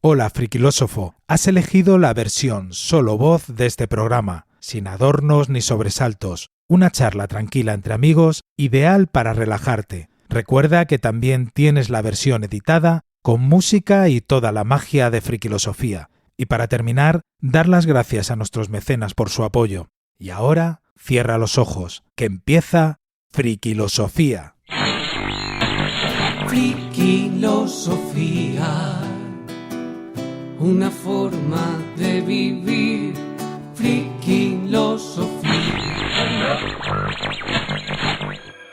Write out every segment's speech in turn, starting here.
Hola, frikilósofo. Has elegido la versión solo voz de este programa, sin adornos ni sobresaltos. Una charla tranquila entre amigos, ideal para relajarte. Recuerda que también tienes la versión editada, con música y toda la magia de Frikilosofía. Y para terminar, dar las gracias a nuestros mecenas por su apoyo. Y ahora, cierra los ojos, que empieza Frikilosofía. Frikilosofía, una forma de vivir. Frikilosofía.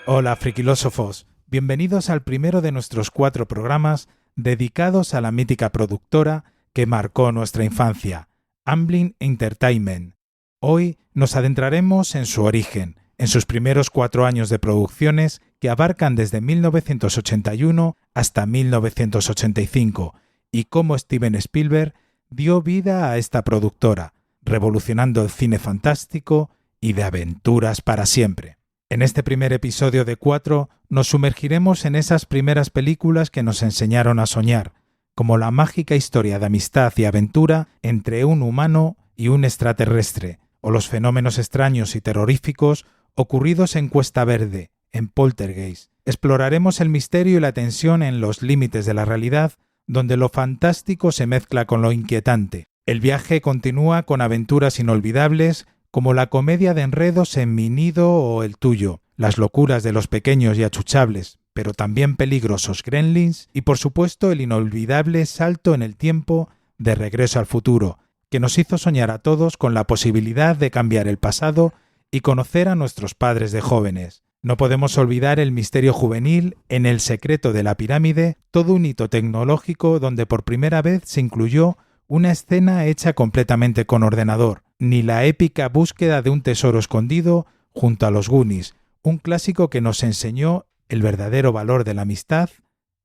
Hola, frikilósofos. Bienvenidos al primero de nuestros 4 programas dedicados a la mítica productora que marcó nuestra infancia, Amblin Entertainment. Hoy nos adentraremos en su origen, en sus primeros 4 años de producciones que abarcan desde 1981 hasta 1985, y cómo Steven Spielberg dio vida a esta productora, revolucionando el cine fantástico y de aventuras para siempre. En este primer episodio de 4 nos sumergiremos en esas primeras películas que nos enseñaron a soñar, como la mágica historia de amistad y aventura entre un humano y un extraterrestre, o los fenómenos extraños y terroríficos ocurridos en Cuesta Verde, en Poltergeist. Exploraremos el misterio y la tensión en los límites de la realidad, donde lo fantástico se mezcla con lo inquietante. El viaje continúa con aventuras inolvidables, como la comedia de enredos en Mi nido o El tuyo, las locuras de los pequeños y achuchables, pero también peligrosos Gremlins y por supuesto el inolvidable salto en el tiempo de Regreso al futuro, que nos hizo soñar a todos con la posibilidad de cambiar el pasado y conocer a nuestros padres de jóvenes. No podemos olvidar el misterio juvenil en El secreto de la pirámide, todo un hito tecnológico donde por primera vez se incluyó una escena hecha completamente con ordenador, ni la épica búsqueda de un tesoro escondido junto a los Goonies, un clásico que nos enseñó el verdadero valor de la amistad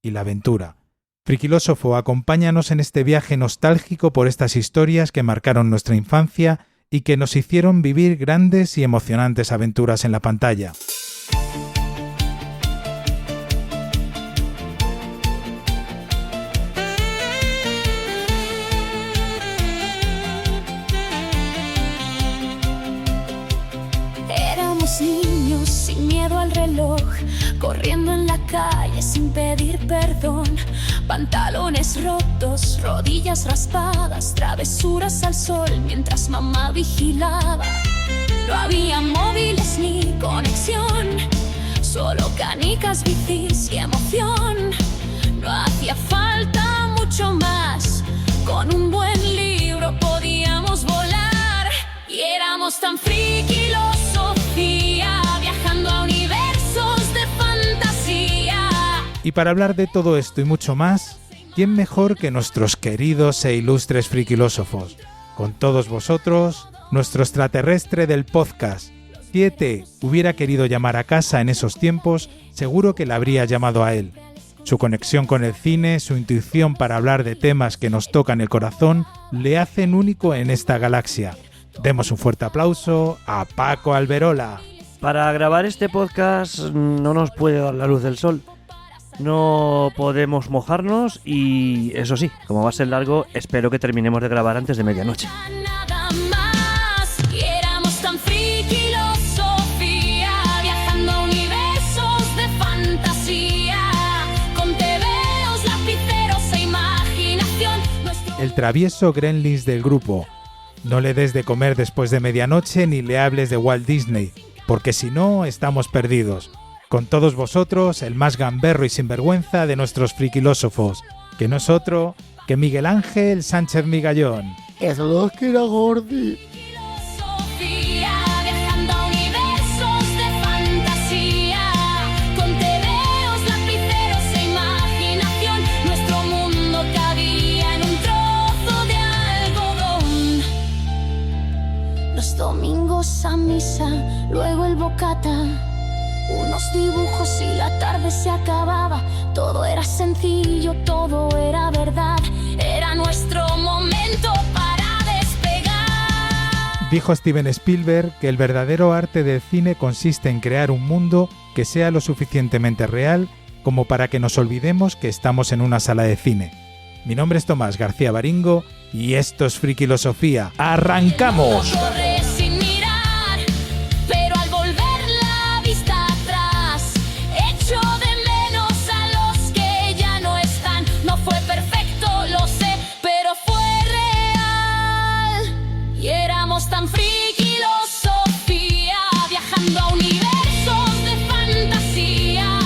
y la aventura. Frikilósofo, acompáñanos en este viaje nostálgico por estas historias que marcaron nuestra infancia y que nos hicieron vivir grandes y emocionantes aventuras en la pantalla. Niños sin miedo al reloj, corriendo en la calle sin pedir perdón, pantalones rotos, rodillas raspadas, travesuras al sol mientras mamá vigilaba. No había móviles ni conexión, solo canicas, bicis y emoción. No hacía falta mucho más, con un buen libro podíamos volar. Y éramos tan frikilosofía, viajando a universos de fantasía. Y para hablar de todo esto y mucho más, ¿quién mejor que nuestros queridos e ilustres frikilósofos? Con todos vosotros, nuestro extraterrestre del podcast. Si ET hubiera querido llamar a casa en esos tiempos, seguro que la habría llamado a él. Su conexión con el cine, su intuición para hablar de temas que nos tocan el corazón, le hacen único en esta galaxia. Demos un fuerte aplauso a Paco Alberola. Para grabar este podcast no nos puede dar la luz del sol. No podemos mojarnos y, eso sí, como va a ser largo, espero que terminemos de grabar antes de medianoche. Nada más, y éramos tan frikilosofía, viajando a universos de fantasía, con tebeos, lapiceros e imaginación. El travieso Gremlins del grupo. No le des de comer después de medianoche ni le hables de Walt Disney, porque si no, estamos perdidos. Con todos vosotros, el más gamberro y sinvergüenza de nuestros frikilósofos, que no es otro que Miguel Ángel Sánchez Migallón. Eso no es que era Gordi. Viajando a universos de fantasía, con tebeos, lapiceros e imaginación. Nuestro mundo cabía en un trozo de algodón. Los domingos a misa, luego el bocata, unos dibujos y la tarde se acababa. Todo era sencillo, todo era verdad. Era nuestro momento para despegar. Dijo Steven Spielberg que el verdadero arte del cine consiste en crear un mundo que sea lo suficientemente real como para que nos olvidemos que estamos en una sala de cine. Mi nombre es Tomás García Baringo y esto es Frikilosofía. ¡Arrancamos! Corre sin mirar, pero al volver la vista atrás, echo de menos a los que ya no están. No fue perfecto, lo sé, pero fue real. Y éramos tan frikilosofía, viajando a universos de fantasía,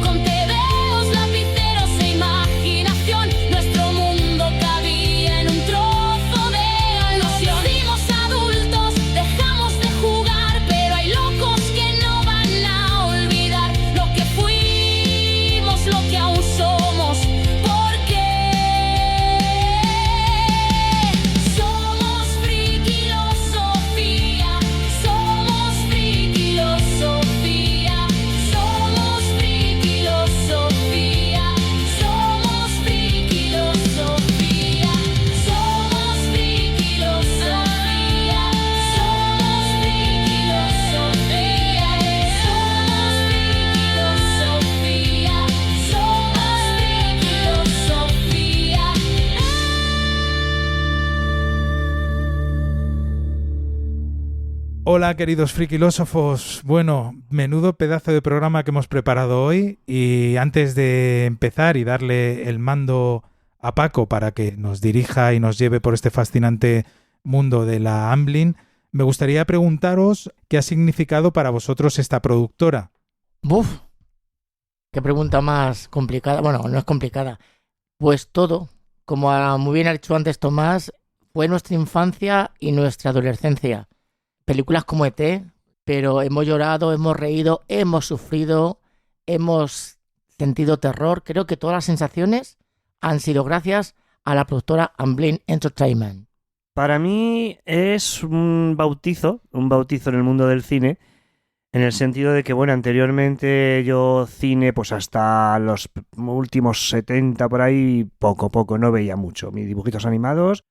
con tebeos, lapiceros e imaginación. Nuestro mundo cabía en un trozo de nos hicimos adultos, dejamos de jugar, pero hay locos que no van a olvidar lo que fuimos, lo que aún somos. Porque somos frikilosofía, somos frikilosofía, somos frikilosofía, somos frikilosofía, somos frikilosofía, somos frikilosofía, somos frikilosofía, Hola queridos frikilósofos, bueno, menudo pedazo de programa que hemos preparado hoy y antes de empezar y darle el mando a Paco para que nos dirija y nos lleve por este fascinante mundo de la Amblin, me gustaría preguntaros qué ha significado para vosotros esta productora. Buf, qué pregunta más complicada. Bueno, no es complicada. Pues todo, como muy bien ha dicho antes Tomás, fue nuestra infancia y nuestra adolescencia. Películas como ET, pero hemos llorado, hemos reído, hemos sufrido, hemos sentido terror. Creo que todas las sensaciones han sido gracias a la productora Amblin Entertainment. Para mí es un bautizo en el mundo del cine, en el sentido de que, bueno, anteriormente yo cine, pues hasta los últimos 70 por ahí, poco, no veía mucho. Mis dibujitos animados,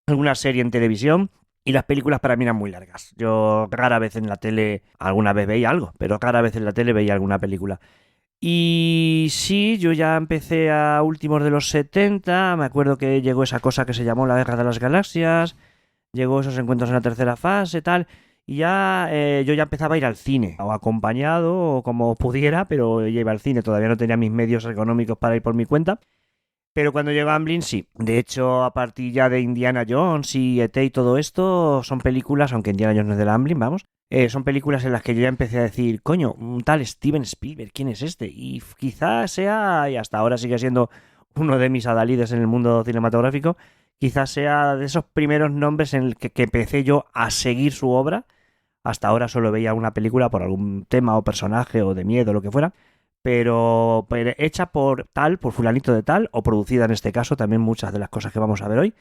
alguna serie en televisión y las películas para mí eran muy largas. Yo rara vez en la tele, alguna vez veía algo, pero rara vez en la tele veía alguna película. Y sí, yo ya empecé a últimos de los 70, me acuerdo que llegó esa cosa que se llamó la Guerra de las Galaxias, llegó esos encuentros en la tercera fase, tal, y ya yo ya empezaba a ir al cine, o acompañado, o como pudiera, pero yo iba al cine, todavía no tenía mis medios económicos para ir por mi cuenta. Pero cuando llegó Amblin, sí. De hecho, a partir ya de Indiana Jones y E.T. y todo esto, son películas, aunque Indiana Jones no es de la Amblin, vamos, son películas en las que yo ya empecé a decir, coño, un tal Steven Spielberg, ¿quién es este? Y quizás sea, y hasta ahora sigue siendo uno de mis adalides en el mundo cinematográfico, quizás sea de esos primeros nombres en el que empecé yo a seguir su obra. Hasta ahora solo veía una película por algún tema o personaje o de miedo o lo que fuera, pero hecha por fulanito de tal, o producida en este caso, también muchas de las cosas que vamos a ver hoy.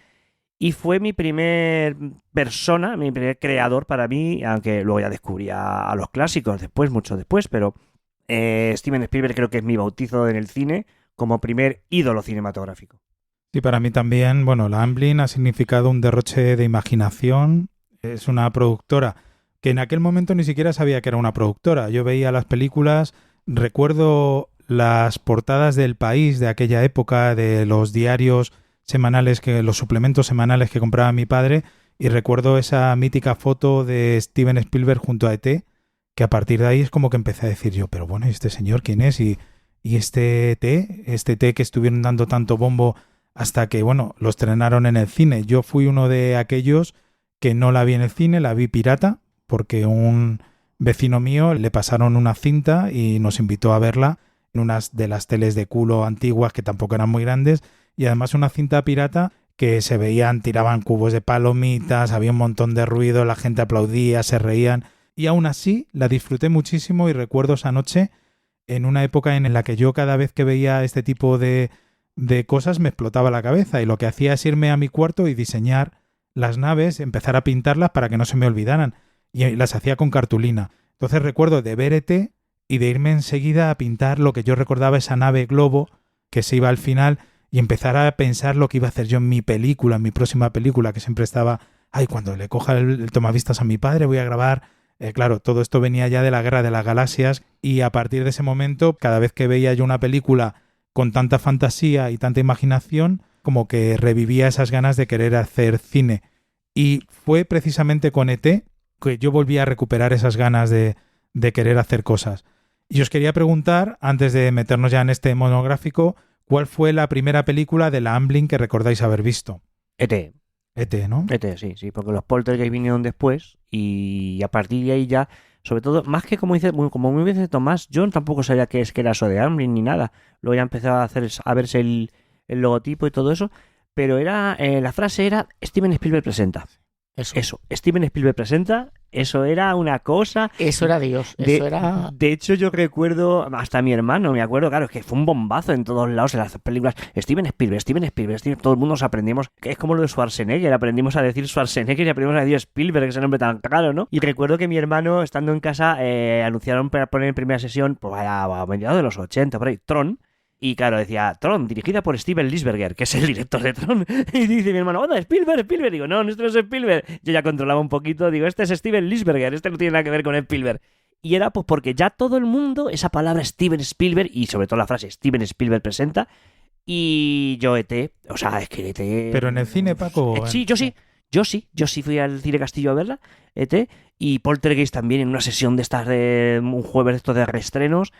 Y fue mi primer persona, mi primer creador para mí, aunque luego ya descubrí a los clásicos después, mucho después, pero Steven Spielberg creo que es mi bautizo en el cine como primer ídolo cinematográfico. Y para mí también, bueno, la Amblin ha significado un derroche de imaginación. Es una productora que en aquel momento ni siquiera sabía que era una productora. Yo veía las películas, recuerdo las portadas del País de aquella época, de los diarios semanales, los suplementos semanales que compraba mi padre, y recuerdo esa mítica foto de Steven Spielberg junto a E.T., que a partir de ahí es como que empecé a decir yo, pero bueno, ¿este señor quién es? Y este E.T. que estuvieron dando tanto bombo hasta que, bueno, lo estrenaron en el cine. Yo fui uno de aquellos que no la vi en el cine, la vi pirata, porque un vecino mío le pasaron una cinta y nos invitó a verla en unas de las teles de culo antiguas que tampoco eran muy grandes, y además una cinta pirata que se veían, tiraban cubos de palomitas, había un montón de ruido, la gente aplaudía, se reían, y aún así la disfruté muchísimo. Y recuerdo esa noche en una época en la que yo cada vez que veía este tipo de cosas me explotaba la cabeza, y lo que hacía es irme a mi cuarto y diseñar las naves, empezar a pintarlas para que no se me olvidaran, y las hacía con cartulina. Entonces recuerdo de ver E.T. y de irme enseguida a pintar lo que yo recordaba, esa nave globo que se iba al final, y empezar a pensar lo que iba a hacer yo en mi película, en mi próxima película, que siempre estaba, cuando le coja el tomavistas a mi padre voy a grabar. Claro, todo esto venía ya de la Guerra de las Galaxias, y a partir de ese momento, cada vez que veía yo una película con tanta fantasía y tanta imaginación, como que revivía esas ganas de querer hacer cine. Y fue precisamente con ET que yo volví a recuperar esas ganas de querer hacer cosas. Y os quería preguntar, antes de meternos ya en este monográfico, ¿cuál fue la primera película de la Amblin que recordáis haber visto? ET. ET, ¿no? ET, sí, porque los Poltergeist vinieron después y a partir de ahí ya, sobre todo, más que como muy bien dice Tomás, yo tampoco sabía que era eso de Amblin ni nada. Luego ya empezaba a verse el logotipo y todo eso, pero la frase era Steven Spielberg presenta. Eso, Steven Spielberg presenta, eso era una cosa. Eso era Dios, De hecho, yo recuerdo, hasta mi hermano, me acuerdo, claro, es que fue un bombazo en todos lados en las películas. Steven Spielberg, todo el mundo nos aprendimos, que es como lo de Schwarzenegger, aprendimos a decir Schwarzenegger y aprendimos a decir Spielberg, ese nombre tan caro, ¿no? Y recuerdo que mi hermano, estando en casa, anunciaron para poner en primera sesión, pues a mediados de los 80, por ahí, Tron. Y claro, decía, Tron, dirigida por Steven Lisberger, que es el director de Tron. Y dice mi hermano, ¡hola, Spielberg! Digo, no, esto no es Spielberg. Yo ya controlaba un poquito, digo, este es Steven Lisberger, este no tiene nada que ver con Spielberg. Y era pues porque ya todo el mundo, esa palabra Steven Spielberg, y sobre todo la frase Steven Spielberg presenta, y yo ET, o sea, es que ET... Pero en el cine, Paco... Sí, yo sí fui al Cine Castillo a verla, ET, y Poltergeist también en una sesión de estas de un jueves de estos de reestrenos.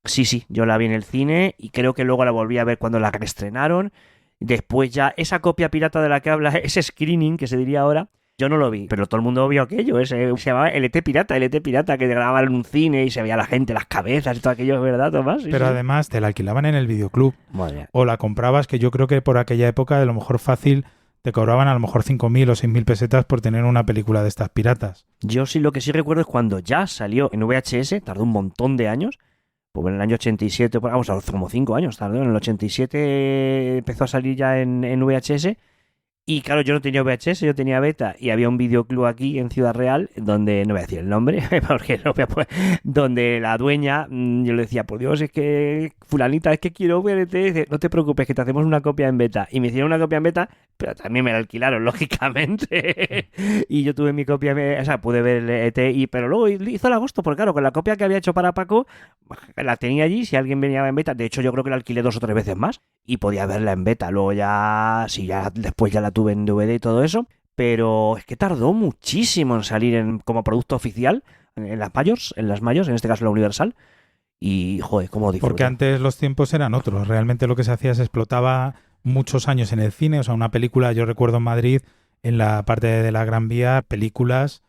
Sí, yo la vi en el cine y creo que luego la volví a ver cuando la reestrenaron. Después ya, esa copia pirata de la que habla, ese screening que se diría ahora, yo no lo vi, pero todo el mundo vio aquello, se llamaba el ET Pirata, que grababan en un cine y se veía la gente, las cabezas y todo aquello, ¿verdad, Tomás? Sí, pero sí. Además te la alquilaban en el videoclub. Madre. O la comprabas, que yo creo que por aquella época a lo mejor fácil te cobraban a lo mejor 5.000 o 6.000 pesetas por tener una película de estas piratas. Yo sí, lo que sí recuerdo es cuando ya salió en VHS, tardó un montón de años. Pues en el año 87, vamos, como 5 años tardó. En el 87 empezó a salir ya en VHS. Y claro, yo no tenía VHS, yo tenía beta. Y había un videoclub aquí en Ciudad Real, donde, no voy a decir el nombre, porque no voy a poner, donde la dueña, yo le decía, por Dios, es que fulanita, es que quiero ver ET. Dice, no te preocupes, que te hacemos una copia en beta. Y me hicieron una copia en beta, pero también me la alquilaron, lógicamente. Y yo tuve mi copia, o sea, pude ver ET, pero luego hizo el agosto, porque claro, con la copia que había hecho para Paco, la tenía allí, si alguien venía en beta. De hecho, yo creo que la alquilé 2 o 3 veces más y podía verla en beta. Luego ya, sí, ya después ya la tuve en DVD y todo eso, pero es que tardó muchísimo en salir como producto oficial en las mayors, en este caso la Universal, y joder, cómo disfruté. Porque antes los tiempos eran otros, realmente lo que se hacía es explotaba muchos años en el cine, o sea, una película, yo recuerdo en Madrid, en la parte de la Gran Vía, películas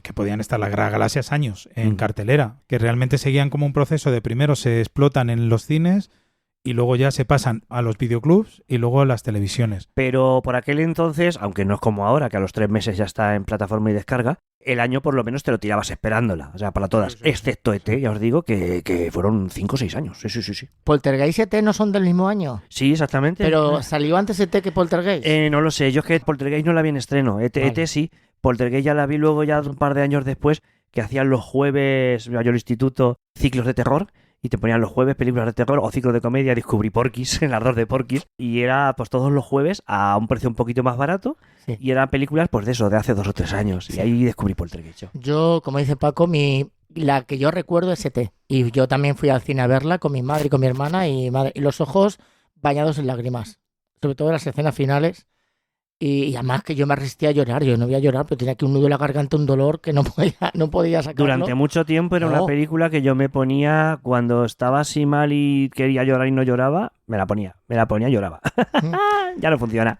que podían estar las galaxias años en cartelera, que realmente seguían como un proceso de primero se explotan en los cines y luego ya se pasan a los videoclubs y luego a las televisiones. Pero por aquel entonces, aunque no es como ahora, que a los 3 meses ya está en plataforma y descarga, el año por lo menos te lo tirabas esperándola, o sea, para todas, excepto ET, ya os digo, que fueron 5 o 6 años, sí. ¿Poltergeist y ET no son del mismo año? Sí, exactamente. ¿Pero salió antes ET que Poltergeist? No lo sé, yo es que Poltergeist no la vi en estreno, ET sí, Poltergeist ya la vi luego ya un par de años después, que hacían los jueves, yo al instituto, ciclos de terror, y te ponían los jueves películas de terror o ciclos de comedia. Descubrí Porky's, el ardor de Porky's, y era pues todos los jueves a un precio un poquito más barato, sí. Y eran películas pues de eso, de hace 2 o 3 años, sí. Y ahí descubrí Poltergeist. Yo, como dice Paco, la que yo recuerdo es ET, y yo también fui al cine a verla con mi madre y con mi hermana, y los ojos bañados en lágrimas, sobre todo en las escenas finales. Y además que yo me resistía a llorar, yo no voy a llorar, pero tenía aquí un nudo en la garganta, un dolor que no podía sacarlo. Durante mucho tiempo era una película que yo me ponía cuando estaba así mal y quería llorar y no lloraba, me la ponía y lloraba. Ya no funciona.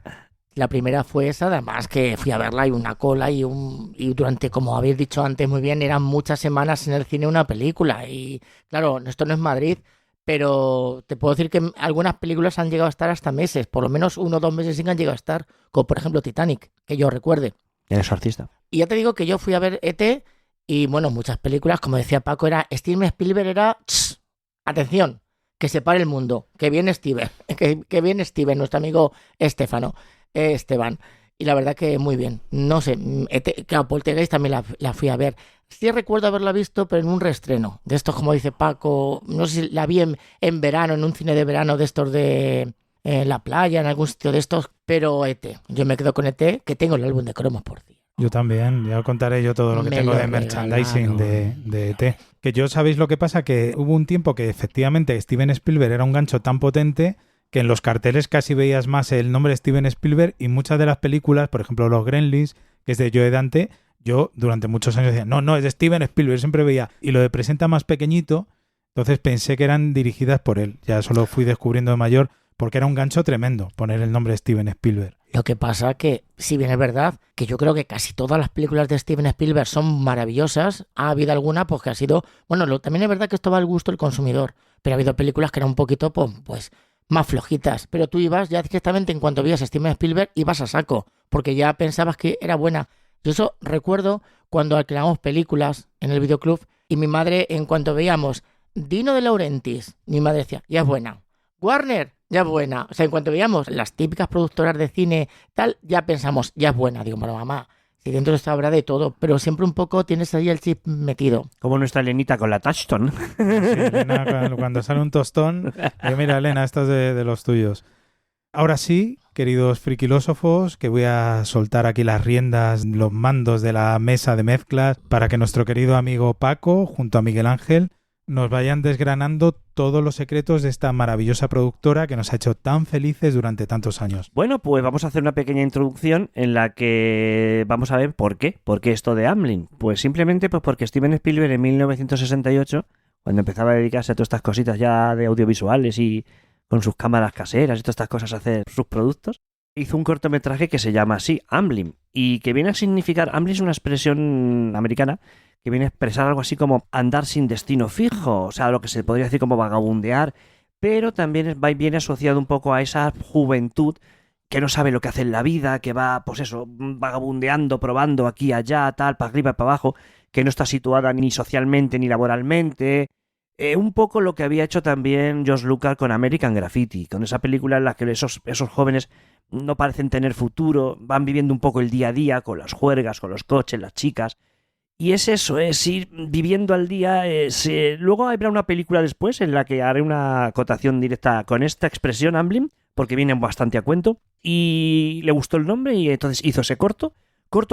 La primera fue esa, además que fui a verla y una cola y durante, como habéis dicho antes muy bien, eran muchas semanas en el cine una película. Y claro, esto no es Madrid, pero te puedo decir que algunas películas han llegado a estar hasta meses, por lo menos 1 o 2 meses sí que han llegado a estar, como por ejemplo Titanic, que yo recuerde. El exorcista. Y ya te digo que yo fui a ver ET y bueno, muchas películas, como decía Paco, Steven Spielberg era, atención, que se pare el mundo, que viene Steven, que viene Steven, nuestro amigo Esteban. Y la verdad que muy bien. No sé, claro, Poltergeist también la fui a ver. Sí recuerdo haberla visto, pero en un reestreno. De estos, como dice Paco, no sé si la vi en verano, en un cine de verano de estos de la playa, en algún sitio de estos. Pero ET, yo me quedo con ET, que tengo el álbum de cromos, por cierto. Yo también, ya contaré yo todo lo que Me tengo lo de merchandising regalaron. de ET. Que yo, ¿sabéis lo que pasa? Que hubo un tiempo que efectivamente Steven Spielberg era un gancho tan potente que en los carteles casi veías más el nombre de Steven Spielberg, y muchas de las películas, por ejemplo Los Gremlins, que es de Joe Dante, yo durante muchos años decía, no, es de Steven Spielberg, siempre veía. Y lo de Presenta más pequeñito, entonces pensé que eran dirigidas por él. Ya eso lo fui descubriendo de mayor, porque era un gancho tremendo poner el nombre de Steven Spielberg. Lo que pasa que, si bien es verdad, que yo creo que casi todas las películas de Steven Spielberg son maravillosas, ha habido alguna pues que ha sido... Bueno, también es verdad que esto va al gusto del consumidor, pero ha habido películas que eran un poquito, pues más flojitas. Pero tú ibas ya directamente, en cuanto veías a Steven Spielberg, ibas a saco, porque ya pensabas que era buena. Yo eso recuerdo cuando alquilábamos películas en el videoclub, y mi madre, en cuanto veíamos Dino de Laurentiis, mi madre decía, ya es buena. Warner, ya es buena. O sea, en cuanto veíamos las típicas productoras de cine, tal, ya pensamos, ya es buena. Digo, bueno, mamá, si dentro se habrá de todo, pero siempre un poco tienes ahí el chip metido. Como nuestra Elenita con la Touchstone. Sí, Elena, cuando sale un tostón, digo, mira, Elena, esto es de los tuyos. Ahora sí, queridos friquilósofos, que voy a soltar aquí las riendas, los mandos de la mesa de mezclas, para que nuestro querido amigo Paco, junto a Miguel Ángel, nos vayan desgranando todos los secretos de esta maravillosa productora que nos ha hecho tan felices durante tantos años. Bueno, pues vamos a hacer una pequeña introducción en la que vamos a ver por qué. ¿Por qué esto de Amblin? Pues simplemente pues porque Steven Spielberg en 1968, cuando empezaba a dedicarse a todas estas cositas ya de audiovisuales y con sus cámaras caseras y todas estas cosas a hacer sus productos, hizo un cortometraje que se llama así, Amblin, y que viene a significar... Amblin es una expresión americana que viene a expresar algo así como andar sin destino fijo, o sea, lo que se podría decir como vagabundear, pero también viene asociado un poco a esa juventud que no sabe lo que hace en la vida, que va, pues eso, vagabundeando, probando aquí, allá, tal, para arriba y para abajo, que no está situada ni socialmente ni laboralmente. Un poco lo que había hecho también George Lucas con American Graffiti, con esa película en la que esos jóvenes no parecen tener futuro, van viviendo un poco el día a día con las juergas, con los coches, las chicas. Y es eso, es ir viviendo al día. Luego habrá una película después en la que haré una acotación directa con esta expresión, Amblin, porque viene bastante a cuento. Y le gustó el nombre y entonces hizo ese corto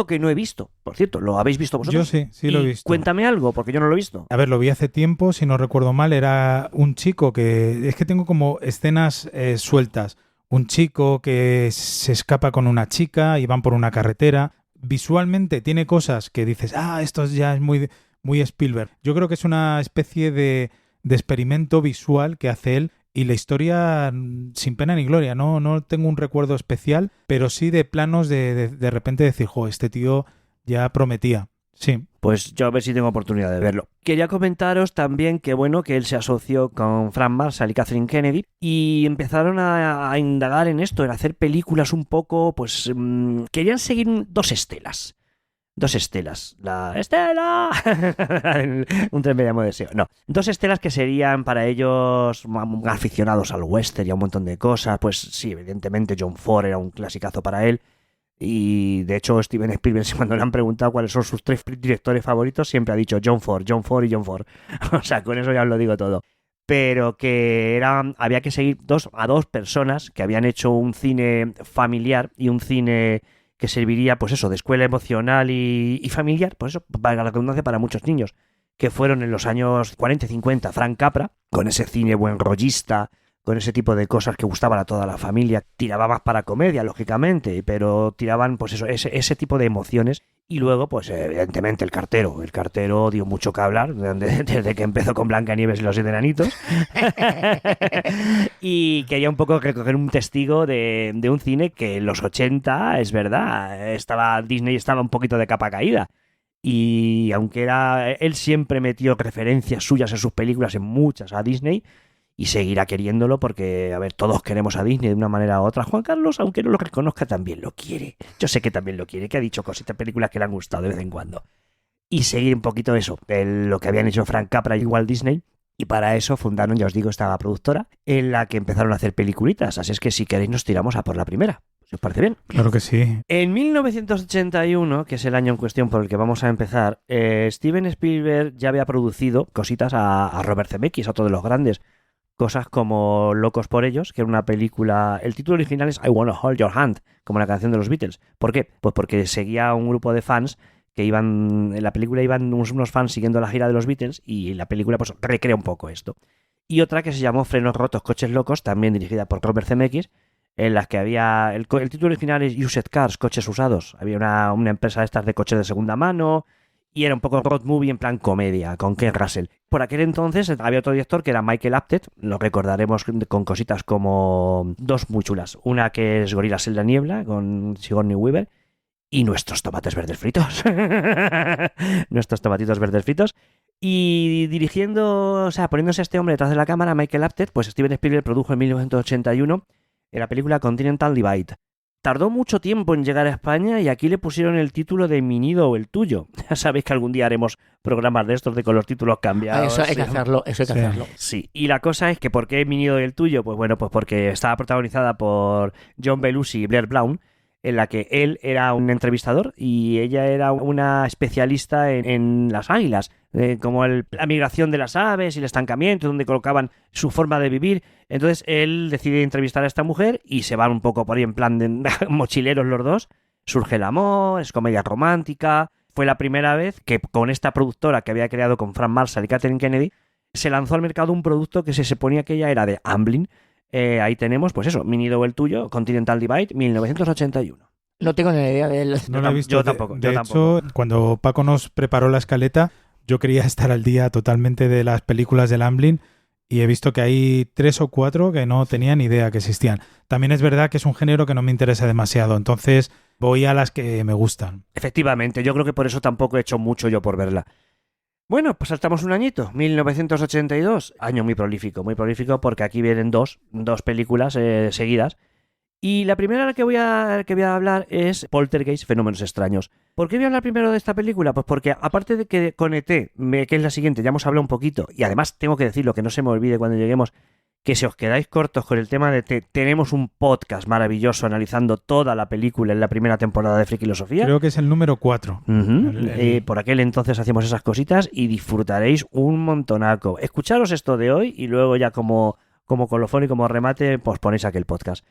que no he visto. Por cierto, ¿lo habéis visto vosotros? Yo sí lo he visto. Cuéntame algo, porque yo no lo he visto. A ver, lo vi hace tiempo, si no recuerdo mal, era un chico que... Es que tengo como escenas sueltas. Un chico que se escapa con una chica y van por una carretera. Visualmente tiene cosas que dices, esto ya es muy, muy Spielberg. Yo creo que es una especie de experimento visual que hace él, y la historia sin pena ni gloria. No tengo un recuerdo especial, pero sí de planos de repente decir, este tío ya prometía. Sí. Pues yo a ver si tengo oportunidad de verlo. Quería comentaros también que bueno, que él se asoció con Frank Marshall y Kathleen Kennedy y empezaron a indagar en esto, en hacer películas un poco, pues querían seguir dos estelas. La Estela, un tren me llamo deseo. No, dos estelas que serían para ellos aficionados al western y a un montón de cosas. Pues sí, evidentemente John Ford era un clasicazo para él. Y de hecho Steven Spielberg, cuando le han preguntado cuáles son sus 3 directores favoritos, siempre ha dicho John Ford y John Ford. O sea, con eso ya os lo digo todo. Pero que había que seguir a dos personas que habían hecho un cine familiar y un cine que serviría, pues eso, de escuela emocional y familiar, pues eso, valga la redundancia, para muchos niños, que fueron en los años 40 y 50 Frank Capra, con ese cine buen rollista, con ese tipo de cosas que gustaban a toda la familia. Tiraba más para comedia, lógicamente, pero tiraban, pues eso, ese tipo de emociones. Y luego, pues evidentemente el cartero dio mucho que hablar desde que empezó con Blancanieves y los 7 enanitos. Y quería un poco recoger un testigo de un cine que en los 80, es verdad, Disney estaba un poquito de capa caída. Y aunque él siempre metió referencias suyas en sus películas, en muchas, a Disney, y seguirá queriéndolo porque, a ver, todos queremos a Disney de una manera u otra. Juan Carlos, aunque no lo reconozca, también lo quiere. Yo sé que también lo quiere, que ha dicho cositas, películas que le han gustado de vez en cuando. Y seguir un poquito eso, lo que habían hecho Frank Capra y Walt Disney. Y para eso fundaron, ya os digo, esta productora en la que empezaron a hacer peliculitas. Así es que si queréis nos tiramos a por la primera. ¿Os parece bien? Claro que sí. En 1981, que es el año en cuestión por el que vamos a empezar, Steven Spielberg ya había producido cositas a Robert Zemeckis, otro de los grandes, cosas como Locos por ellos, que era una película... El título original es I Wanna Hold Your Hand, como la canción de los Beatles. ¿Por qué? Pues porque seguía a un grupo de fans que iban... En la película iban unos fans siguiendo la gira de los Beatles y la película pues recrea un poco esto. Y otra que se llamó Frenos Rotos, Coches Locos, también dirigida por Robert Zemeckis, en las que había... El título original es Used Cars, Coches Usados. Había una empresa de estas de coches de segunda mano... Y era un poco road movie en plan comedia, con Ken Russell. Por aquel entonces había otro director que era Michael Apted, lo recordaremos con cositas como dos muy chulas. Una que es Gorilas en la niebla, con Sigourney Weaver, y Nuestros tomates verdes fritos. Nuestros tomatitos verdes fritos. Y dirigiendo, o sea, poniéndose a este hombre detrás de la cámara, Michael Apted, pues Steven Spielberg produjo en 1981 la película Continental Divide. Tardó mucho tiempo en llegar a España y aquí le pusieron el título de Mi nido o el tuyo. Ya sabéis que algún día haremos programas de estos de con los títulos cambiados. Eso hay que hacerlo, eso hay que hacerlo. Sí, y la cosa es que ¿por qué Mi nido y el tuyo? Pues bueno, pues porque estaba protagonizada por John Belushi y Blair Brown, en la que él era un entrevistador y ella era una especialista en las águilas, como la migración de las aves y el estancamiento, donde colocaban su forma de vivir. Entonces él decide entrevistar a esta mujer y se van un poco por ahí en plan de mochileros los dos. Surge el amor, es comedia romántica. Fue la primera vez que con esta productora que había creado con Frank Marshall y Kathleen Kennedy se lanzó al mercado un producto que se suponía que ya era de Amblin. Ahí tenemos, pues eso, Mi nido o el tuyo, Continental Divide, 1981. No tengo ni idea de él. No lo he visto. Yo tampoco. De hecho, cuando Paco nos preparó la escaleta, yo quería estar al día totalmente de las películas del Amblin y he visto que hay 3 o 4 que no tenía ni idea que existían. También es verdad que es un género que no me interesa demasiado, entonces voy a las que me gustan. Efectivamente, yo creo que por eso tampoco he hecho mucho yo por verla. Bueno, pues saltamos un añito, 1982, año muy prolífico porque aquí vienen dos películas seguidas. Y la primera que voy a hablar es Poltergeist, Fenómenos Extraños. ¿Por qué voy a hablar primero de esta película? Pues porque aparte de que con E.T., que es la siguiente, ya hemos hablado un poquito, y además tengo que decirlo, que no se me olvide cuando lleguemos, que si os quedáis cortos con el tema de E.T., tenemos un podcast maravilloso analizando toda la película en la primera temporada de Frikilosofía. Creo que es el número 4. Por aquel entonces hacíamos esas cositas y disfrutaréis un montonaco. Escucharos esto de hoy y luego ya como colofón y como remate, pues ponéis aquel podcast.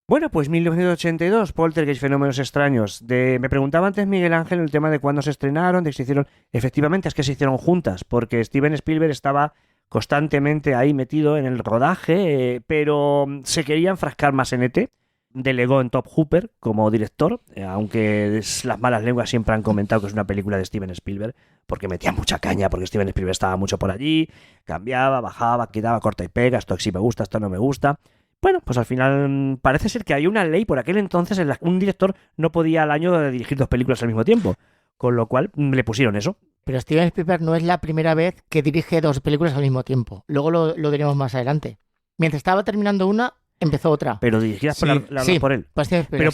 Bueno, pues 1982, Poltergeist, Fenómenos Extraños. Me preguntaba antes Miguel Ángel el tema de cuándo se estrenaron, de que se hicieron. Efectivamente, es que se hicieron juntas, porque Steven Spielberg estaba constantemente ahí metido en el rodaje, pero se quería enfrascar más en E.T., delegó en Top Hooper como director, aunque las malas lenguas siempre han comentado que es una película de Steven Spielberg, porque metía mucha caña, porque Steven Spielberg estaba mucho por allí, cambiaba, bajaba, quitaba, corta y pega, esto sí me gusta, esto no me gusta. Bueno, pues al final parece ser que hay una ley por aquel entonces en la que un director no podía al año dirigir 2 películas al mismo tiempo, con lo cual le pusieron eso. Pero Steven Spielberg no es la primera vez que dirige 2 películas al mismo tiempo. Luego lo diremos más adelante. Mientras estaba terminando una, empezó otra. Pero dirigidas por él. Pues Steven Spielberg, pero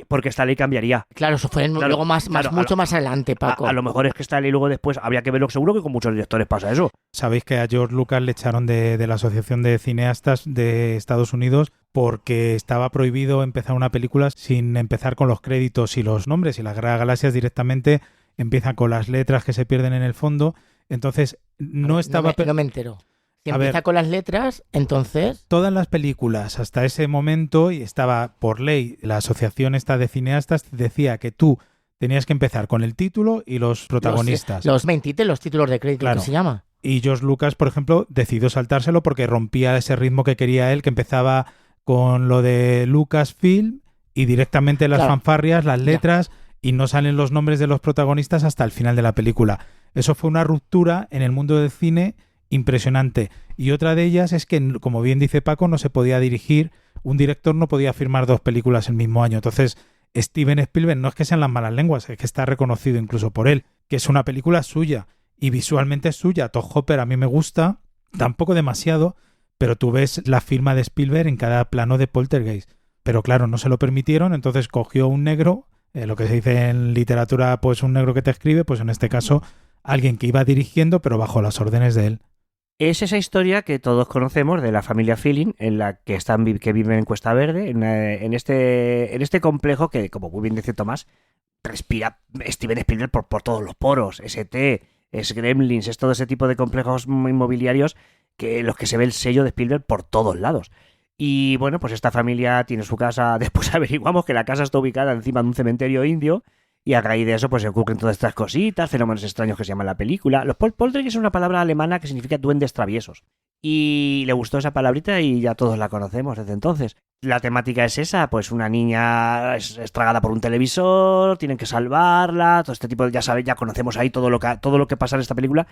porque esta ley cambiaría. Claro, eso fue luego mucho más adelante, Paco. A lo mejor es que esta ley luego después habría que verlo. Seguro que con muchos directores pasa eso. Sabéis que a George Lucas le echaron de la Asociación de Cineastas de Estados Unidos porque estaba prohibido empezar una película sin empezar con los créditos y los nombres, y las Guerra de Galaxias directamente empiezan con las letras que se pierden en el fondo. Entonces no estaba... No me entero. Si empieza con las letras, entonces... Todas las películas hasta ese momento, y estaba por ley, la asociación esta de cineastas decía que tú tenías que empezar con el título y los protagonistas. Los títulos de crédito, claro, que se llama. Y George Lucas, por ejemplo, decidió saltárselo porque rompía ese ritmo que quería él, que empezaba con lo de Lucasfilm y directamente las fanfarrias, las letras, y no salen los nombres de los protagonistas hasta el final de la película. Eso fue una ruptura en el mundo del cine impresionante. Y otra de ellas es que, como bien dice Paco, no se podía dirigir, un director no podía firmar 2 películas el mismo año. Entonces, Steven Spielberg no es que sean las malas lenguas, es que está reconocido incluso por él, que es una película suya y visualmente es suya. Top Hopper a mí me gusta, tampoco demasiado, pero tú ves la firma de Spielberg en cada plano de Poltergeist. Pero claro, no se lo permitieron, entonces cogió un negro, lo que se dice en literatura, pues un negro que te escribe, pues en este caso alguien que iba dirigiendo pero bajo las órdenes de él. Es esa historia que todos conocemos de la familia Feeling, en la que viven en Cuesta Verde, en este complejo que, como muy bien dice Tomás, respira Steven Spielberg por todos los poros. ST, es Gremlins, es todo ese tipo de complejos inmobiliarios que los que se ve el sello de Spielberg por todos lados. Y bueno, pues esta familia tiene su casa, después averiguamos que la casa está ubicada encima de un cementerio indio, y a raíz de eso pues se ocurren todas estas cositas, fenómenos extraños que se llaman la película. Los Poltergeist es una palabra alemana que significa duendes traviesos. Y le gustó esa palabrita y ya todos la conocemos desde entonces. La temática es esa, pues una niña es tragada por un televisor, tienen que salvarla, todo este tipo de, ya conocemos ahí todo lo que pasa en esta película.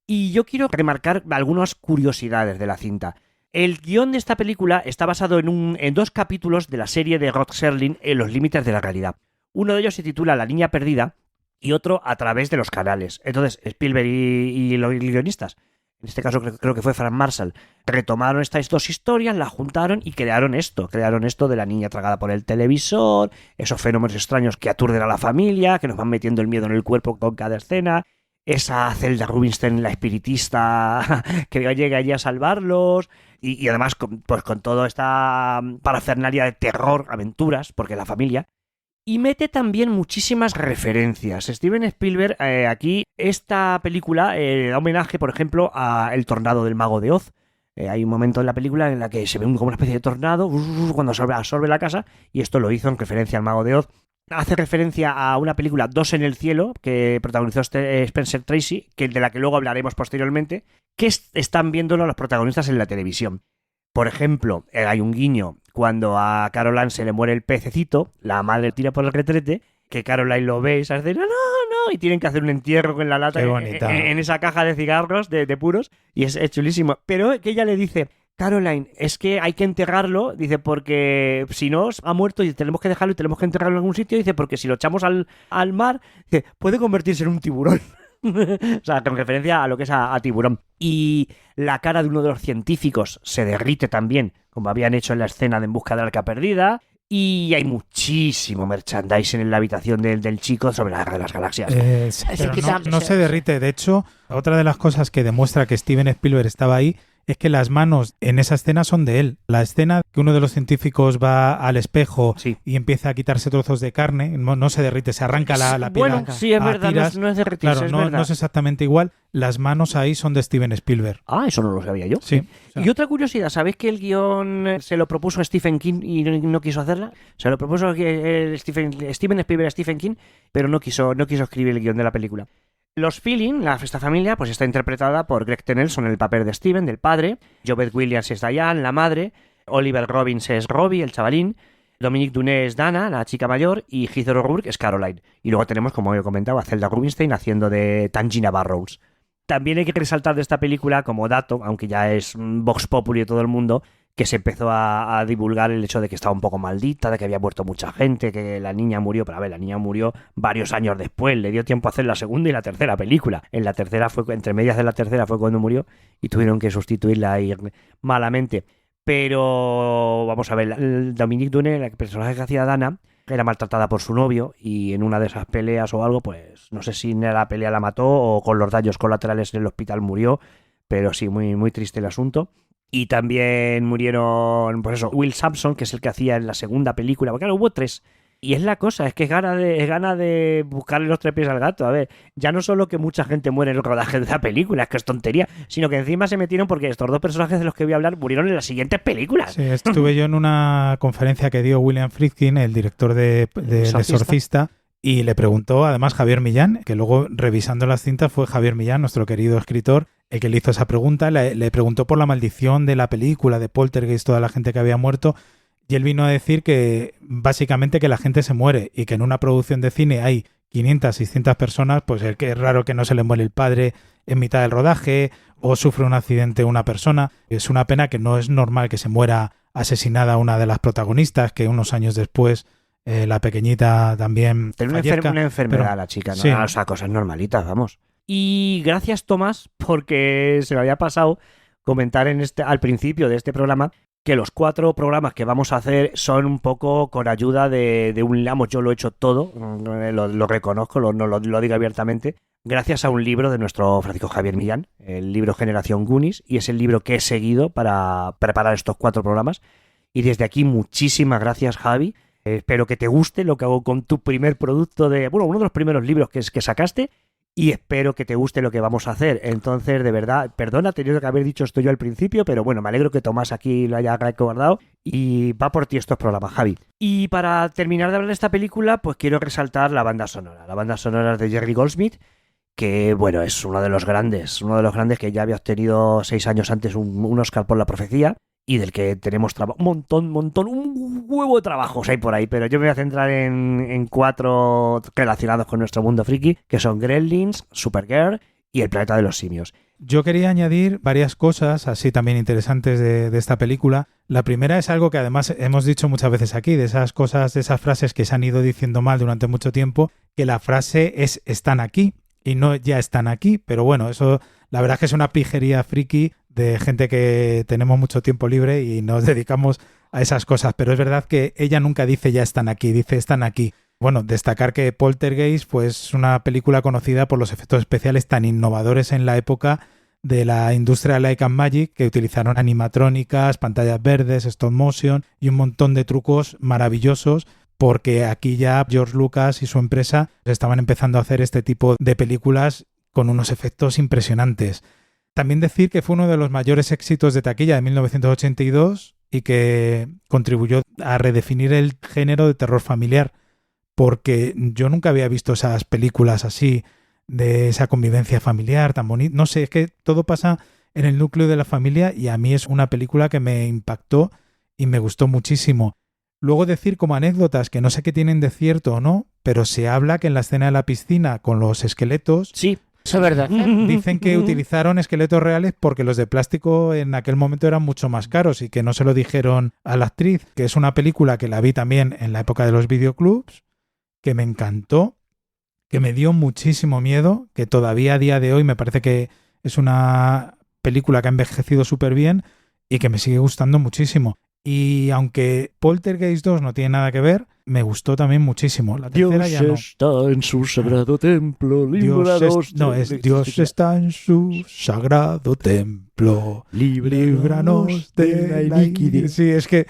Y yo quiero remarcar algunas curiosidades de la cinta. El guión de esta película está basado en 2 capítulos de la serie de Rod Serling, En los límites de la realidad. Uno de ellos se titula La niña perdida y otro A través de los canales. Entonces, Spielberg y los guionistas, en este caso creo que fue Frank Marshall, retomaron estas 2 historias, las juntaron y crearon esto de la niña tragada por el televisor, esos fenómenos extraños que aturden a la familia, que nos van metiendo el miedo en el cuerpo con cada escena, esa Zelda Rubinstein, la espiritista, que llega allí a salvarlos, y además con toda esta parafernalia de terror, aventuras, porque la familia. Y mete también muchísimas referencias. Steven Spielberg, aquí, esta película da homenaje, por ejemplo, a El tornado del mago de Oz. Hay un momento en la película en la que se ve como una especie de tornado cuando absorbe la casa, y esto lo hizo en referencia al mago de Oz. Hace referencia a una película, Dos en el cielo, que protagonizó Spencer Tracy, de la que luego hablaremos posteriormente, que están viéndolo los protagonistas en la televisión. Por ejemplo, hay un guiño cuando a Caroline se le muere el pececito, la madre tira por el retrete, que Caroline lo ve y se hace no, y tienen que hacer un entierro con la lata en esa caja de cigarros de puros, y es chulísimo. Pero que ella le dice, Caroline, es que hay que enterrarlo, dice, porque si no ha muerto y tenemos que dejarlo y tenemos que enterrarlo en algún sitio, dice, porque si lo echamos al mar, dice, puede convertirse en un tiburón. O sea, con referencia a lo que es a tiburón. Y la cara de uno de los científicos se derrite también, como habían hecho en la escena de En busca del arca perdida. Y hay muchísimo merchandising en la habitación del chico sobre la guerra de las galaxias. Pero no se derrite. De hecho, otra de las cosas que demuestra que Steven Spielberg estaba ahí es que las manos en esa escena son de él. La escena que uno de los científicos va al espejo y empieza a quitarse trozos de carne, no se derrite, se arranca la piel. Bueno, sí, es verdad, tiras. no es derretirse, claro, es no, verdad. no es exactamente igual. Las manos ahí son de Steven Spielberg. Ah, eso no lo sabía yo. Sí. O sea, Y otra curiosidad, ¿sabéis que el guión se lo propuso a Stephen King y no quiso hacerla? Se lo propuso Steven Spielberg a Stephen King, pero no quiso escribir el guión de la película. Los Feeling, esta familia, pues está interpretada por Greg Tenelson en el papel de Steven, del padre, Jobeth Williams es Diane, la madre, Oliver Robbins es Robbie, el chavalín, Dominique Dunne es Dana, la chica mayor, y Heather O'Rourke es Caroline. Y luego tenemos, como he comentado, a Zelda Rubinstein haciendo de Tangina Barrows. También hay que resaltar de esta película, como dato, aunque ya es Vox Populi de todo el mundo, que se empezó a divulgar el hecho de que estaba un poco maldita, de que había muerto mucha gente, que la niña murió, pero a ver, la niña murió varios años después, le dio tiempo a hacer la segunda y la tercera película. En la tercera entre medias de la tercera fue cuando murió y tuvieron que sustituirla ahí malamente. Pero vamos a ver, Dominique Dunne, el personaje que hacía Dana, era maltratada por su novio y en una de esas peleas o algo, pues no sé si en la pelea la mató o con los daños colaterales en el hospital murió, pero sí, muy, muy triste el asunto. Y también murieron, pues eso, Will Sampson, que es el que hacía en la segunda película, porque claro, hubo 3. Y es la cosa, es que es gana de buscarle los 3 pies al gato. A ver, ya no solo que mucha gente muere en el rodaje de la película, es que es tontería, sino que encima se metieron porque estos 2 personajes de los que voy a hablar murieron en las siguientes películas. Sí, estuve yo en una conferencia que dio William Friedkin, el director de El Exorcista, y le preguntó, además, Javier Millán, que luego revisando las cintas fue Javier Millán, nuestro querido escritor, el que le hizo esa pregunta. Le preguntó por la maldición de la película, de Poltergeist, toda la gente que había muerto. Y él vino a decir que básicamente que la gente se muere y que en una producción de cine hay 500, 600 personas, pues es raro que no se le muere el padre en mitad del rodaje o sufre un accidente una persona. Es una pena que no es normal que se muera asesinada una de las protagonistas, que unos años después la pequeñita también fallezca. Una enfermedad pero, la chica, ¿no? Sí. O sea, cosas normalitas, vamos. Y gracias, Tomás, porque se me había pasado comentar al principio de este programa que los 4 programas que vamos a hacer son un poco con ayuda de un... Vamos, yo lo he hecho todo, lo reconozco, lo digo abiertamente, gracias a un libro de nuestro Francisco Javier Millán, el libro Generación Goonies, y es el libro que he seguido para preparar estos 4 programas. Y desde aquí, muchísimas gracias, Javi. Espero que te guste lo que hago con tu primer producto uno de los primeros libros que sacaste. y espero que te guste lo que vamos a hacer. Entonces, de verdad, perdona, tenía que haber dicho esto yo al principio, pero bueno, me alegro que Tomás aquí lo haya recordado y va por ti estos programas, Javi. Y para terminar de hablar de esta película, pues quiero resaltar la banda sonora. La banda sonora es de Jerry Goldsmith, que bueno, es uno de los grandes que ya había obtenido 6 años antes un Oscar por La Profecía, y del que tenemos un huevo de trabajos hay por ahí, pero yo me voy a centrar en 4 relacionados con nuestro mundo friki, que son Gremlins, Supergirl y El planeta de los simios. Yo quería añadir varias cosas así también interesantes de esta película. La primera es algo que además hemos dicho muchas veces aquí, de esas cosas, de esas frases que se han ido diciendo mal durante mucho tiempo, que la frase es "están aquí" y no "ya están aquí", pero bueno, eso la verdad es que es una pijería friki de gente que tenemos mucho tiempo libre y nos dedicamos a esas cosas, pero es verdad que ella nunca dice "ya están aquí", dice "están aquí". Bueno, destacar que Poltergeist pues, es una película conocida por los efectos especiales tan innovadores en la época de la industria Light and Magic, que utilizaron animatrónicas, pantallas verdes, stop motion y un montón de trucos maravillosos, porque aquí ya George Lucas y su empresa estaban empezando a hacer este tipo de películas con unos efectos impresionantes. También decir que fue uno de los mayores éxitos de taquilla de 1982 y que contribuyó a redefinir el género de terror familiar, porque yo nunca había visto esas películas así, de esa convivencia familiar tan bonita. No sé, es que todo pasa en el núcleo de la familia y a mí es una película que me impactó y me gustó muchísimo. Luego decir como anécdotas, que no sé qué tienen de cierto o no, pero se habla que en la escena de la piscina con los esqueletos... Sí. Eso es verdad. Dicen que utilizaron esqueletos reales porque los de plástico en aquel momento eran mucho más caros y que no se lo dijeron a la actriz, que es una película que la vi también en la época de los videoclubs, que me encantó, que me dio muchísimo miedo, que todavía a día de hoy me parece que es una película que ha envejecido súper bien y que me sigue gustando muchísimo. Y aunque Poltergeist 2 no tiene nada que ver, me gustó también muchísimo. La tercera ya no. Dios está en su sagrado templo, Dios está en su sagrado templo, líbranos de la iniquidad. Sí, es que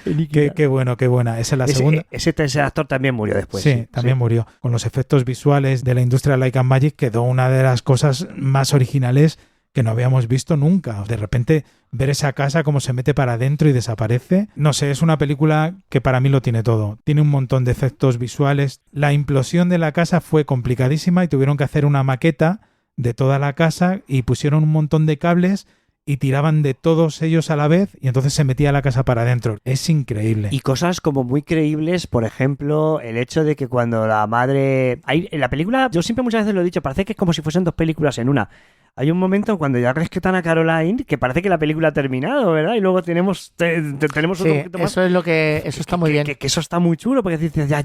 qué bueno, qué buena. Esa es la segunda. Ese actor también murió después. Sí, también murió. Con los efectos visuales de la industria Light and Magic quedó una de las cosas más originales que no habíamos visto nunca. De repente ver esa casa como se mete para adentro y desaparece. No sé, es una película que para mí lo tiene todo. Tiene un montón de efectos visuales. La implosión de la casa fue complicadísima y tuvieron que hacer una maqueta de toda la casa y pusieron un montón de cables y tiraban de todos ellos a la vez y entonces se metía la casa para adentro. Es increíble. Y cosas como muy creíbles, por ejemplo, el hecho de que cuando la madre... En la película, yo siempre muchas veces lo he dicho, parece que es como si fuesen 2 películas en una. Hay un momento cuando ya rescatan a Caroline que parece que la película ha terminado, ¿verdad? Y luego tenemos otro poquito más. Eso es lo que... Eso está muy bien. Que eso está muy chulo, porque dices, ya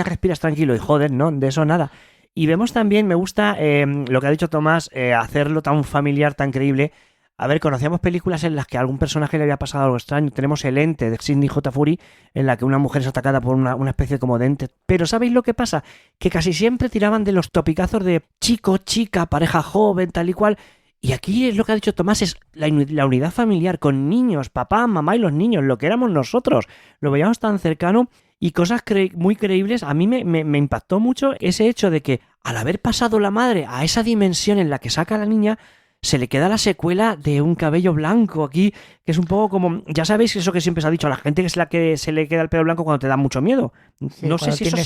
respiras tranquilo. Y joder, no, de eso nada. Y vemos también, me gusta lo que ha dicho Tomás, hacerlo tan familiar, tan creíble. A ver, conocíamos películas en las que a algún personaje le había pasado algo extraño. Tenemos El Ente de Sidney J. Fury, en la que una mujer es atacada por una especie como de ente. Pero ¿sabéis lo que pasa? Que casi siempre tiraban de los topicazos de chico, chica, pareja joven, tal y cual. Y aquí es lo que ha dicho Tomás, es la unidad familiar con niños, papá, mamá y los niños, lo que éramos nosotros. Lo veíamos tan cercano y cosas muy creíbles. A mí me impactó mucho ese hecho de que al haber pasado la madre a esa dimensión en la que saca a la niña, se le queda la secuela de un cabello blanco aquí, que es un poco como... Ya sabéis eso que siempre se ha dicho a la gente, que es la que se le queda el pelo blanco cuando te da mucho miedo. Sí, no sé si eso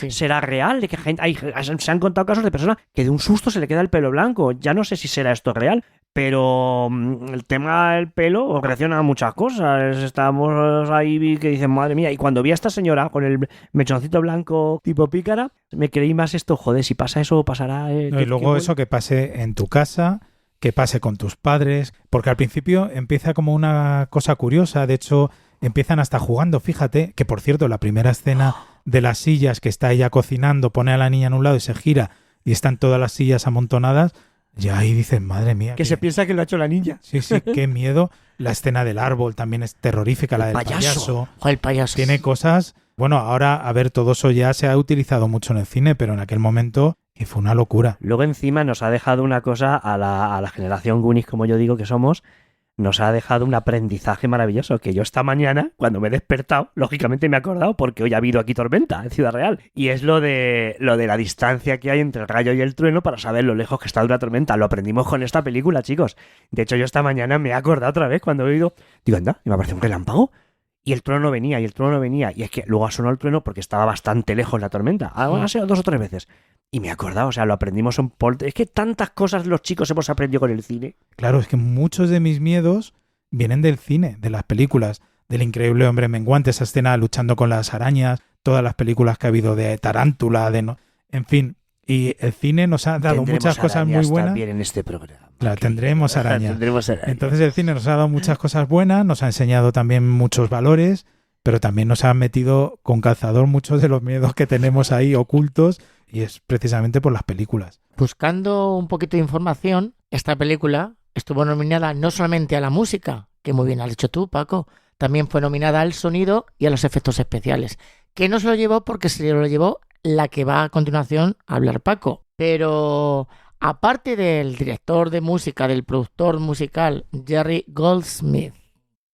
será real, de que se han contado casos de personas que de un susto se le queda el pelo blanco. Ya no sé si será esto real, pero el tema del pelo reacciona a muchas cosas. Estamos ahí que dicen, madre mía, y cuando vi a esta señora con el mechoncito blanco tipo pícara, me creí más esto, joder, si pasa eso, pasará... y luego eso que pase en tu casa... que pase con tus padres, porque al principio empieza como una cosa curiosa, de hecho empiezan hasta jugando, fíjate, que por cierto la primera escena de las sillas que está ella cocinando, pone a la niña en un lado y se gira y están todas las sillas amontonadas, ya ahí dicen, madre mía. Que se piensa que lo ha hecho la niña. Sí, qué miedo. La escena del árbol también es terrorífica, la del payaso. El payaso. Tiene cosas... Bueno, ahora, a ver, todo eso ya se ha utilizado mucho en el cine, pero en aquel momento... Y fue una locura. Luego encima nos ha dejado una cosa a la generación Goonies, como yo digo que somos. nos ha dejado un aprendizaje maravilloso, que yo esta mañana, cuando me he despertado, lógicamente me he acordado, porque hoy ha habido aquí tormenta en Ciudad Real, y es lo de la distancia que hay entre el rayo y el trueno para saber lo lejos que está de una tormenta. Lo aprendimos con esta película, chicos. De hecho, yo esta mañana me he acordado otra vez cuando he oído, digo, anda, y me apareció un relámpago, y el trueno venía, y el trueno venía, y es que luego ha sonado el trueno porque estaba bastante lejos la tormenta. Ha sido 2 o 3 veces. Y me he acordado, o sea, lo aprendimos en Es que tantas cosas los chicos hemos aprendido con el cine. Claro, es que muchos de mis miedos vienen del cine, de las películas, del increíble hombre menguante, esa escena luchando con las arañas, todas las películas que ha habido de Tarántula, en fin. Y el cine nos ha dado muchas cosas muy buenas. También en este programa. Claro, tendremos arañas. Tendremos arañas. Entonces el cine nos ha dado muchas cosas buenas, nos ha enseñado también muchos valores, pero también nos ha metido con calzador muchos de los miedos que tenemos ahí ocultos, y es precisamente por las películas. Buscando un poquito de información, esta película estuvo nominada no solamente a la música, que muy bien has dicho tú, Paco, también fue nominada al sonido y a los efectos especiales, que no se lo llevó porque se lo llevó la que va a continuación a hablar Paco. Pero aparte del director de música, del productor musical Jerry Goldsmith,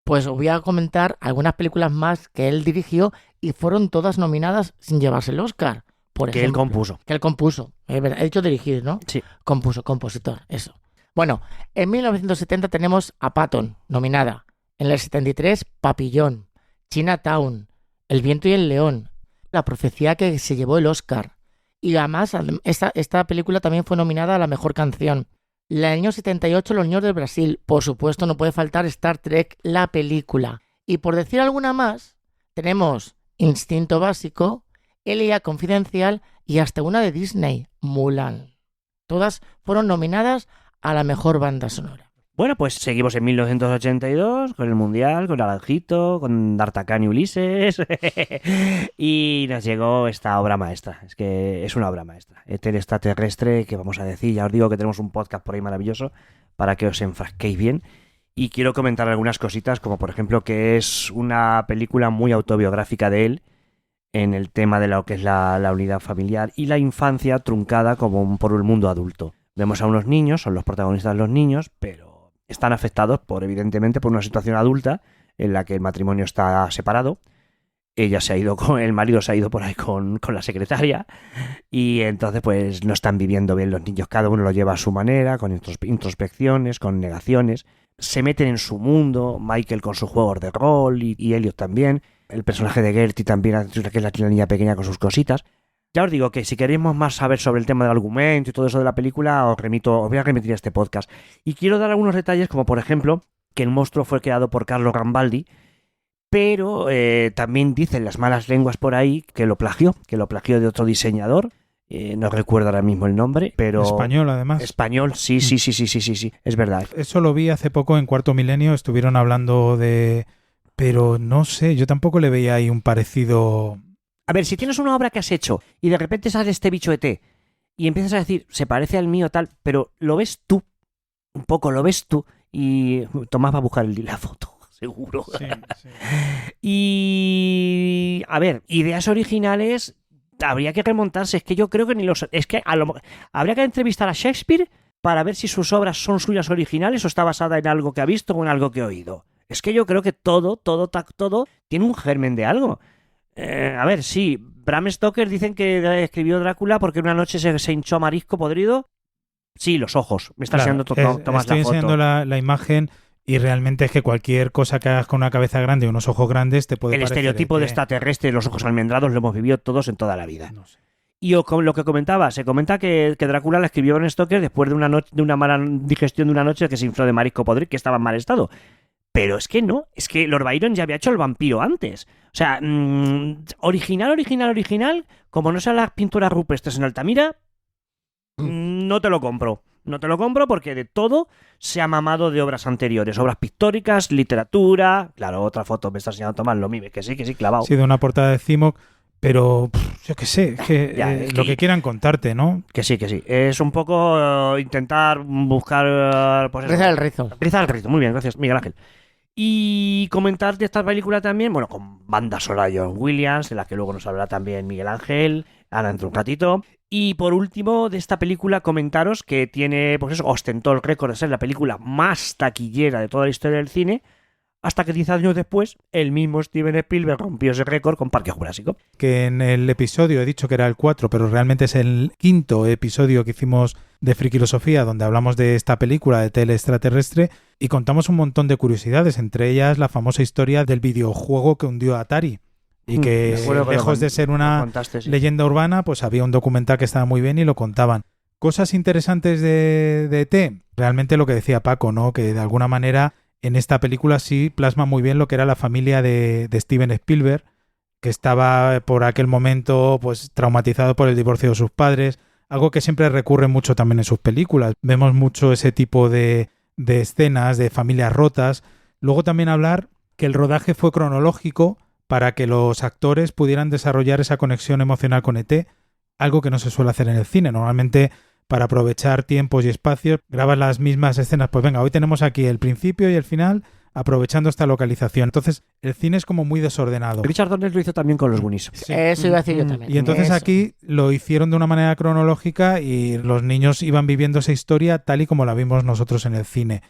pues os voy a comentar algunas películas más que él dirigió y fueron todas nominadas sin llevarse el Oscar. Por que ejemplo, él compuso. Que él compuso. Es verdad, he dicho dirigir, ¿no? Sí. Compuso, compositor, eso. Bueno, en 1970 tenemos a Patton, nominada. En el 73, Papillón, Chinatown, El viento y el león, La profecía que se llevó el Oscar. Y además, esta película también fue nominada a la mejor canción. El año 78, Los niños del Brasil. Por supuesto, no puede faltar Star Trek, la película. Y por decir alguna más, tenemos Instinto Básico, Elia Confidencial y hasta una de Disney, Mulan. Todas fueron nominadas a la mejor banda sonora. Bueno, pues seguimos en 1982 con el Mundial, con Naranjito, con D'Artagnan y Ulises y nos llegó esta obra maestra. Es que es una obra maestra. Éter extraterrestre, que vamos a decir, ya os digo que tenemos un podcast por ahí maravilloso para que os enfrasquéis bien. Y quiero comentar algunas cositas, como por ejemplo que es una película muy autobiográfica de él, en el tema de lo que es la unidad familiar y la infancia truncada como por el mundo adulto. Vemos a unos niños, son los protagonistas los niños, pero están afectados evidentemente por una situación adulta en la que el matrimonio está separado. Ella se ha ido el marido se ha ido por ahí con la secretaria y entonces pues no están viviendo bien los niños, cada uno lo lleva a su manera, con introspecciones, con negaciones, se meten en su mundo, Michael con sus juegos de rol y Elliot también. El personaje de Gertie también, que es la niña pequeña con sus cositas. Ya os digo que si queréis más saber sobre el tema del argumento y todo eso de la película, os voy a remitir a este podcast. Y quiero dar algunos detalles, como por ejemplo, que el monstruo fue creado por Carlo Rambaldi, pero también dicen las malas lenguas por ahí que lo plagió de otro diseñador. No recuerdo ahora mismo el nombre, pero... Español, además. Español, sí, es verdad. Eso lo vi hace poco en Cuarto Milenio, estuvieron hablando de... Pero no sé, yo tampoco le veía ahí un parecido... A ver, si tienes una obra que has hecho y de repente sale este bicho ET y empiezas a decir, se parece al mío tal, pero lo ves tú, un poco lo ves tú y Tomás va a buscar la foto, seguro. Sí. Y... A ver, ideas originales habría que remontarse, es que yo creo que ni los... Es que habría que entrevistar a Shakespeare para ver si sus obras son suyas originales o está basada en algo que ha visto o en algo que ha oído. Es que yo creo que todo tiene un germen de algo. A ver, sí, Bram Stoker dicen que escribió Drácula porque una noche se hinchó a marisco podrido. Sí, los ojos. Me está enseñando Tomás la foto. Estoy enseñando la imagen y realmente es que cualquier cosa que hagas con una cabeza grande y unos ojos grandes te puede parecer... El estereotipo de extraterrestre, los ojos almendrados, lo hemos vivido todos en toda la vida. No sé. Y lo que comentaba, se comenta que Drácula la escribió Bram Stoker después de una mala digestión de una noche que se infló de marisco podrido, que estaba en mal estado. Pero es que no, es que Lord Byron ya había hecho el vampiro antes. O sea, original, como no sean las pinturas rupestres en Altamira, no te lo compro. No te lo compro porque de todo se ha mamado de obras anteriores. Obras pictóricas, literatura... Claro, otra foto me está enseñando Tomás, lo mime, que sí, clavado. Sí, de una portada de Cimoc, pero yo qué sé, lo que quieran contarte, ¿no? Que sí. Es un poco intentar buscar... Pues Rizar el rizo. Rizar el rizo, muy bien, gracias, Miguel Ángel. Y comentar de esta película también, bueno, con banda sonora de John Williams, de la que luego nos hablará también Miguel Ángel, ahora dentro de un ratito. Y por último, de esta película, comentaros que tiene, pues eso, ostentó el récord de ser la película más taquillera de toda la historia del cine, hasta que 10 años después, el mismo Steven Spielberg rompió ese récord con Parque Jurásico. Que en el episodio he dicho que era el 4, pero realmente es el 5º episodio que hicimos de Frikilosofía, donde hablamos de esta película de tele extraterrestre y contamos un montón de curiosidades, entre ellas la famosa historia del videojuego que hundió a Atari. Y que lejos de ser una leyenda urbana, pues había un documental que estaba muy bien y lo contaban. Cosas interesantes de E.T., realmente lo que decía Paco, ¿no? Que de alguna manera en esta película sí plasma muy bien lo que era la familia de Steven Spielberg, que estaba por aquel momento pues traumatizado por el divorcio de sus padres, algo que siempre recurre mucho también en sus películas. Vemos mucho ese tipo de escenas de familias rotas. Luego también hablar que el rodaje fue cronológico para que los actores pudieran desarrollar esa conexión emocional con ET, algo que no se suele hacer en el cine. Normalmente, para aprovechar tiempos y espacios, grabas las mismas escenas. Pues venga, hoy tenemos aquí el principio y el final, aprovechando esta localización. Entonces, el cine es como muy desordenado. Richard Donner lo hizo también con los Goonies. Sí. Eso iba a decir yo también. Y entonces aquí lo hicieron de una manera cronológica y los niños iban viviendo esa historia tal y como la vimos nosotros en el cine.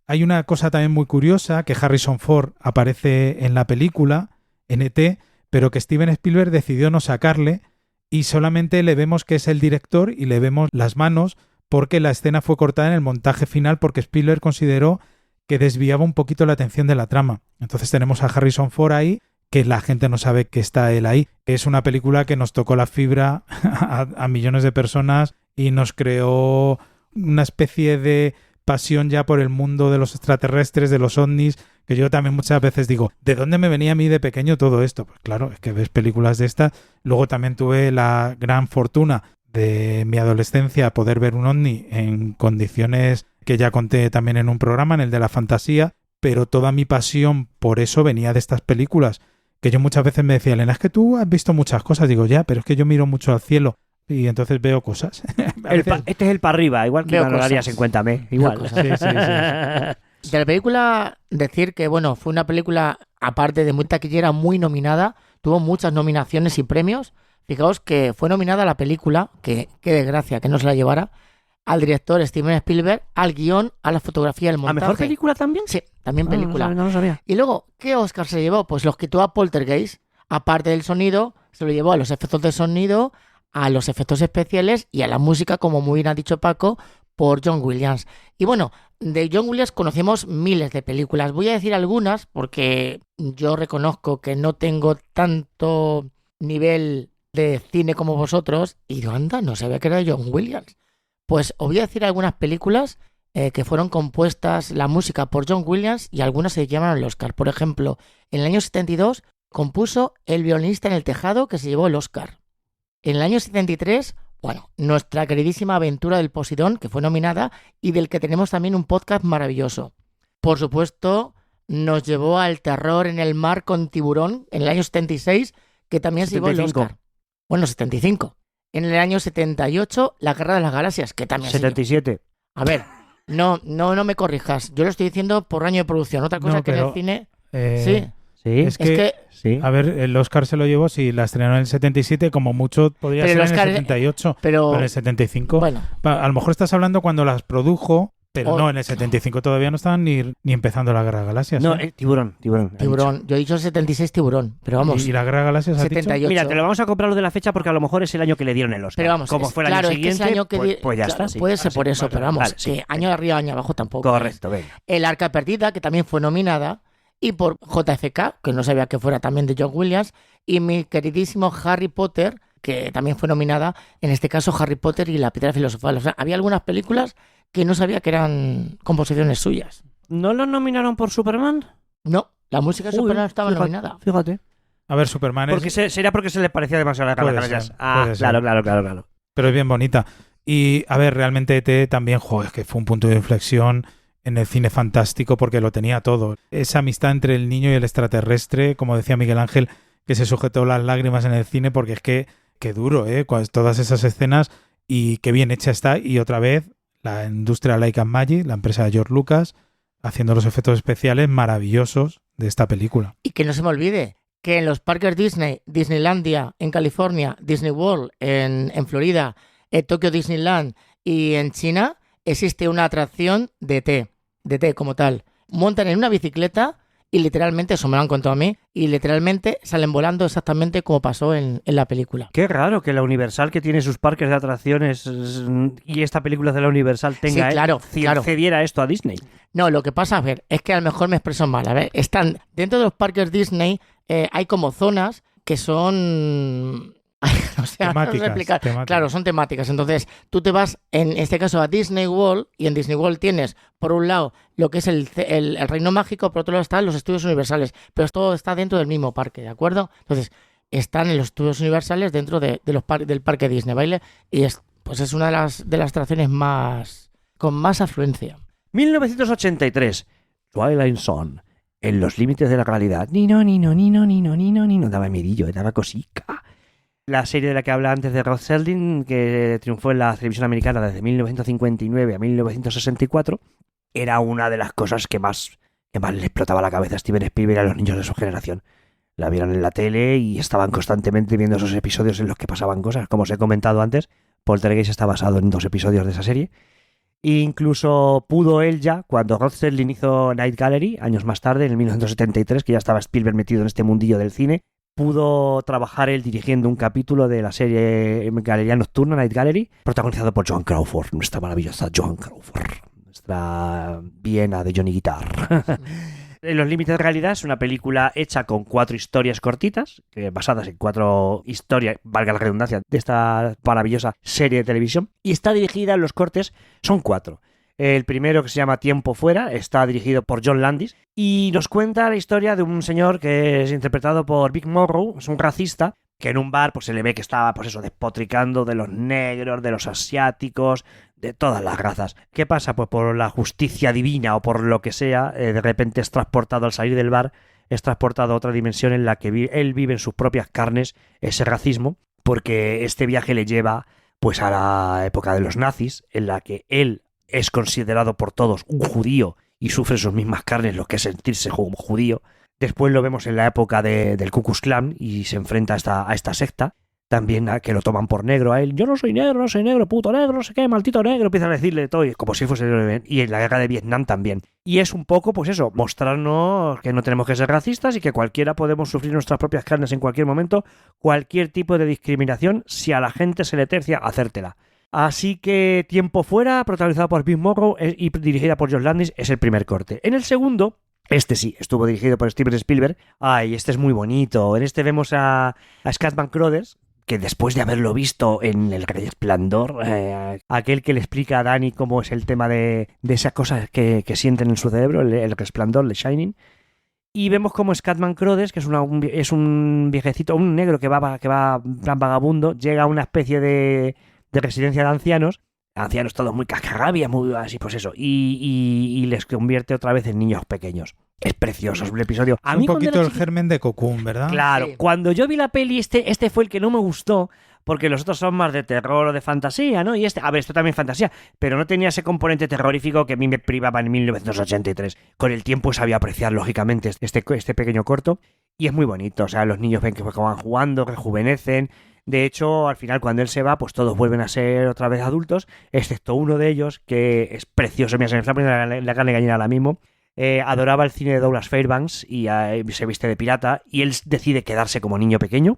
Hay una cosa también muy curiosa, que Harrison Ford aparece en la película, en ET, pero que Steven Spielberg decidió no sacarle y solamente le vemos que es el director y le vemos las manos porque la escena fue cortada en el montaje final porque Spielberg consideró que desviaba un poquito la atención de la trama. Entonces tenemos a Harrison Ford ahí, que la gente no sabe que está él ahí. Es una película que nos tocó la fibra a millones de personas y nos creó una especie de pasión ya por el mundo de los extraterrestres, de los ovnis, que yo también muchas veces digo, ¿de dónde me venía a mí de pequeño todo esto? Pues claro, es que ves películas de estas. Luego también tuve la gran fortuna de mi adolescencia poder ver un ovni en condiciones que ya conté también en un programa, en el de la fantasía, pero toda mi pasión por eso venía de estas películas, que yo muchas veces me decía, Elena, es que tú has visto muchas cosas. Digo, ya, pero es que yo miro mucho al cielo y entonces veo cosas. Este es el para arriba, igual que lo harías en Cuéntame. Igual. Sí. De la película, decir que, bueno, fue una película, aparte de muy taquillera, muy nominada, tuvo muchas nominaciones y premios. Fijaos que fue nominada la película, que qué desgracia que no se la llevara, al director Steven Spielberg, al guión, a la fotografía, al montaje. ¿A mejor película también? Sí, también película. No lo sabía. Y luego, ¿qué Oscar se llevó? Pues los quitó a Poltergeist. Aparte del sonido, se lo llevó a los efectos de sonido, a los efectos especiales y a la música, como muy bien ha dicho Paco, por John Williams. Y bueno, de John Williams conocemos miles de películas. Voy a decir algunas porque yo reconozco que no tengo tanto nivel de cine como vosotros. Y digo, anda, no sabía que era de John Williams. Pues os voy a decir algunas películas que fueron compuestas la música por John Williams y algunas se llamaron el Oscar. Por ejemplo, en el año 72 compuso El violinista en el tejado, que se llevó el Oscar. En el año 73, bueno, nuestra queridísima Aventura del Poseidón, que fue nominada y del que tenemos también un podcast maravilloso. Por supuesto, nos llevó al Terror en el mar con tiburón en el año 76, que también se llevó el Oscar. Bueno, 75. En el año 78, La Guerra de las Galaxias, que también 77. A ver, no me corrijas. Yo lo estoy diciendo por año de producción. Otra cosa que en el cine... Sí. Sí, es que sí. A ver, el Oscar se lo llevó, si la estrenó en el 77, como mucho podría ser en el 78, pero en el 75. Bueno. A lo mejor estás hablando cuando las produjo, pero no, en el 75 todavía no estaban ni empezando la Guerra de Galaxias. No, Tiburón. Yo he dicho 76 Tiburón, pero vamos. ¿Y la Guerra de Galaxias 78. Mira, te lo vamos a comprar lo de la fecha porque a lo mejor es el año que le dieron el Oscar. Pero vamos, como fue el año siguiente, es el año que pues ya claro, está. Sí. Puede ser por eso, pero vamos, vale, que sí, año arriba, año abajo tampoco. Correcto, venga. El Arca Perdida, que también fue nominada, y por JFK, que no sabía que fuera también de John Williams, y mi queridísimo Harry Potter, que también fue nominada, en este caso Harry Potter y la Piedra Filosofal. O sea, había algunas películas que no sabía que eran composiciones suyas. ¿No lo nominaron por Superman? No, la música de Superman estaba nominada. Fíjate. A ver, Superman porque sería porque se le parecía demasiado a la Galaxias. Claro. Pero es bien bonita. Y, a ver, realmente ET también, es que fue un punto de inflexión en el cine fantástico porque lo tenía todo. Esa amistad entre el niño y el extraterrestre, como decía Miguel Ángel, que se sujetó las lágrimas en el cine porque es que qué duro, todas esas escenas y qué bien hecha está. Y otra vez, la industria Light and Magic, la empresa de George Lucas, haciendo los efectos especiales maravillosos de esta película. Y que no se me olvide que en los parques Disney, Disneylandia en California, Disney World en Florida, Tokyo Disneyland y en China existe una atracción de té como tal. Montan en una bicicleta y literalmente, eso me lo han contado a mí, y literalmente salen volando exactamente como pasó en la película. Qué raro que la Universal, que tiene sus parques de atracciones, y esta película de la Universal tenga, Sí, claro. cediera esto a Disney. No, lo que pasa, a ver, es que a lo mejor me expreso mal. A ver, están dentro de los parques Disney, hay como zonas que son... o sea, no sé explicar. Temáticas. Claro, son temáticas. Entonces, tú te vas, en este caso, a Disney World, y en Disney World tienes, por un lado, lo que es el Reino Mágico, por otro lado están los Estudios Universales, pero todo está dentro del mismo parque, ¿de acuerdo? Entonces, están en los Estudios Universales dentro del parque Disney, ¿vale? Y es una de las atracciones con más afluencia. 1983, Twilight Zone, en los límites de la realidad. Ni no, daba miedillo, daba cosica. La serie de la que hablaba antes de Rod Serling, que triunfó en la televisión americana desde 1959 a 1964, era una de las cosas que más le explotaba la cabeza a Steven Spielberg a los niños de su generación. La vieron en la tele y estaban constantemente viendo esos episodios en los que pasaban cosas. Como os he comentado antes, Poltergeist está basado en 2 episodios de esa serie. E incluso pudo él ya, cuando Rod Serling hizo Night Gallery, años más tarde, en el 1973, que ya estaba Spielberg metido en este mundillo del cine, pudo trabajar él dirigiendo un capítulo de la serie Galería Nocturna, Night Gallery, protagonizado por Joan Crawford, nuestra maravillosa Joan Crawford, nuestra Viena de Johnny Guitar. En los límites de realidad es una película hecha con 4 historias cortitas, basadas en 4 historias, valga la redundancia, de esta maravillosa serie de televisión, y está dirigida, en los cortes son 4. El primero, que se llama Tiempo Fuera, está dirigido por John Landis y nos cuenta la historia de un señor que es interpretado por Vic Morrow, es un racista, que en un bar pues se le ve que estaba despotricando de los negros, de los asiáticos, de todas las razas. ¿Qué pasa? Pues por la justicia divina o por lo que sea, de repente es transportado al salir del bar, es transportado a otra dimensión en la que él vive en sus propias carnes ese racismo, porque este viaje le lleva pues a la época de los nazis, en la que él es considerado por todos un judío y sufre sus mismas carnes lo que es sentirse como judío. Después lo vemos en la época del Ku Klux Klan y se enfrenta a esta secta. También a que lo toman por negro a él. Yo no soy negro, puto negro, no sé qué, maldito negro. Empiezan a decirle todo, como si fuese... Y en la guerra de Vietnam también. Y es un poco, pues eso, mostrarnos que no tenemos que ser racistas y que cualquiera podemos sufrir nuestras propias carnes en cualquier momento, cualquier tipo de discriminación, si a la gente se le tercia, hacértela. Así que Tiempo Fuera, protagonizado por Vic Morrow y dirigida por John Landis, es el primer corte. En el segundo, este sí, estuvo dirigido por Steven Spielberg. Ay, este es muy bonito. En este vemos a Scatman Crothers, que después de haberlo visto en El Resplandor, aquel que le explica a Dani cómo es el tema de esas cosas que sienten en su cerebro, el Resplandor, The Shining. Y vemos como Scatman Crothers, que es un viejecito, un negro que va en plan vagabundo, llega a una especie de residencia de ancianos todos muy cascarrabias, muy así, pues eso, y les convierte otra vez en niños pequeños. Es precioso, es un episodio. A un poquito el germen de Cocoon, ¿verdad? Claro, Sí. Cuando yo vi la peli, este fue el que no me gustó, porque los otros son más de terror o de fantasía, ¿no? Y esto también es fantasía, pero no tenía ese componente terrorífico que a mí me privaba en 1983. Con el tiempo sabía apreciar, lógicamente, este pequeño corto, y es muy bonito. O sea, los niños ven que van jugando, rejuvenecen. De hecho, al final, cuando él se va, pues todos vuelven a ser otra vez adultos, excepto uno de ellos, que es precioso. Mira, se me está poniendo la carne de gallina ahora mismo. Adoraba el cine de Douglas Fairbanks y se viste de pirata, y él decide quedarse como niño pequeño,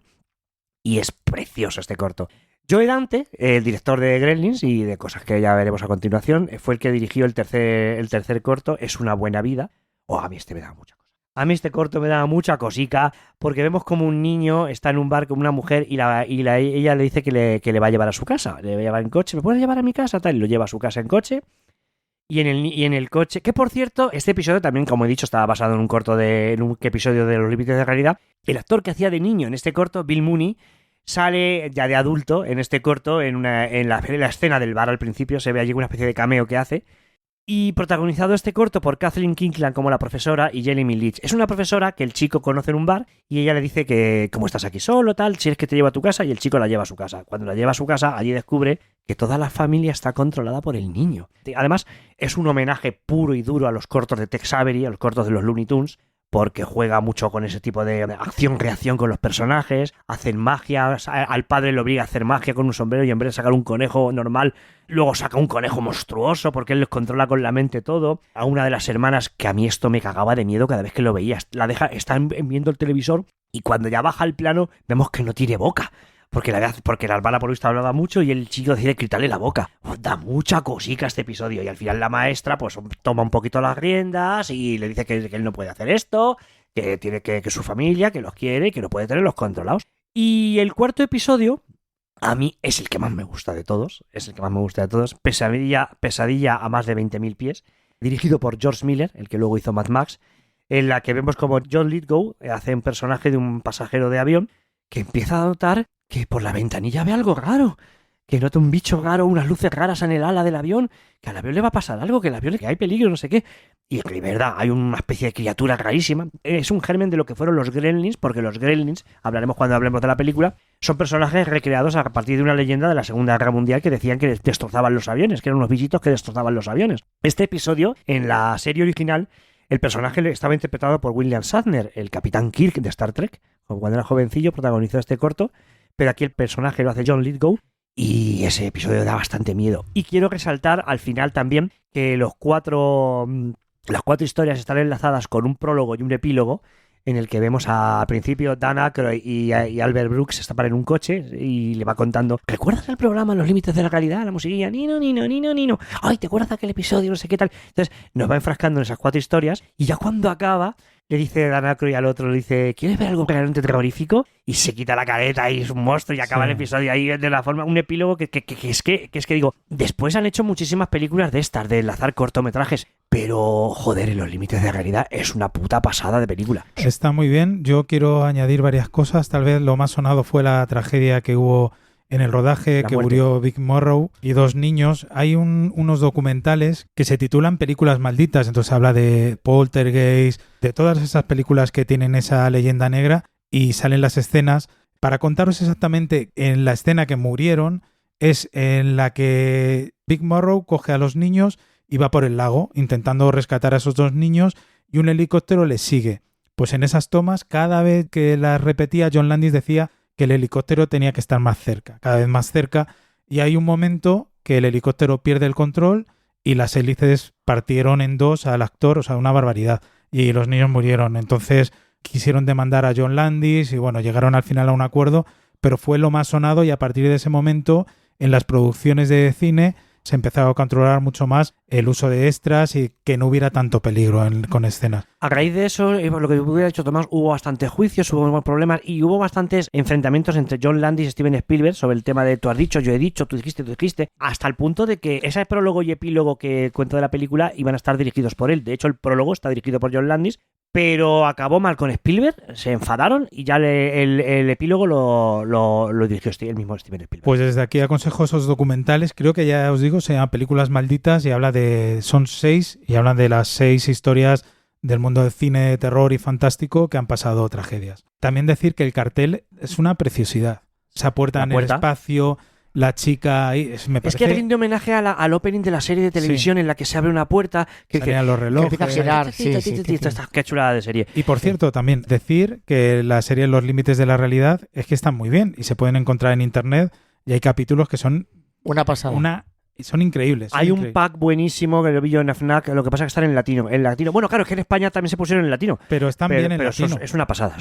y es precioso este corto. Joe Dante, el director de Gremlins y de cosas que ya veremos a continuación, fue el que dirigió el tercer corto, Es una buena vida. A mí este me daba mucha cosa. A mí este corto me daba mucha cosica, porque vemos como un niño está en un bar con una mujer y ella le dice que le va a llevar a su casa. Le va a llevar en coche. ¿Me puedes llevar a mi casa? Tal, y lo lleva a su casa en coche. Y en el coche, que por cierto, este episodio también, como he dicho, estaba basado en un episodio de Los Límites de Realidad. El actor que hacía de niño en este corto, Bill Mooney, sale ya de adulto en este corto, en la escena del bar al principio, se ve allí una especie de cameo que hace. Y protagonizado este corto por Kathleen Kinkland como la profesora y Jamie Leach. Es una profesora que el chico conoce en un bar y ella le dice que como estás aquí solo, tal, si es que te lleva a tu casa, y el chico la lleva a su casa. Cuando la lleva a su casa, allí descubre que toda la familia está controlada por el niño. Además, es un homenaje puro y duro a los cortos de Tex Avery, a los cortos de los Looney Tunes, porque juega mucho con ese tipo de acción-reacción con los personajes, hacen magia, al padre le obliga a hacer magia con un sombrero y en vez de sacar un conejo normal, luego saca un conejo monstruoso porque él les controla con la mente todo. A una de las hermanas, que a mí esto me cagaba de miedo cada vez que lo veía, está viendo el televisor y cuando ya baja el plano vemos que no tiene boca. Porque la hermana por lo visto hablaba mucho y el chico decide quitarle la boca. Da mucha cosica este episodio y al final la maestra pues toma un poquito las riendas y le dice que él no puede hacer esto, que tiene que su familia, que los quiere y que no puede tenerlos controlados. Y el cuarto episodio, a mí es el que más me gusta de todos, Pesadilla a más de 20.000 pies, dirigido por George Miller, el que luego hizo Mad Max, en la que vemos como John Lithgow hace un personaje de un pasajero de avión que empieza a notar que por la ventanilla ve algo raro, que nota un bicho raro, unas luces raras en el ala del avión, que al avión le va a pasar algo, que hay peligro, no sé qué. Y es verdad, hay una especie de criatura rarísima. Es un germen de lo que fueron los Gremlins, porque los Gremlins, hablaremos cuando hablemos de la película, son personajes recreados a partir de una leyenda de la Segunda Guerra Mundial que decían que destrozaban los aviones, que eran unos bichitos que destrozaban los aviones. Este episodio, en la serie original, el personaje estaba interpretado por William Shatner, el Capitán Kirk de Star Trek. Cuando era jovencillo protagonizó este corto, pero aquí el personaje lo hace John Lithgow y ese episodio da bastante miedo. Y quiero resaltar al final también que las cuatro historias están enlazadas con un prólogo y un epílogo en el que vemos al principio Dan Aykroyd y Albert Brooks están en un coche y le va contando: ¿recuerdas el programa Los Límites de la Realidad? La musiquilla, nino. Ay, ¿te acuerdas de aquel episodio? No sé qué tal. Entonces nos va enfrascando en esas cuatro historias y ya cuando acaba le dice Dan Aykroyd al otro, le dice: ¿quieres ver algo realmente terrorífico? Y se quita la careta y es un monstruo y acaba el episodio ahí de la forma, un epílogo que es que digo, después han hecho muchísimas películas de estas, de enlazar cortometrajes, pero joder, en Los Límites de la Realidad es una puta pasada de película. Está muy bien, yo quiero añadir varias cosas, tal vez lo más sonado fue la tragedia que hubo en el rodaje, que murió Vic Morrow y dos niños. Hay unos documentales que se titulan Películas Malditas, entonces habla de Poltergeist, de todas esas películas que tienen esa leyenda negra y salen las escenas. Para contaros exactamente, en la escena que murieron es en la que Vic Morrow coge a los niños y va por el lago intentando rescatar a esos dos niños y un helicóptero les sigue. Pues en esas tomas, cada vez que las repetía, John Landis decía que el helicóptero tenía que estar más cerca, cada vez más cerca, y hay un momento que el helicóptero pierde el control y las hélices partieron en dos al actor, o sea, una barbaridad, y los niños murieron. Entonces quisieron demandar a John Landis y bueno, llegaron al final a un acuerdo, pero fue lo más sonado y a partir de ese momento en las producciones de cine se empezó a controlar mucho más el uso de extras y que no hubiera tanto peligro con escenas. A raíz de eso, lo que hubiera dicho Tomás, hubo bastantes juicios, hubo problemas y hubo bastantes enfrentamientos entre John Landis y Steven Spielberg sobre el tema de tú has dicho, yo he dicho, tú dijiste, hasta el punto de que ese prólogo y epílogo que cuento de la película iban a estar dirigidos por él. De hecho, el prólogo está dirigido por John Landis, pero acabó mal con Spielberg, se enfadaron y ya el epílogo lo dirigió el mismo Steven Spielberg. Pues desde aquí aconsejo esos documentales, creo que ya os digo, se llama Películas Malditas y son 6 y hablan de las 6 historias del mundo del cine de terror y fantástico que han pasado tragedias. También decir que el cartel es una preciosidad. Esa puerta en el espacio, la chica ahí, me parece... Es que rinde homenaje al opening de la serie de televisión en la que se abre una puerta que los relojes, que empieza a girar, qué chulada de serie. Y por cierto, también decir que la serie Los Límites de la Realidad es que están muy bien y se pueden encontrar en internet y hay capítulos que son una pasada. Son increíbles. Hay un pack buenísimo que lo vi yo en FNAC, lo que pasa es que están en latino. Bueno, claro, es que en España también se pusieron en latino. Pero están bien en latino. Es una pasada,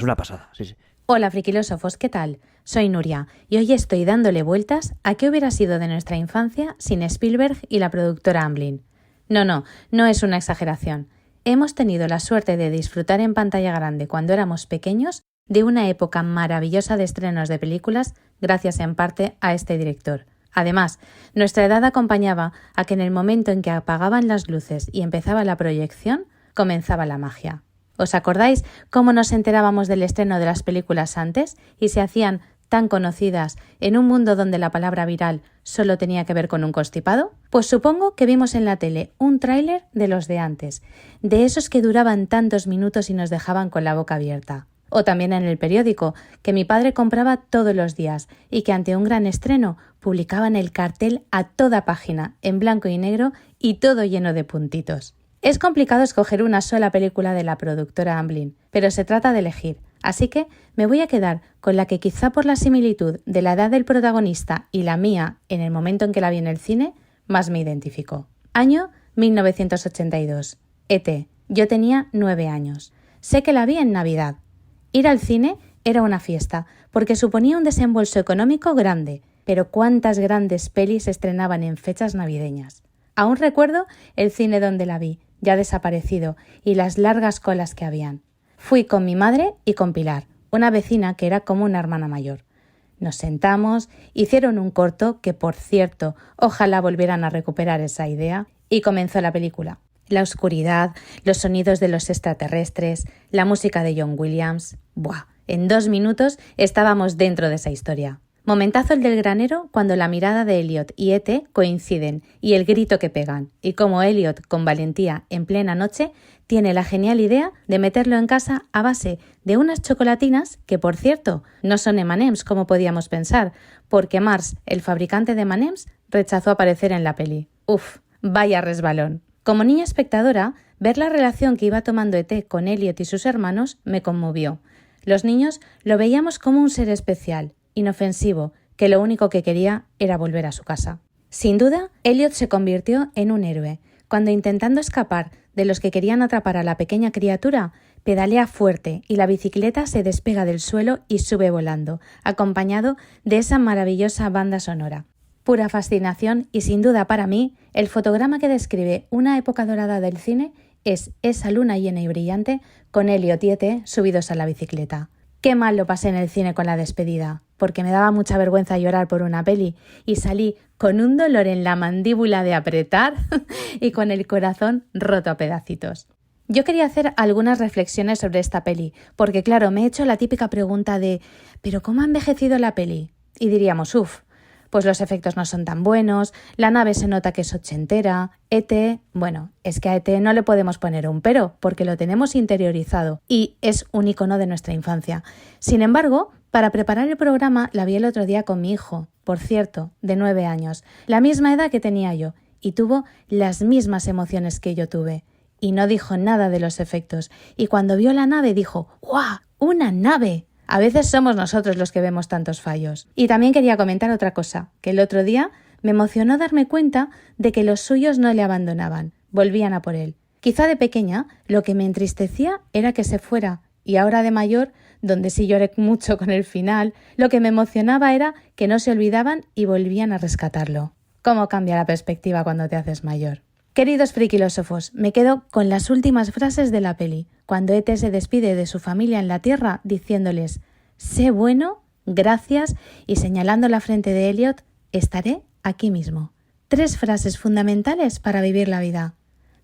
sí. Hola friquilósofos, ¿qué tal? Soy Nuria y hoy estoy dándole vueltas a qué hubiera sido de nuestra infancia sin Spielberg y la productora Amblin. No es una exageración. Hemos tenido la suerte de disfrutar en pantalla grande cuando éramos pequeños de una época maravillosa de estrenos de películas gracias en parte a este director. Además, nuestra edad acompañaba a que en el momento en que apagaban las luces y empezaba la proyección, comenzaba la magia. ¿Os acordáis cómo nos enterábamos del estreno de las películas antes y se hacían tan conocidas en un mundo donde la palabra viral solo tenía que ver con un constipado? Pues supongo que vimos en la tele un tráiler de los de antes, de esos que duraban tantos minutos y nos dejaban con la boca abierta. O también en el periódico, que mi padre compraba todos los días y que ante un gran estreno publicaban el cartel a toda página, en blanco y negro y todo lleno de puntitos. Es complicado escoger una sola película de la productora Amblin, pero se trata de elegir, así que me voy a quedar con la que quizá por la similitud de la edad del protagonista y la mía en el momento en que la vi en el cine, más me identificó. Año 1982. E.T. Yo tenía 9 años. Sé que la vi en Navidad. Ir al cine era una fiesta, porque suponía un desembolso económico grande, pero cuántas grandes pelis se estrenaban en fechas navideñas. Aún recuerdo el cine donde la vi, ya desaparecido, y las largas colas que habían. Fui con mi madre y con Pilar, una vecina que era como una hermana mayor. Nos sentamos, hicieron un corto que, por cierto, ojalá volvieran a recuperar esa idea, y comenzó la película. La oscuridad, los sonidos de los extraterrestres, la música de John Williams. ¡Buah! En 2 minutos estábamos dentro de esa historia. Momentazo el del granero cuando la mirada de Elliot y E.T. coinciden y el grito que pegan, y como Elliot, con valentía en plena noche, tiene la genial idea de meterlo en casa a base de unas chocolatinas que, por cierto, no son M&M's como podíamos pensar, porque Mars, el fabricante de M&M's, rechazó aparecer en la peli. ¡Uf! Vaya resbalón. Como niña espectadora, ver la relación que iba tomando E.T. con Elliot y sus hermanos me conmovió. Los niños lo veíamos como un ser especial, inofensivo, que lo único que quería era volver a su casa. Sin duda, Elliot se convirtió en un héroe, cuando intentando escapar de los que querían atrapar a la pequeña criatura, pedalea fuerte y la bicicleta se despega del suelo y sube volando, acompañado de esa maravillosa banda sonora. Pura fascinación y sin duda para mí, el fotograma que describe una época dorada del cine es esa luna llena y brillante con Elliot y E.T. subidos a la bicicleta. Qué mal lo pasé en el cine con la despedida, porque me daba mucha vergüenza llorar por una peli y salí con un dolor en la mandíbula de apretar y con el corazón roto a pedacitos. Yo quería hacer algunas reflexiones sobre esta peli, porque claro, me he hecho la típica pregunta de ¿pero cómo ha envejecido la peli? Y diríamos, pues los efectos no son tan buenos, la nave se nota que es ochentera, E.T., bueno, es que a E.T. no le podemos poner un pero, porque lo tenemos interiorizado y es un icono de nuestra infancia. Sin embargo, para preparar el programa la vi el otro día con mi hijo, por cierto, de 9 años, la misma edad que tenía yo, y tuvo las mismas emociones que yo tuve. Y no dijo nada de los efectos, y cuando vio la nave dijo, ¡guau! ¡Una nave! A veces somos nosotros los que vemos tantos fallos. Y también quería comentar otra cosa, que el otro día me emocionó darme cuenta de que los suyos no le abandonaban, volvían a por él. Quizá de pequeña lo que me entristecía era que se fuera, y ahora de mayor, donde sí lloré mucho con el final, lo que me emocionaba era que no se olvidaban y volvían a rescatarlo. ¿Cómo cambia la perspectiva cuando te haces mayor? Queridos friquilósofos, me quedo con las últimas frases de la peli, cuando E.T. se despide de su familia en la Tierra diciéndoles «Sé bueno, gracias» y señalando la frente de Elliot «Estaré aquí mismo». 3 frases fundamentales para vivir la vida.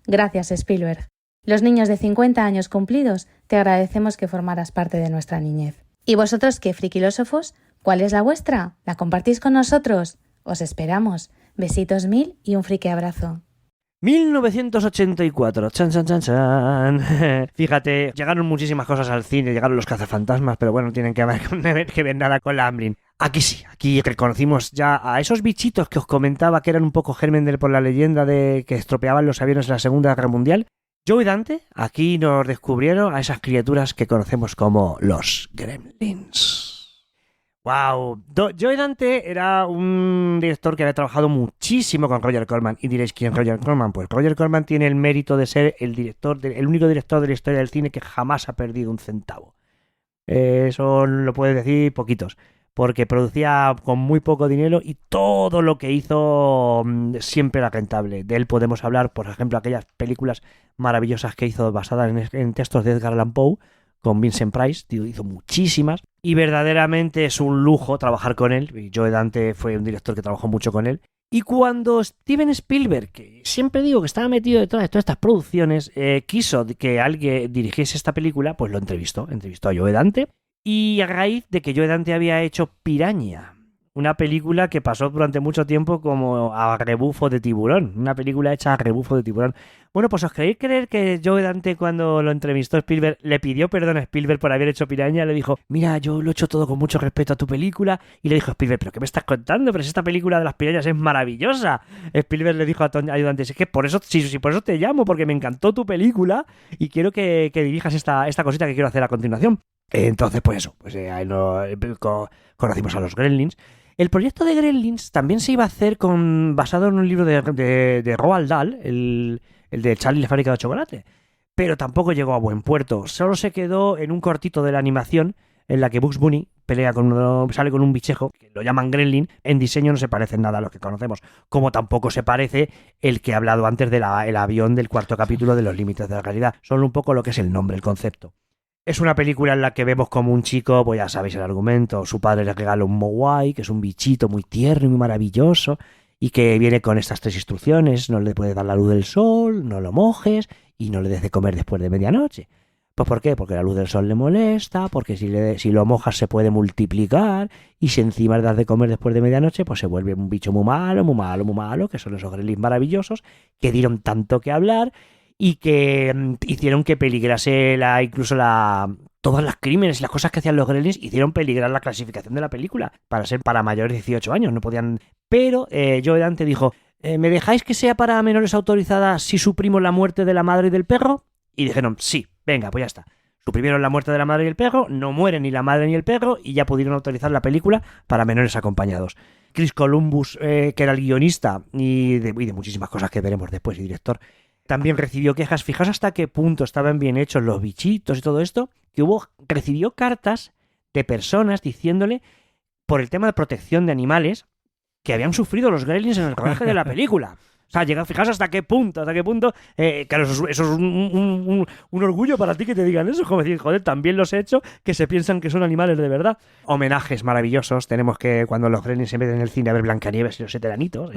Gracias, Spielberg. Los niños de 50 años cumplidos te agradecemos que formaras parte de nuestra niñez. ¿Y vosotros qué, friquilósofos? ¿Cuál es la vuestra? ¿La compartís con nosotros? Os esperamos. Besitos 1000 y un friki abrazo. 1984, chan chan chan chan. Fíjate, llegaron muchísimas cosas al cine, llegaron los cazafantasmas, pero bueno, no tienen que ver nada con la Amblin. Aquí sí, aquí reconocimos ya a esos bichitos que os comentaba que eran un poco germen por la leyenda de que estropeaban los aviones en la Segunda Guerra Mundial. Joe y Dante aquí nos descubrieron a esas criaturas que conocemos como los gremlins. ¡Wow! Joe Dante era un director que había trabajado muchísimo con Roger Corman. Y diréis, ¿quién es Roger Corman? Pues Roger Corman tiene el mérito de ser el único director de la historia del cine que jamás ha perdido un centavo. Eso lo pueden decir poquitos. Porque producía con muy poco dinero y todo lo que hizo siempre era rentable. De él podemos hablar, por ejemplo, aquellas películas maravillosas que hizo basadas en textos de Edgar Allan Poe, con Vincent Price, hizo muchísimas, y verdaderamente es un lujo trabajar con él. Y Joe Dante fue un director que trabajó mucho con él. Y cuando Steven Spielberg, que siempre digo que estaba metido detrás de todas estas producciones, quiso que alguien dirigiese esta película, pues lo entrevistó a Joe Dante, y a raíz de que Joe Dante había hecho Piranha, una película que pasó durante mucho tiempo como a rebufo de tiburón. Una película hecha a rebufo de tiburón. Bueno, pues os queréis creer que Joe Dante, cuando lo entrevistó Spielberg, le pidió perdón a Spielberg por haber hecho Piraña. Le dijo, mira, yo lo he hecho todo con mucho respeto a tu película. Y le dijo Spielberg, ¿pero qué me estás contando? Pero si esta película de las pirañas es maravillosa. Spielberg le dijo a Dante, es que por eso, sí, por eso te llamo, porque me encantó tu película y quiero que dirijas esta cosita que quiero hacer a continuación. Entonces, pues eso, pues ahí conocimos a los Gremlins. El proyecto de Gremlins también se iba a hacer basado en un libro de Roald Dahl, el de Charlie y la fábrica de chocolate. Pero tampoco llegó a buen puerto. Solo se quedó en un cortito de la animación en la que Bugs Bunny sale con un bichejo, que lo llaman Gremlin. En diseño no se parece en nada a lo que conocemos, como tampoco se parece el que he hablado antes del avión del cuarto capítulo de Los límites de la realidad. Solo un poco lo que es el nombre, el concepto. Es una película en la que vemos como un chico, pues ya sabéis el argumento, su padre le regala un Mogwai, que es un bichito muy tierno y muy maravilloso, y que viene con estas 3 instrucciones: no le puedes dar la luz del sol, no lo mojes y no le des de comer después de medianoche. Pues ¿por qué? Porque la luz del sol le molesta, porque si lo mojas se puede multiplicar, y si encima le das de comer después de medianoche, pues se vuelve un bicho muy malo, muy malo, muy malo, que son esos gremlins maravillosos, que dieron tanto que hablar y que hicieron que peligrase todas las crímenes y las cosas que hacían los gremlins hicieron peligrar la clasificación de la película para ser para mayores de 18 años, no podían. Pero Joe Dante dijo, ¿me dejáis que sea para menores autorizadas si suprimo la muerte de la madre y del perro? Y dijeron, sí, venga, pues ya está. Suprimieron la muerte de la madre y el perro, no mueren ni la madre ni el perro, y ya pudieron autorizar la película para menores acompañados. Chris Columbus, que era el guionista y de muchísimas cosas que veremos después, y director, también recibió quejas. Fijaos hasta qué punto estaban bien hechos los bichitos y todo esto, que recibió cartas de personas diciéndole, por el tema de protección de animales, que habían sufrido los gremlins en el rodaje de la película. O sea, fijaos hasta qué punto, claro, eso es un orgullo para ti que te digan eso, es como decir, joder, también los he hecho, que se piensan que son animales de verdad. Homenajes maravillosos, tenemos que cuando los gremlins se meten en el cine a ver Blancanieves y los 7 enanitos,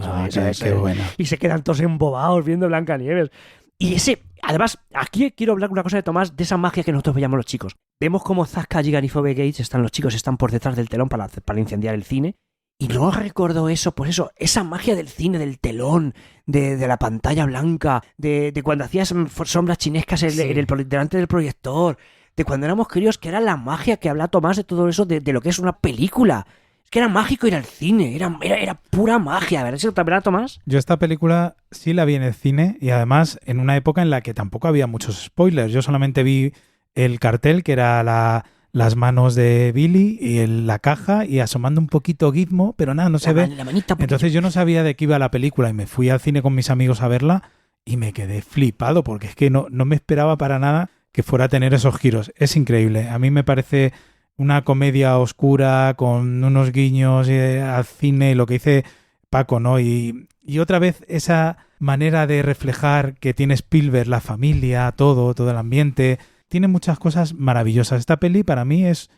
qué bueno. Y se quedan todos embobados viendo Blancanieves. Y además, aquí quiero hablar una cosa de Tomás, de esa magia que nosotros veíamos los chicos. Vemos cómo Zasca, Gigan y Phoebe Gates los chicos están por detrás del telón para incendiar el cine. Y no recuerdo eso, pues eso, esa magia del cine, del telón, de la pantalla blanca, de cuando hacías sombras chinescas delante del proyector, de cuando éramos críos, que era la magia que habla Tomás de todo eso, de lo que es una película. Es que era mágico ir al cine, era pura magia, ¿verdad, Tomás? Yo esta película sí la vi en el cine, y además en una época en la que tampoco había muchos spoilers. Yo solamente vi el cartel, que era las manos de Billy y la caja, y asomando un poquito Gizmo, pero nada, no se ve. Entonces yo no sabía de qué iba la película y me fui al cine con mis amigos a verla y me quedé flipado, porque es que no me esperaba para nada que fuera a tener esos giros. Es increíble. A mí me parece una comedia oscura con unos guiños al cine, lo que dice Paco, ¿no? Y otra vez esa manera de reflejar que tiene Spielberg, la familia, todo el ambiente. Tiene muchas cosas maravillosas. Esta peli para mí es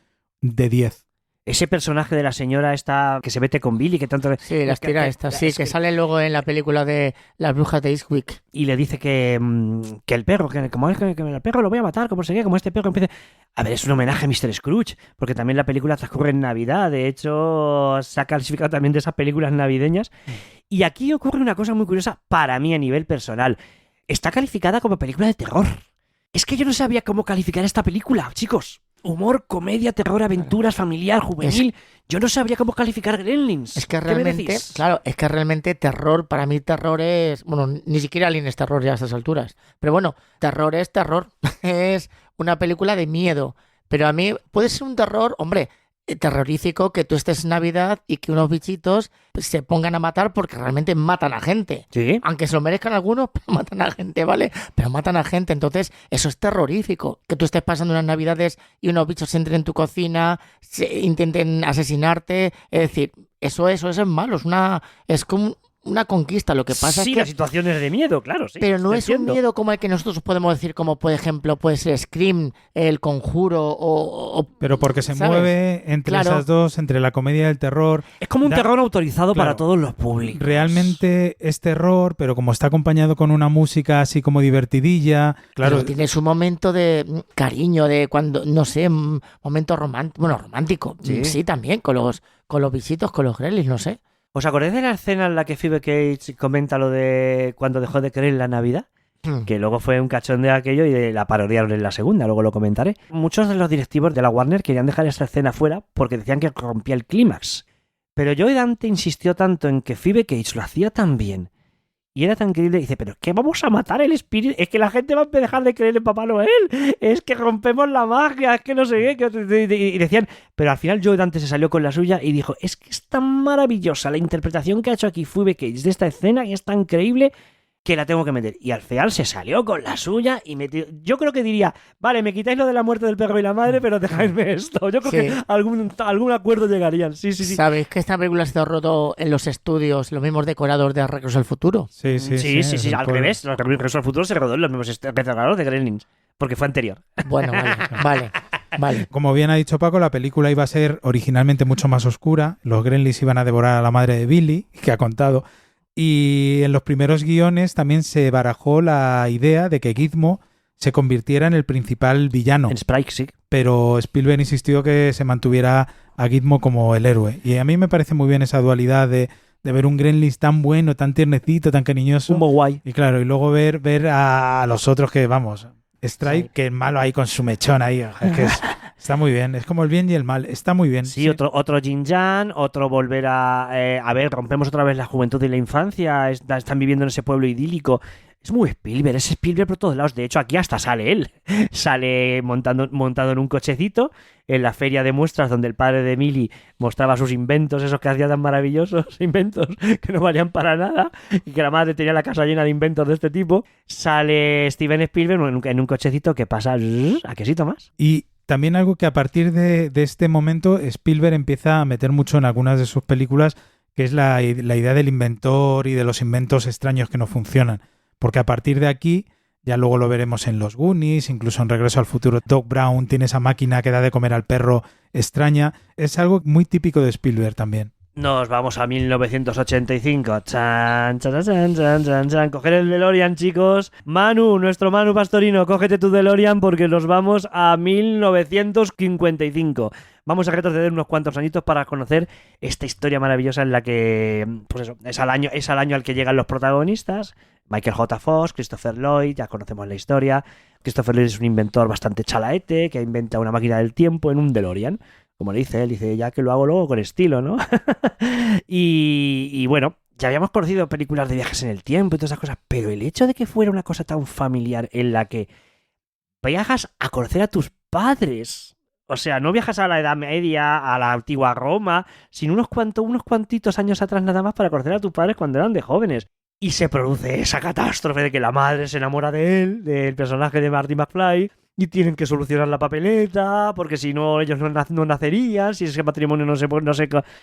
de 10. Ese personaje de la señora esta que se mete con Billy, que tanto... Sí, las tira estas, sí, que sale luego en la película de Las brujas de Eastwick. Y le dice que el perro, que como es que el perro lo voy a matar, como este perro empieza... A ver, es un homenaje a Mr. Scrooge, porque también la película transcurre en Navidad. De hecho, se ha clasificado también de esas películas navideñas. Y aquí ocurre una cosa muy curiosa para mí a nivel personal. Está calificada como película de terror. Es que yo no sabía cómo calificar esta película, chicos. Humor, comedia, terror, aventuras, familiar, juvenil. Yo no sabría cómo calificar Gremlins. Es que realmente, terror, para mí terror es... Bueno, ni siquiera Alien es terror ya a estas alturas. Pero bueno, terror es terror. Es una película de miedo. Pero a mí puede ser un terror, hombre, terrorífico, que tú estés en Navidad y que unos bichitos se pongan a matar porque realmente matan a gente. ¿Sí? Aunque se lo merezcan algunos, pero matan a gente, ¿vale? Pero matan a gente, entonces eso es terrorífico. Que tú estés pasando unas Navidades y unos bichos entren en tu cocina, intenten asesinarte, es decir, eso es malo, es como una conquista. Lo que pasa sí, es que... las situaciones de miedo, claro, sí. Pero no es un miedo como el que nosotros podemos decir, como por ejemplo puede ser Scream, El Conjuro o pero porque se ¿sabes? Mueve entre esas dos, entre la comedia y el terror. Es como un terror autorizado para todos los públicos. Realmente es terror, pero como está acompañado con una música así como divertidilla, claro. Pero tiene su momento de cariño, de cuando, no sé, momento romántico. Bueno, romántico, sí también, con con los visitos, con los Gremlins, no sé. ¿Os acordáis de la escena en la que Phoebe Cates comenta lo de cuando dejó de creer en la Navidad? Que luego fue un cachón de aquello y la parodiaron en la segunda, luego lo comentaré. Muchos de los directivos de la Warner querían dejar esta escena fuera porque decían que rompía el clímax. Pero Joe Dante insistió tanto en que Phoebe Cates lo hacía tan bien y era tan creíble, dice, pero es que vamos a matar el espíritu, es que la gente va a dejar de creer en Papá Noel, es que rompemos la magia, es que no sé qué, y decían, pero al final Joe Dante se salió con la suya y dijo, es que es tan maravillosa la interpretación que ha hecho aquí Phoebe Cates de esta escena y es tan creíble que la tengo que meter. Y al final se salió con la suya y metió. Yo creo que diría, vale, me quitáis lo de la muerte del perro y la madre, pero dejadme esto. Yo creo que algún acuerdo llegarían. Sí. ¿Sabéis que esta película se ha roto en los estudios, los mismos decoradores de Regreso al Futuro? Sí. Al revés, Regreso al Futuro se rodó en los mismos decoradores de Gremlins, porque fue anterior. Bueno, vale. Como bien ha dicho Paco, la película iba a ser originalmente mucho más oscura. Los Gremlins iban a devorar a la madre de Billy, que ha contado. Y en los primeros guiones también se barajó la idea de que Gizmo se convirtiera en el principal villano. En Sprite, sí. Pero Spielberg insistió que se mantuviera a Gizmo como el héroe. Y a mí me parece muy bien esa dualidad de ver un Gremlins tan bueno, tan tiernecito, tan cariñoso. Un guay. Y claro, y luego ver a los otros que, vamos, Stripe, que es malo ahí con su mechón ahí. Es que está muy bien. Es como el bien y el mal. Está muy bien. Sí, otro Jin Jan, otro volver a ver, rompemos otra vez la juventud y la infancia. Están viviendo en ese pueblo idílico. Es muy Spielberg, es Spielberg por todos lados. De hecho, aquí hasta sale él. Sale montado en un cochecito en la feria de muestras donde el padre de Millie mostraba sus inventos, esos que hacía tan maravillosos, inventos que no valían para nada y que la madre tenía la casa llena de inventos de este tipo. Sale Steven Spielberg en un cochecito que pasa a quesito más. Y también algo que a partir de este momento Spielberg empieza a meter mucho en algunas de sus películas, que es la idea del inventor y de los inventos extraños que no funcionan. Porque a partir de aquí, ya luego lo veremos en los Goonies, incluso en Regreso al Futuro, Doc Brown tiene esa máquina que da de comer al perro extraña. Es algo muy típico de Spielberg también. Nos vamos a 1985. Chan. Coger el DeLorean, chicos. Nuestro Manu Pastorino, cógete tu DeLorean porque nos vamos a 1955. Vamos a retroceder unos cuantos añitos para conocer esta historia maravillosa en la que, pues eso, es al año al que llegan los protagonistas. Michael J. Fox, Christopher Lloyd, ya conocemos la historia. Christopher Lloyd es un inventor bastante chalaete que inventa una máquina del tiempo en un DeLorean. Como le dice él, dice ya que lo hago luego con estilo, ¿no? y bueno, ya habíamos conocido películas de viajes en el tiempo y todas esas cosas, pero el hecho de que fuera una cosa tan familiar en la que viajas a conocer a tus padres, o sea, no viajas a la Edad Media, a la antigua Roma, sino unos cuantitos años atrás nada más para conocer a tus padres cuando eran de jóvenes. Y se produce esa catástrofe de que la madre se enamora de él, del personaje de Marty McFly, y tienen que solucionar la papeleta, porque si no ellos no nacerían, si ese matrimonio no se... O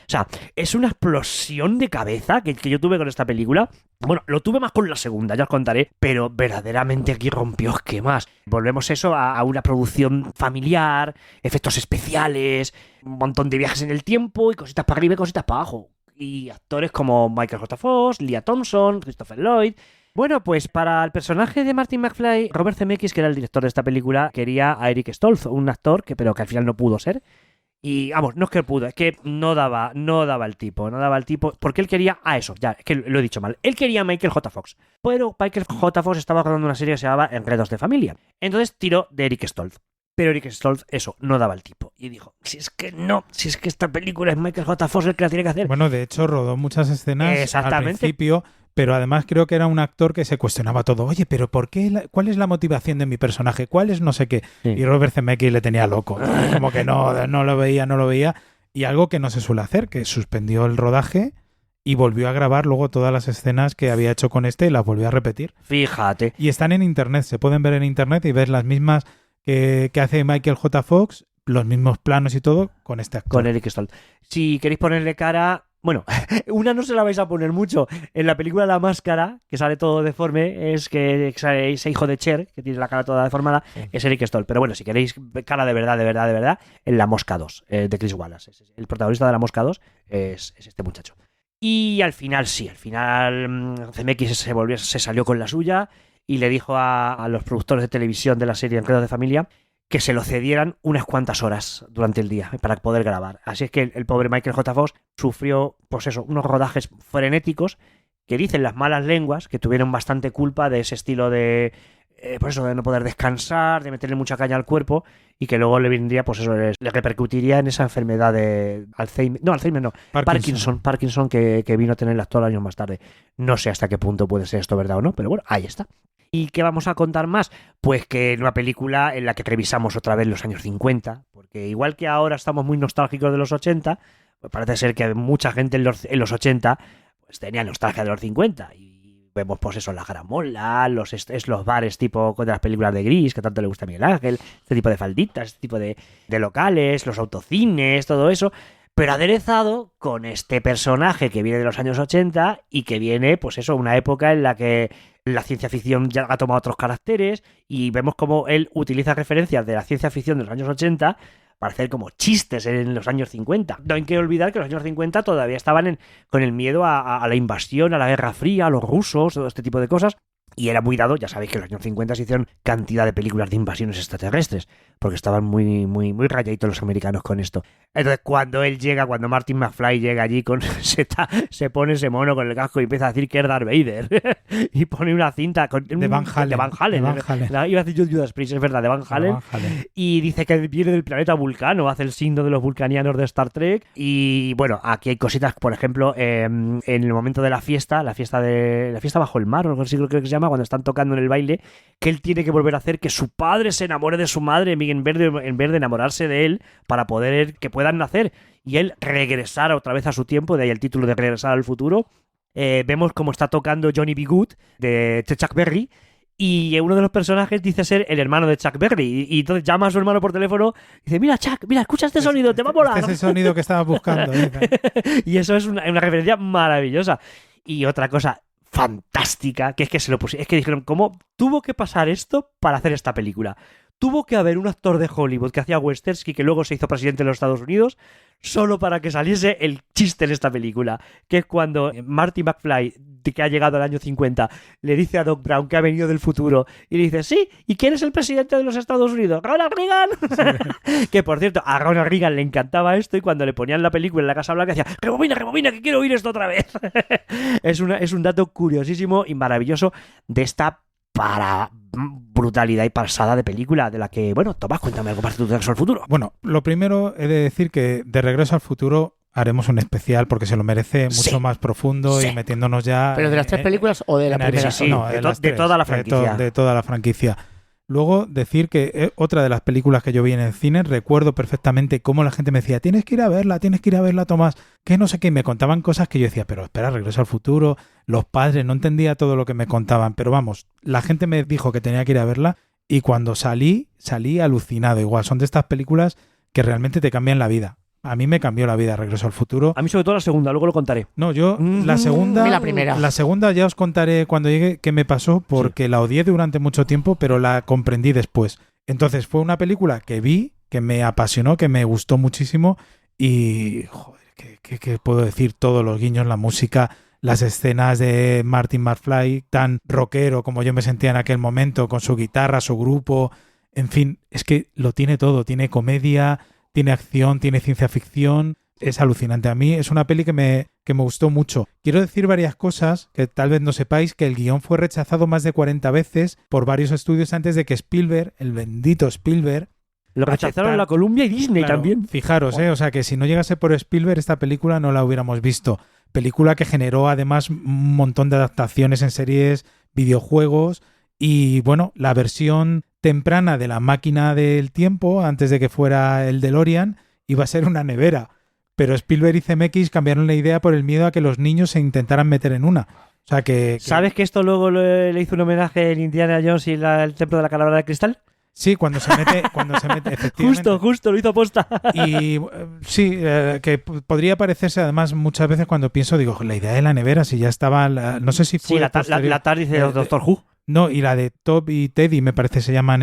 sea, es una explosión de cabeza que yo tuve con esta película. Bueno, lo tuve más con la segunda, ya os contaré, pero verdaderamente aquí rompió esquemas. Volvemos eso a una producción familiar, efectos especiales, un montón de viajes en el tiempo y cositas para arriba y cositas para abajo. Y actores como Michael J. Fox, Lea Thompson, Christopher Lloyd. Bueno, pues para el personaje de Marty McFly, Robert Zemeckis, que era el director de esta película, quería a Eric Stoltz, un actor pero que al final no pudo ser. Y vamos, no es que pudo, es que no daba el tipo, porque él quería eso, ya, es que lo he dicho mal. Él quería a Michael J. Fox, pero Michael J. Fox estaba rodando una serie que se llamaba Enredos de Familia. Entonces tiró de Eric Stoltz. Pero Eric Stoltz, no daba el tipo. Y dijo, si es que esta película es Michael J. Fox el que la tiene que hacer. Bueno, de hecho, rodó muchas escenas al principio, pero además creo que era un actor que se cuestionaba todo. Oye, pero ¿por qué? ¿Cuál es la motivación de mi personaje? ¿Cuál es no sé qué? Sí. Y Robert Zemeckis le tenía loco. Como que no lo veía. Y algo que no se suele hacer, que suspendió el rodaje y volvió a grabar luego todas las escenas que había hecho con y las volvió a repetir. Fíjate. Y están en internet, se pueden ver en internet y ver las mismas que hace Michael J. Fox, los mismos planos y todo, con este actor. Con Eric Stoltz. Si queréis ponerle cara... Bueno, una no se la vais a poner mucho. En la película La Máscara, que sale todo deforme, es que sale ese hijo de Cher, que tiene la cara toda deformada, es Eric Stoltz. Pero bueno, si queréis cara de verdad, en La Mosca 2, de Chris Wallace. El protagonista de La Mosca 2 es este muchacho. Y al final Zemeckis se salió con la suya y le dijo a los productores de televisión de la serie Enredos de Familia que se lo cedieran unas cuantas horas durante el día para poder grabar. Así es que el pobre Michael J. Fox sufrió, pues eso, unos rodajes frenéticos que dicen las malas lenguas que tuvieron bastante culpa de ese estilo de, pues eso, de no poder descansar, de meterle mucha caña al cuerpo y que luego le vendría, pues eso, le repercutiría en esa enfermedad de Alzheimer, no, Parkinson que vino a tener el actor años más tarde. No sé hasta qué punto puede ser esto verdad o no, pero bueno, ahí está. ¿Y qué vamos a contar más? Pues que en una película en la que revisamos otra vez los años 50, porque igual que ahora estamos muy nostálgicos de los 80, pues parece ser que mucha gente en los 80 pues tenía nostalgia de los 50 y vemos pues eso, la gramola, los bares tipo de las películas de Gris, que tanto le gusta a Miguel Ángel, este tipo de falditas, este tipo de locales, los autocines, todo eso, pero aderezado con este personaje que viene de los años 80 y que viene, pues eso, una época en la que la ciencia ficción ya ha tomado otros caracteres y vemos cómo él utiliza referencias de la ciencia ficción de los años 80 para hacer como chistes en los años 50. No hay que olvidar que los años 50 todavía estaban con el miedo a la invasión, a la Guerra Fría, a los rusos, todo este tipo de cosas. Y era muy dado, ya sabéis que en los años 50 se hicieron cantidad de películas de invasiones extraterrestres, porque estaban muy rayaditos los americanos con esto. Entonces, cuando Martin McFly llega allí, se pone ese mono con el casco y empieza a decir que es Darth Vader. Y pone una cinta de Van Halen. Iba a decir Judas Priest, es verdad, de Van Halen. Y dice que viene del planeta Vulcano, hace el signo de los vulcanianos de Star Trek. Y bueno, aquí hay cositas, por ejemplo, en el momento de la fiesta bajo el mar, o algo así creo que se llama, cuando están tocando en el baile, que él tiene que volver a hacer que su padre se enamore de su madre en vez de enamorarse de él para poder que puedan nacer y él regresar otra vez a su tiempo, de ahí el título de Regresar al futuro. Vemos cómo está tocando Johnny B. Good de Chuck Berry y uno de los personajes dice ser el hermano de Chuck Berry y entonces llama a su hermano por teléfono y dice: mira Chuck, mira, escucha este sonido, te va a molar. Este es el sonido que estabas buscando. Y eso es una referencia maravillosa. Y otra cosa fantástica, que es que se lo pusieron, es que dijeron, ¿cómo tuvo que pasar esto para hacer esta película? Tuvo que haber un actor de Hollywood que hacía westerns y que luego se hizo presidente de los Estados Unidos solo para que saliese el chiste en esta película, que es cuando Marty McFly, que ha llegado al año 50, le dice a Doc Brown que ha venido del futuro y le dice: sí, ¿y quién es el presidente de los Estados Unidos? ¡Ronald Reagan! Sí. Que por cierto, a Ronald Reagan le encantaba esto y cuando le ponían la película en la Casa Blanca decía: rebobina, que quiero oír esto otra vez. Es un dato curiosísimo y maravilloso de esta brutalidad y pasada de película de la que, bueno, Tomás, cuéntame algo más de Regreso al Futuro. Bueno, lo primero he de decir que de Regreso al Futuro haremos un especial porque se lo merece, mucho más profundo y metiéndonos ya... ¿Pero de las tres películas o de la primera? Sí, no, de toda la franquicia. De toda la franquicia. Luego, decir que otra de las películas que yo vi en el cine, recuerdo perfectamente cómo la gente me decía: tienes que ir a verla, Tomás, que no sé qué, y me contaban cosas que yo decía: pero espera, Regreso al Futuro, los padres, no entendía todo lo que me contaban, pero vamos, la gente me dijo que tenía que ir a verla y cuando salí alucinado. Igual, son de estas películas que realmente te cambian la vida. A mí me cambió la vida Regreso al Futuro. A mí sobre todo la segunda, luego lo contaré. No, yo la segunda... La primera. La segunda ya os contaré cuando llegue qué me pasó, porque la odié durante mucho tiempo, pero la comprendí después. Entonces fue una película que vi, que me apasionó, que me gustó muchísimo y... joder, ¿qué puedo decir? Todos los guiños, la música, las escenas de Martin McFly, tan rockero como yo me sentía en aquel momento, con su guitarra, su grupo... En fin, es que lo tiene todo. Tiene comedia... Tiene acción, tiene ciencia ficción, es alucinante. A mí es una peli que me gustó mucho. Quiero decir varias cosas que tal vez no sepáis, que el guión fue rechazado más de 40 veces por varios estudios antes de que Spielberg, el bendito Spielberg... Lo rechazaron la Columbia y Disney también. Fijaros, o sea que si no llegase por Spielberg esta película no la hubiéramos visto. Película que generó además un montón de adaptaciones en series, videojuegos y bueno, la versión temprana de la máquina del tiempo, antes de que fuera el DeLorean, iba a ser una nevera. Pero Spielberg y CMX cambiaron la idea por el miedo a que los niños se intentaran meter en una. O sea que... ¿Sabes que esto luego le hizo un homenaje en Indiana Jones y el templo de la calavera de cristal? Sí, cuando se mete efectivamente. Justo, lo hizo aposta. Y sí, que podría parecerse, además, muchas veces cuando pienso, digo, la idea de la nevera, si ya estaba... no sé si fue... Sí, la TARDIS dice Doctor Who. No, y la de Top y Teddy, me parece, se llaman,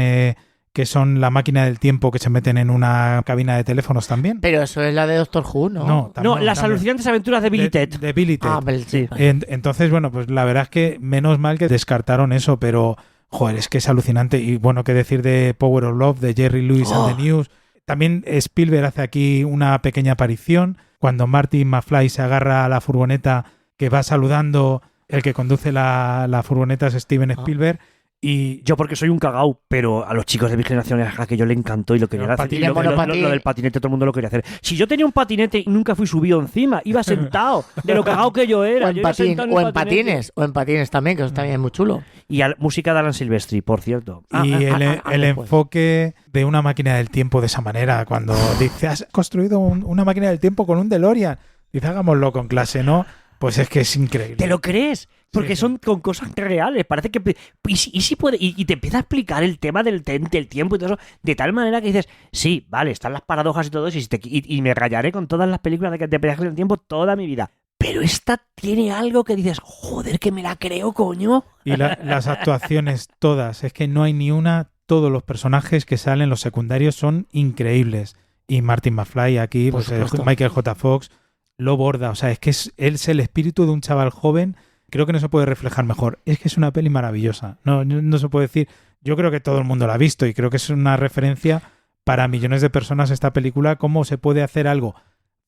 que son la máquina del tiempo que se meten en una cabina de teléfonos también. Pero eso es la de Doctor Who, ¿no? No, las alucinantes aventuras de Billy Ted. De Billy Ted. Sí. Entonces, bueno, pues la verdad es que menos mal que descartaron eso, pero... joder, es que es alucinante. Y bueno, qué decir de Power of Love, de Jerry Lewis and the News. También Spielberg hace aquí una pequeña aparición cuando Marty McFly se agarra a la furgoneta que va saludando. El que conduce la furgoneta es Steven Spielberg. Y Yo porque soy un cagao, pero a los chicos de mi generación aquello le encantó y lo querían Los hacer. Y patines, lo del patinete todo el mundo lo quería hacer. Si yo tenía un patinete y nunca fui subido encima, iba sentado de lo cagao que yo era. O en, Yo iba sentado en el patinete. o en patines también, que eso también es muy chulo. Y música de Alan Silvestri, por cierto. Y el pues. enfoque de una máquina del tiempo de esa manera, cuando dice, has construido una máquina del tiempo con un DeLorean, dice, hagámoslo con clase, ¿no? Pues es que es increíble. ¿Te lo crees? Porque Sí. son con cosas reales. Parece que. Y si puede. Y te empieza a explicar el tema del tiempo y todo eso. De tal manera que dices, sí, vale, están las paradojas y todo eso. Y me rayaré con todas las películas de viajes del tiempo toda mi vida. Pero esta tiene algo que dices, joder, que me la creo, coño. Y las actuaciones todas, es que no hay ni una, todos los personajes que salen, los secundarios, son increíbles. Y Martin McFly aquí, Por pues supuesto. Michael J. Fox, lo borda. O sea, es que él es el espíritu de un chaval joven. Creo que no se puede reflejar mejor. Es que es una peli maravillosa. No se puede decir. Yo creo que todo el mundo la ha visto y creo que es una referencia para millones de personas esta película, cómo se puede hacer algo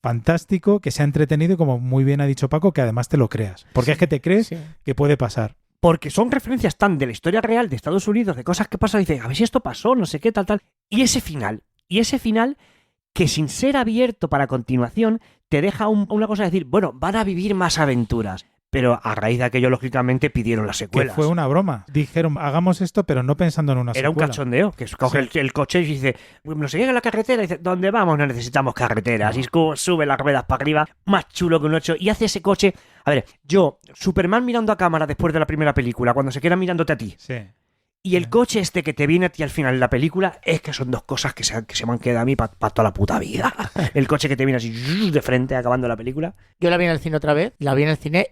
fantástico, que sea entretenido y, como muy bien ha dicho Paco, que además te lo creas. Porque es que te crees Sí. que puede pasar. Porque son referencias tan de la historia real de Estados Unidos, de cosas que pasan, y dices, a ver si esto pasó, no sé qué, tal. Y ese final que sin ser abierto para continuación, te deja una cosa de decir, bueno, van a vivir más aventuras. Pero a raíz de aquello, lógicamente, pidieron las Que secuelas. fue una broma. Dijeron, hagamos esto, pero no pensando en una Era un secuela. cachondeo, que coge el coche y dice, no sé, llega a la carretera y dice, ¿dónde vamos? No necesitamos carreteras. Y es como sube las ruedas para arriba, más chulo que un 8, y hace ese coche. A ver, Superman mirando a cámara después de la primera película, cuando se queda mirándote a ti, Sí. y el coche este que te viene a ti al final de la película, es que son dos cosas que se me han quedado a mí para toda la puta vida. El coche que te viene así de frente acabando la película. Yo la vi en el cine otra vez,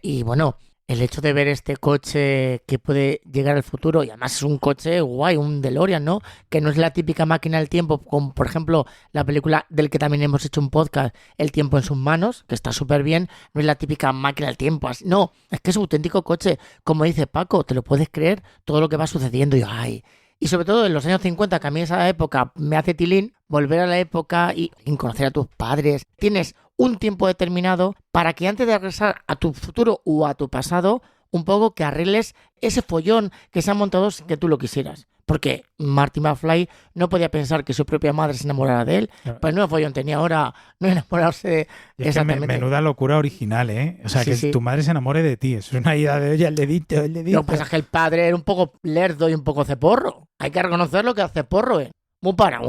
y bueno, el hecho de ver este coche que puede llegar al futuro, y además es un coche guay, un DeLorean, ¿no? Que no es la típica máquina del tiempo, como por ejemplo la película del que también hemos hecho un podcast, El tiempo en sus manos, que está súper bien, no es la típica máquina del tiempo, no, es que es un auténtico coche, como dice Paco, te lo puedes creer todo lo que va sucediendo y sobre todo en los años 50, que a mí esa época me hace tilín, volver a la época y conocer a tus padres. Tienes un tiempo determinado para que antes de regresar a tu futuro o a tu pasado, un poco que arregles ese follón que se han montado sin que tú lo quisieras. Porque Marty McFly no podía pensar que su propia madre se enamorara de él. Claro. Pues no follón tenía ahora, no enamorarse Y es que exactamente. menuda locura original, ¿eh? O sea, Sí, que sí. tu madre se enamore de ti. Es una idea de, oye, el dedito. Lo que pasa es que el padre era un poco lerdo y un poco ceporro. Hay que reconocer lo que hace porro, ¿eh? Muy para.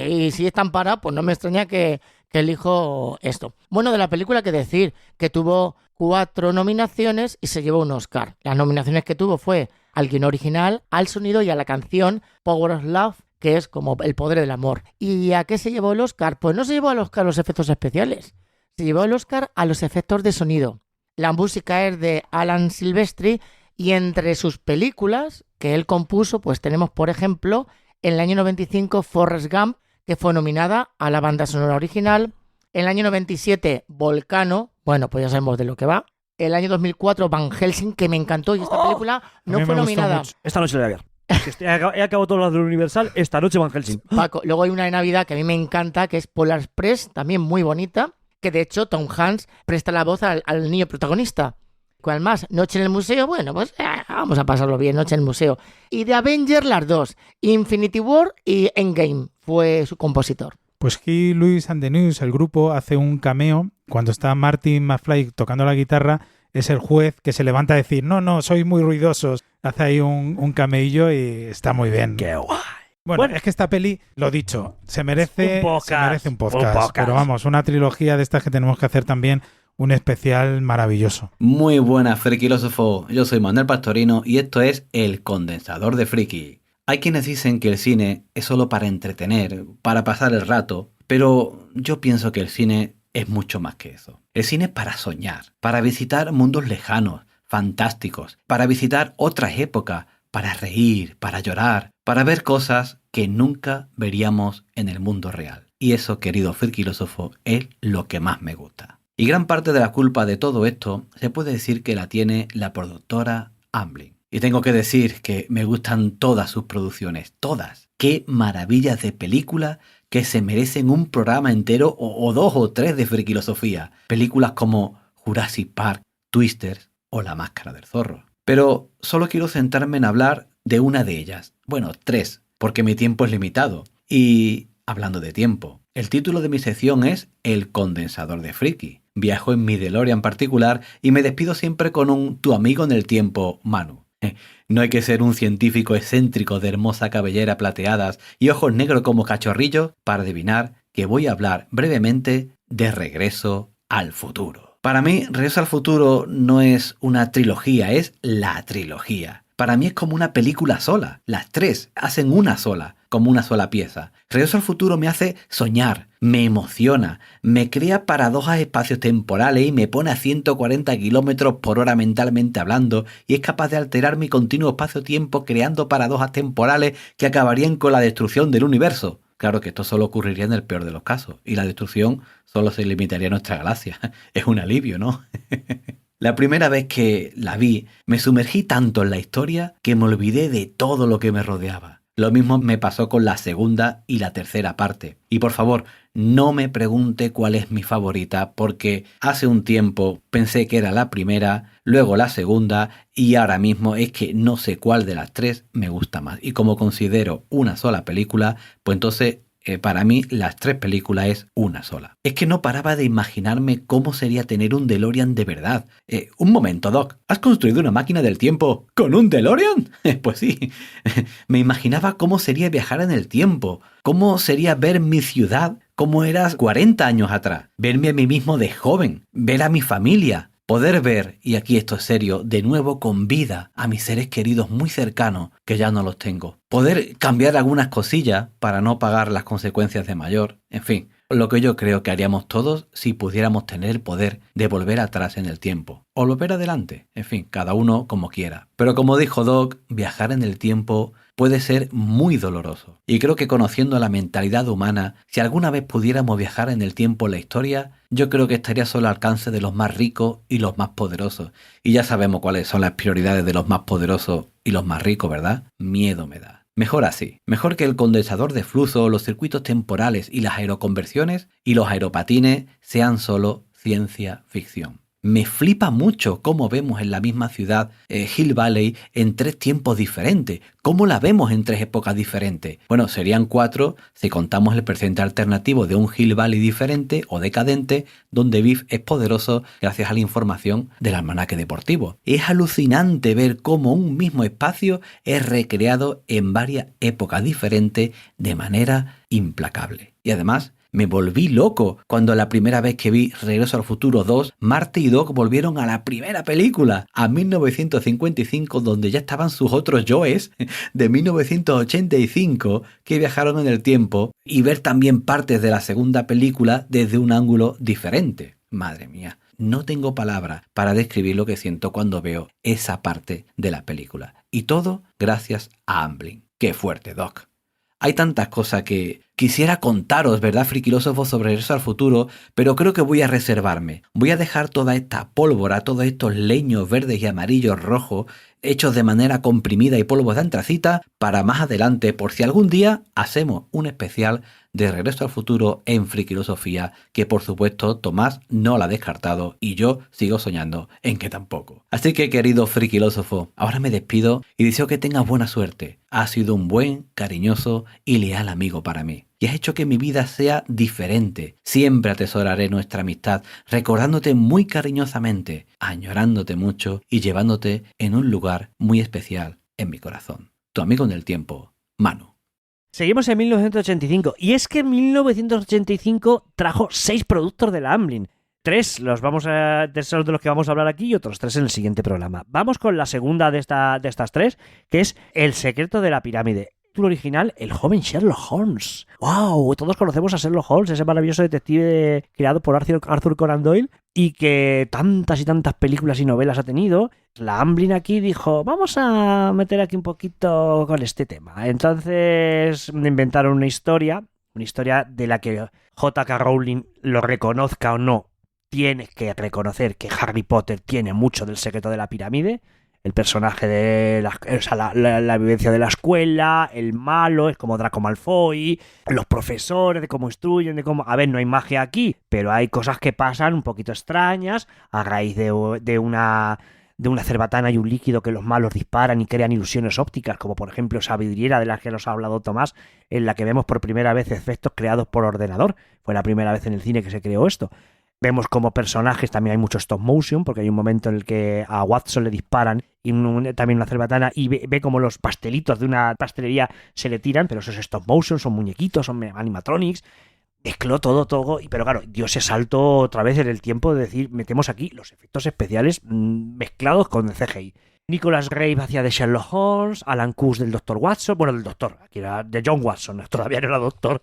Y si es tan para, pues no me extraña que elijo esto. Bueno, de la película, que decir que tuvo 4 nominaciones y se llevó un Oscar. Las nominaciones que tuvo fue al guion original, al sonido y a la canción Power of Love, que es como el poder del amor. ¿Y a qué se llevó el Oscar? Pues no se llevó al Oscar los efectos especiales. Se llevó el Oscar a los efectos de sonido. La música es de Alan Silvestri y entre sus películas que él compuso, pues tenemos, por ejemplo, en el año 95 Forrest Gump, que fue nominada a la banda sonora original. En el año 97 Volcano, bueno, pues ya sabemos de lo que va. El año 2004 Van Helsing, que me encantó, y esta película mí no me fue gustó nominada. mucho. Esta noche la voy a ver. He acabado todas las del Universal, esta noche Van Helsing. Paco, luego hay una de Navidad que a mí me encanta, que es Polar Express, también muy bonita, que de hecho Tom Hanks presta la voz al niño protagonista. ¿Cuál más? Noche en el museo, bueno, pues vamos a pasarlo bien, Noche en el museo. Y de Avengers las dos, Infinity War y Endgame, fue su compositor. Pues Jerry Lewis and the News, el grupo, hace un cameo cuando está Martin McFly tocando la guitarra. Es el juez que se levanta a decir, no, sois muy ruidosos. Hace ahí un cameillo y está muy bien. ¡Qué guay! Bueno, Bueno. es que esta peli, lo dicho, se merece Un podcast. un podcast. Pero vamos, una trilogía de estas que tenemos que hacer también, un especial maravilloso. Muy buenas, friquilósofo. Yo soy Manuel Pastorino y esto es El Condensador de Friki. Hay quienes dicen que el cine es solo para entretener, para pasar el rato, pero yo pienso que el cine es mucho más que eso. El cine es para soñar, para visitar mundos lejanos, fantásticos, para visitar otras épocas, para reír, para llorar, para ver cosas que nunca veríamos en el mundo real. Y eso, querido friquilósofo, es lo que más me gusta. Y gran parte de la culpa de todo esto se puede decir que la tiene la productora Amblin. Y tengo que decir que me gustan todas sus producciones, todas. Qué maravillas de películas que se merecen un programa entero o 2 o 3 de Frikilosofía. Películas como Jurassic Park, Twisters o La Máscara del Zorro. Pero solo quiero centrarme en hablar de una de ellas. Bueno, 3, porque mi tiempo es limitado. Y hablando de tiempo, el título de mi sección es El Condensador de Friki. Viajo en mi DeLorean particular y me despido siempre con un tu amigo en el tiempo, Manu. No hay que ser un científico excéntrico de hermosa cabellera plateadas y ojos negros como cachorrillos para adivinar que voy a hablar brevemente de Regreso al Futuro. Para mí, Regreso al Futuro no es una trilogía, es la trilogía. Para mí es como una película sola. Las 3 hacen una sola, como una sola pieza. Regreso al Futuro me hace soñar, me emociona, me crea paradojas espaciotemporales y me pone a 140 km/h mentalmente hablando y es capaz de alterar mi continuo espacio-tiempo creando paradojas temporales que acabarían con la destrucción del universo. Claro que esto solo ocurriría en el peor de los casos y la destrucción solo se limitaría a nuestra galaxia. Es un alivio, ¿no? La primera vez que la vi, me sumergí tanto en la historia que me olvidé de todo lo que me rodeaba. Lo mismo me pasó con la segunda y la tercera parte. Y por favor, no me pregunte cuál es mi favorita, porque hace un tiempo pensé que era la primera, luego la segunda, y ahora mismo es que no sé cuál de las 3 me gusta más. Y como considero una sola película, pues entonces para mí las 3 películas es una sola. Es que no paraba de imaginarme cómo sería tener un DeLorean de verdad. Un momento, Doc, ¿has construido una máquina del tiempo con un DeLorean? Pues sí. Me imaginaba cómo sería viajar en el tiempo, cómo sería ver mi ciudad como era 40 años atrás, verme a mí mismo de joven, ver a mi familia, poder ver, y aquí esto es serio, de nuevo con vida a mis seres queridos muy cercanos, que ya no los tengo. Poder cambiar algunas cosillas para no pagar las consecuencias de mayor. En fin, lo que yo creo que haríamos todos si pudiéramos tener el poder de volver atrás en el tiempo. O volver adelante. En fin, cada uno como quiera. Pero como dijo Doc, viajar en el tiempo puede ser muy doloroso. Y creo que conociendo la mentalidad humana, si alguna vez pudiéramos viajar en el tiempo en la historia, yo creo que estaría solo al alcance de los más ricos y los más poderosos. Y ya sabemos cuáles son las prioridades de los más poderosos y los más ricos, ¿verdad? Miedo me da. Mejor así. Mejor que el condensador de flujo, los circuitos temporales y las aeroconversiones y los aeropatines sean solo ciencia ficción. Me flipa mucho cómo vemos en la misma ciudad Hill Valley en 3 tiempos diferentes. ¿Cómo la vemos en 3 épocas diferentes? Bueno, serían 4 si contamos el presente alternativo de un Hill Valley diferente o decadente, donde Biff es poderoso gracias a la información del almanaque deportivo. Es alucinante ver cómo un mismo espacio es recreado en varias épocas diferentes de manera implacable. Y además, me volví loco cuando la primera vez que vi Regreso al Futuro 2, Marty y Doc volvieron a la primera película, a 1955, donde ya estaban sus otros yoes de 1985 que viajaron en el tiempo, y ver también partes de la segunda película desde un ángulo diferente. Madre mía, no tengo palabras para describir lo que siento cuando veo esa parte de la película. Y todo gracias a Amblin. ¡Qué fuerte, Doc! Hay tantas cosas que quisiera contaros, ¿verdad, frikilósofos, sobre Regreso al Futuro? Pero creo que voy a reservarme. Voy a dejar toda esta pólvora, todos estos leños verdes y amarillos rojos, hechos de manera comprimida y polvos de antracita, para más adelante, por si algún día hacemos un especial de Regreso al Futuro en Frikilosofía, que por supuesto Tomás no la ha descartado y yo sigo soñando en que tampoco. Así que, querido frikilósofo, ahora me despido y deseo que tengas buena suerte. Has sido un buen, cariñoso y leal amigo para mí. Y has hecho que mi vida sea diferente. Siempre atesoraré nuestra amistad, recordándote muy cariñosamente, añorándote mucho y llevándote en un lugar muy especial en mi corazón. Tu amigo en el tiempo, Manu. Seguimos en 1985, y es que 1985 trajo 6 productos de la Amblin. 3 son de los que vamos a hablar aquí y otros 3 en el siguiente programa. Vamos con la segunda de estas 3, que es El secreto de la pirámide. El título original, El joven Sherlock Holmes. ¡Wow! Todos conocemos a Sherlock Holmes, ese maravilloso detective creado por Arthur Conan Doyle y que tantas y tantas películas y novelas ha tenido. La Amblin aquí dijo, vamos a meter aquí un poquito con este tema. Entonces inventaron una historia de la que J.K. Rowling, lo reconozca o no, tiene que reconocer que Harry Potter tiene mucho del secreto de la pirámide. El personaje de la vivencia de la escuela, el malo, es como Draco Malfoy, los profesores, de cómo instruyen, de cómo... A ver, no hay magia aquí, pero hay cosas que pasan un poquito extrañas a raíz de una cerbatana y un líquido que los malos disparan y crean ilusiones ópticas, como por ejemplo esa vidriera de la que nos ha hablado Tomás, en la que vemos por primera vez efectos creados por ordenador. Fue la primera vez en el cine que se creó esto. Vemos como personajes, también hay mucho stop motion, porque hay un momento en el que a Watson le disparan y también una cerbatana y ve como los pastelitos de una pastelería se le tiran, pero eso es stop motion, son muñequitos, son animatronics. Mezcló todo, pero claro, dio ese salto otra vez en el tiempo de decir, metemos aquí los efectos especiales mezclados con el CGI. Nicholas Ray hacía de Sherlock Holmes, Alan Cush del Dr. Watson, bueno, del doctor, aquí era de John Watson, todavía no era doctor.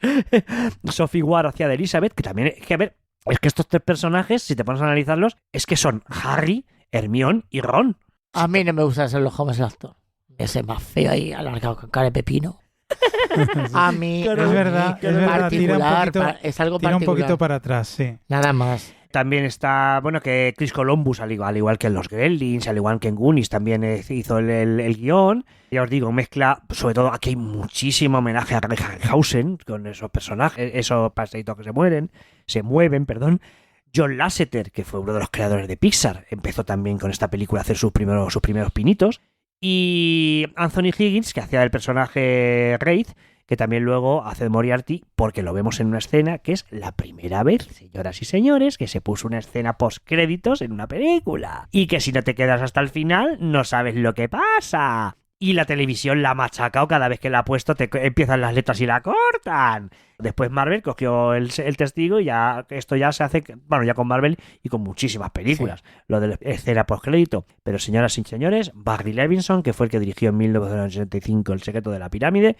Sophie Ward hacía de Elizabeth, que también, es que a ver, es que estos tres personajes, si te pones a analizarlos, es que son Harry, Hermione y Ron. A mí no me gusta Sherlock Holmes el actor. Ese más feo ahí, alargado con cara de pepino. A mí, Es verdad, particular, es algo tira un particular. poquito para atrás, sí. Nada más. También está, bueno, que Chris Columbus, al igual que en Los Gremlins, al igual que en Goonies, también hizo el guión. Ya os digo, mezcla, sobre todo aquí hay muchísimo homenaje a Harryhausen con esos personajes, esos paseitos que se mueven. John Lasseter, que fue uno de los creadores de Pixar, empezó también con esta película a hacer sus primeros pinitos. Y Anthony Higgins, que hacía el personaje Wraith, que también luego hace de Moriarty, porque lo vemos en una escena que es la primera vez, señoras y señores, que se puso una escena post-créditos en una película. Y que si no te quedas hasta el final, no sabes lo que pasa. Y la televisión la ha machacado cada vez que la ha puesto, empiezan las letras y la cortan. Después Marvel cogió el testigo y ya esto ya se hace, bueno, ya con Marvel y con muchísimas películas, sí. Lo de la escena postcrédito. Pero señoras y señores, Barry Levinson, que fue el que dirigió en 1985 El secreto de la pirámide,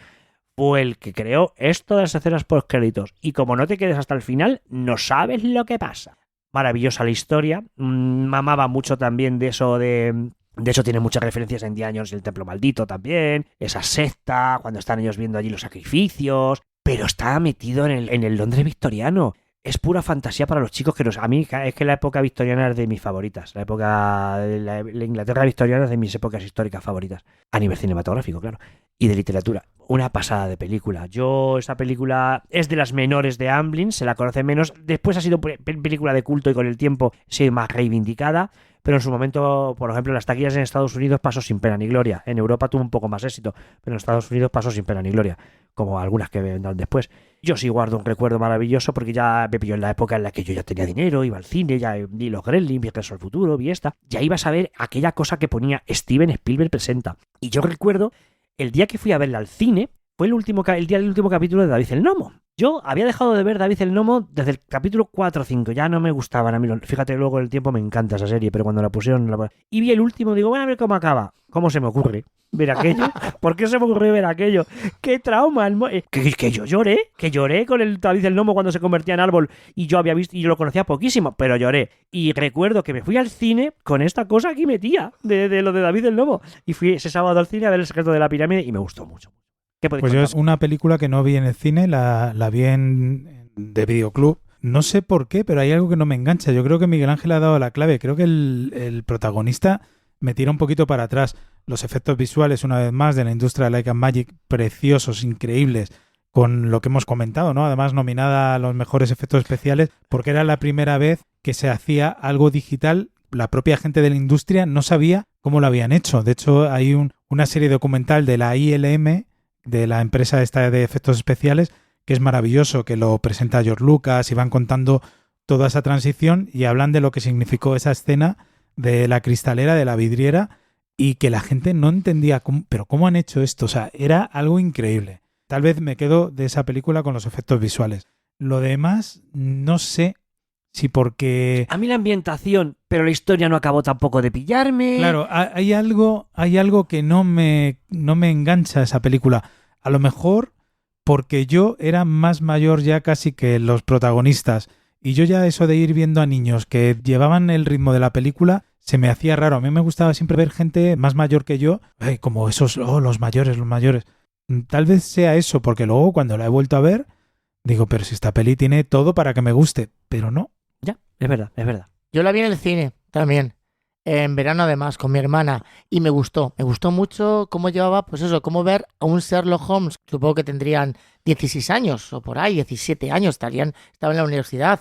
fue el que creó esto de las escenas postcréditos. Y como no te quedes hasta el final, no sabes lo que pasa. Maravillosa la historia. Mamaba mucho también de eso de... De hecho, tiene muchas referencias a Indiana Jones y el Templo Maldito también. Esa secta, cuando están ellos viendo allí los sacrificios. Pero está metido en el Londres victoriano. Es pura fantasía para los chicos a mí es que la época victoriana es de mis favoritas. La época de la Inglaterra victoriana es de mis épocas históricas favoritas. A nivel cinematográfico, claro. Y de literatura. Una pasada de película. Esa película es de las menores de Amblin, se la conoce menos. Después ha sido película de culto y con el tiempo se ha más reivindicada. Pero en su momento, por ejemplo, las taquillas en Estados Unidos pasó sin pena ni gloria. En Europa tuvo un poco más éxito, pero en Estados Unidos pasó sin pena ni gloria, como algunas que vendrán después. Yo sí guardo un recuerdo maravilloso porque ya me pilló en la época en la que yo ya tenía dinero, iba al cine, ya vi Los Gremlins, vi Regreso al Futuro, vi esta. Ya ibas a ver aquella cosa que ponía Steven Spielberg presenta. Y yo recuerdo, el día que fui a verla al cine, fue el día del último capítulo de David el Gnomo. Yo había dejado de ver David el Gnomo desde el capítulo 4 o 5, ya no me gustaban a mí. Fíjate, luego el tiempo me encanta esa serie, pero cuando la pusieron... Y vi el último, digo, bueno, a ver cómo acaba. ¿Cómo se me ocurre ver aquello? ¿Por qué se me ocurrió ver aquello? ¡Qué trauma! Que yo lloré con el David el Gnomo cuando se convertía en árbol y yo había visto, y yo lo conocía poquísimo, pero lloré. Y recuerdo que me fui al cine con esta cosa aquí metía de lo de David el Gnomo. Y fui ese sábado al cine a ver El secreto de la pirámide y me gustó mucho. Pues yo es una película que no vi en el cine, la vi de videoclub. No sé por qué, pero hay algo que no me engancha. Yo creo que Miguel Ángel ha dado la clave. Creo que el protagonista me tira un poquito para atrás. Los efectos visuales, una vez más, de la industria de Light and Magic, preciosos, increíbles, con lo que hemos comentado, ¿no? Además, nominada a los mejores efectos especiales, porque era la primera vez que se hacía algo digital. La propia gente de la industria no sabía cómo lo habían hecho. De hecho, hay una serie documental de la ILM, de la empresa esta de efectos especiales, que es maravilloso, que lo presenta George Lucas y van contando toda esa transición y hablan de lo que significó esa escena de la cristalera, de la vidriera, y que la gente no entendía pero cómo han hecho esto. O sea, era algo increíble. Tal vez me quedo de esa película con los efectos visuales. Lo demás, no sé si porque... A mí la ambientación, pero la historia no acabó tampoco de pillarme. Claro, hay algo que no me engancha esa película. A lo mejor porque yo era más mayor ya casi que los protagonistas. Y yo ya eso de ir viendo a niños que llevaban el ritmo de la película se me hacía raro. A mí me gustaba siempre ver gente más mayor que yo, como esos, los mayores. Tal vez sea eso, porque luego cuando la he vuelto a ver, digo, pero si esta peli tiene todo para que me guste, pero no. Ya, es verdad. Yo la vi en el cine también. en verano además con mi hermana y me gustó mucho cómo llevaba, pues eso, cómo ver a un Sherlock Holmes, supongo que tendrían 16 años o por ahí, 17 años, estaban en la universidad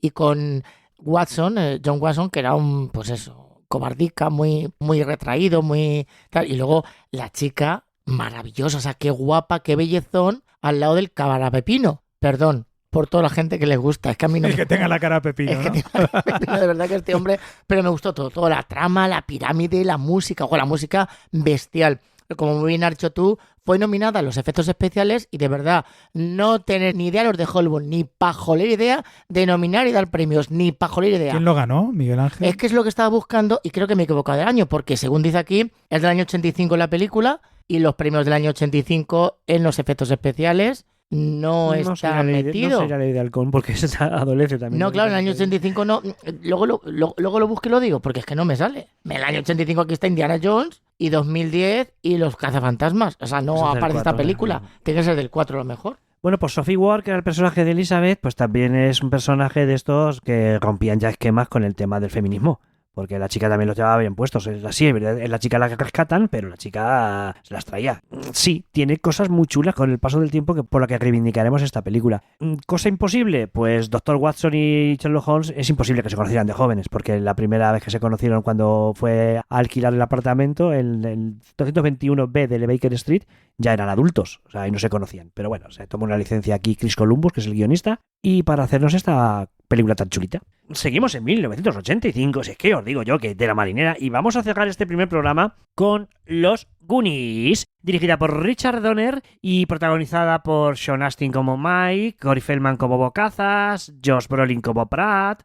y con Watson, John Watson, que era un, pues eso, cobardica, muy, muy retraído, muy tal, y luego la chica maravillosa, o sea, qué guapa, qué bellezón al lado del cabarapepino, perdón. Por toda la gente que les gusta. Es que a mí no Y que tenga la cara de pepino, es ¿no? que tiene la cara de pepino, de verdad que este hombre... Pero me gustó todo. Toda la trama, la pirámide, la música. Ojo, la música bestial. Como muy bien has dicho tú, fue nominada a los efectos especiales y de verdad no tener ni idea los de Hollywood, ni pajolera idea de nominar y dar premios, ni pajolera idea. ¿Quién lo ganó? ¿Miguel Ángel? Es que es lo que estaba buscando y creo que me he equivocado del año, porque según dice aquí, es del año 85 la película y los premios del año 85 en los efectos especiales no está metido. No sería Ley de Halcón porque se adolece también. No, claro, en el año 85 no. Luego lo busco y lo digo, porque es que no me sale. En el año 85 aquí está Indiana Jones y 2010 y Los Cazafantasmas. O sea, no Eso es del aparece esta 4, película. ¿no? Tiene que ser del 4 a lo mejor. Bueno, pues Sophie Ward, que era el personaje de Elizabeth, pues también es un personaje de estos que rompían ya esquemas con el tema del feminismo. Porque la chica también los llevaba bien puestos. Es así, es la chica la que rescatan, pero la chica se las traía. Sí, tiene cosas muy chulas con el paso del tiempo por la que reivindicaremos esta película. ¿Cosa imposible? Pues Dr. Watson y Sherlock Holmes es imposible que se conocieran de jóvenes, porque la primera vez que se conocieron cuando fue a alquilar el apartamento, el 221B de Baker Street, ya eran adultos, o sea, ahí no se conocían. Pero bueno, se tomó una licencia aquí Chris Columbus, que es el guionista, y para hacernos esta película tan chulita. Seguimos en 1985, si es que os digo yo que de la marinera, y vamos a cerrar este primer programa con Los Goonies, dirigida por Richard Donner y protagonizada por Sean Astin como Mike, Corey Feldman como Bocazas, Josh Brolin como Pratt,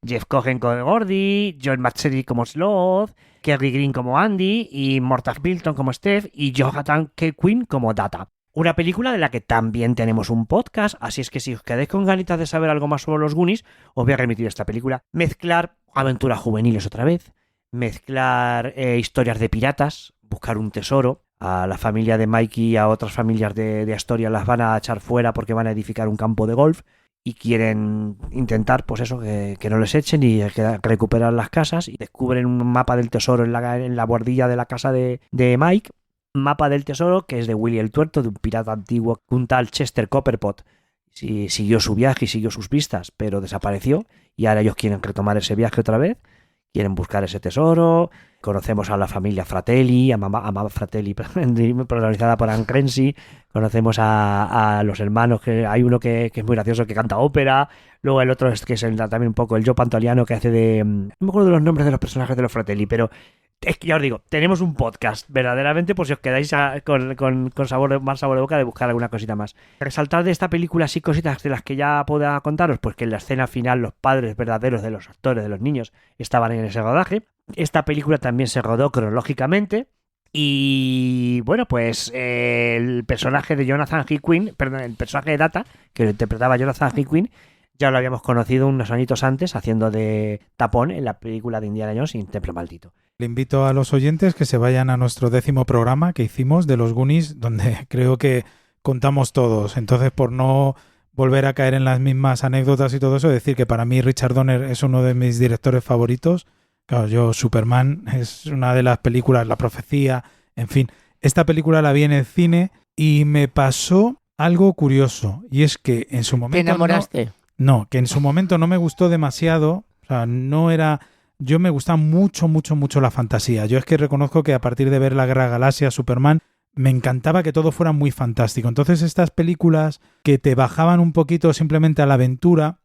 Jeff Cohen como Gordy, John Matseri como Sloth, Kerry Green como Andy y Mortag Bilton como Steph y Jonathan K. Quinn como Data. Una película de la que también tenemos un podcast, así es que si os quedáis con ganitas de saber algo más sobre los Goonies, os voy a remitir a esta película. Mezclar aventuras juveniles otra vez, mezclar historias de piratas, buscar un tesoro. A la familia de Mikey y a otras familias de Astoria las van a echar fuera porque van a edificar un campo de golf y quieren intentar, pues eso, que no les echen y recuperar las casas, y descubren un mapa del tesoro en la bordilla de la casa de Mike. Mapa del tesoro que es de Willy el Tuerto, de un pirata antiguo, un tal Chester Copperpot. Siguió su viaje y siguió sus pistas, pero desapareció, y ahora ellos quieren retomar ese viaje otra vez, quieren buscar ese tesoro. Conocemos a la familia Fratelli, a mamá Fratelli, protagonizada por Anne Crency. Conocemos a los hermanos, que hay uno que es muy gracioso, que canta ópera. Luego el otro que es también un poco el Joe Pantoliano, que hace de... No me acuerdo de los nombres de los personajes de los Fratelli, pero... Es que ya os digo, tenemos un podcast, verdaderamente, por si os quedáis con más sabor de boca de buscar alguna cosita más. Resaltar de esta película así cositas de las que ya pueda contaros, pues que en la escena final los padres verdaderos de los actores, de los niños, estaban en ese rodaje. Esta película también se rodó cronológicamente. Y bueno, pues el personaje de Jonathan G. Quinn, perdón, el personaje de Data, que lo interpretaba Jonathan G. Quinn, ya lo habíamos conocido unos añitos antes haciendo de tapón en la película de Indiana Jones y Templo Maldito. Le invito a los oyentes que se vayan a nuestro 10º programa que hicimos de los Goonies, donde creo que contamos todos. Entonces, por no volver a caer en las mismas anécdotas y todo eso, decir que para mí Richard Donner es uno de mis directores favoritos. Claro, yo Superman es una de las películas, La Profecía, en fin. Esta película la vi en el cine y me pasó algo curioso, y es que en su momento... ¿Te enamoraste? No, que en su momento no me gustó demasiado, o sea, no era... Yo me gustaba mucho la fantasía. Yo es que reconozco que a partir de ver La Guerra de Galaxias, Superman, me encantaba que todo fuera muy fantástico. Entonces estas películas que te bajaban un poquito simplemente a la aventura,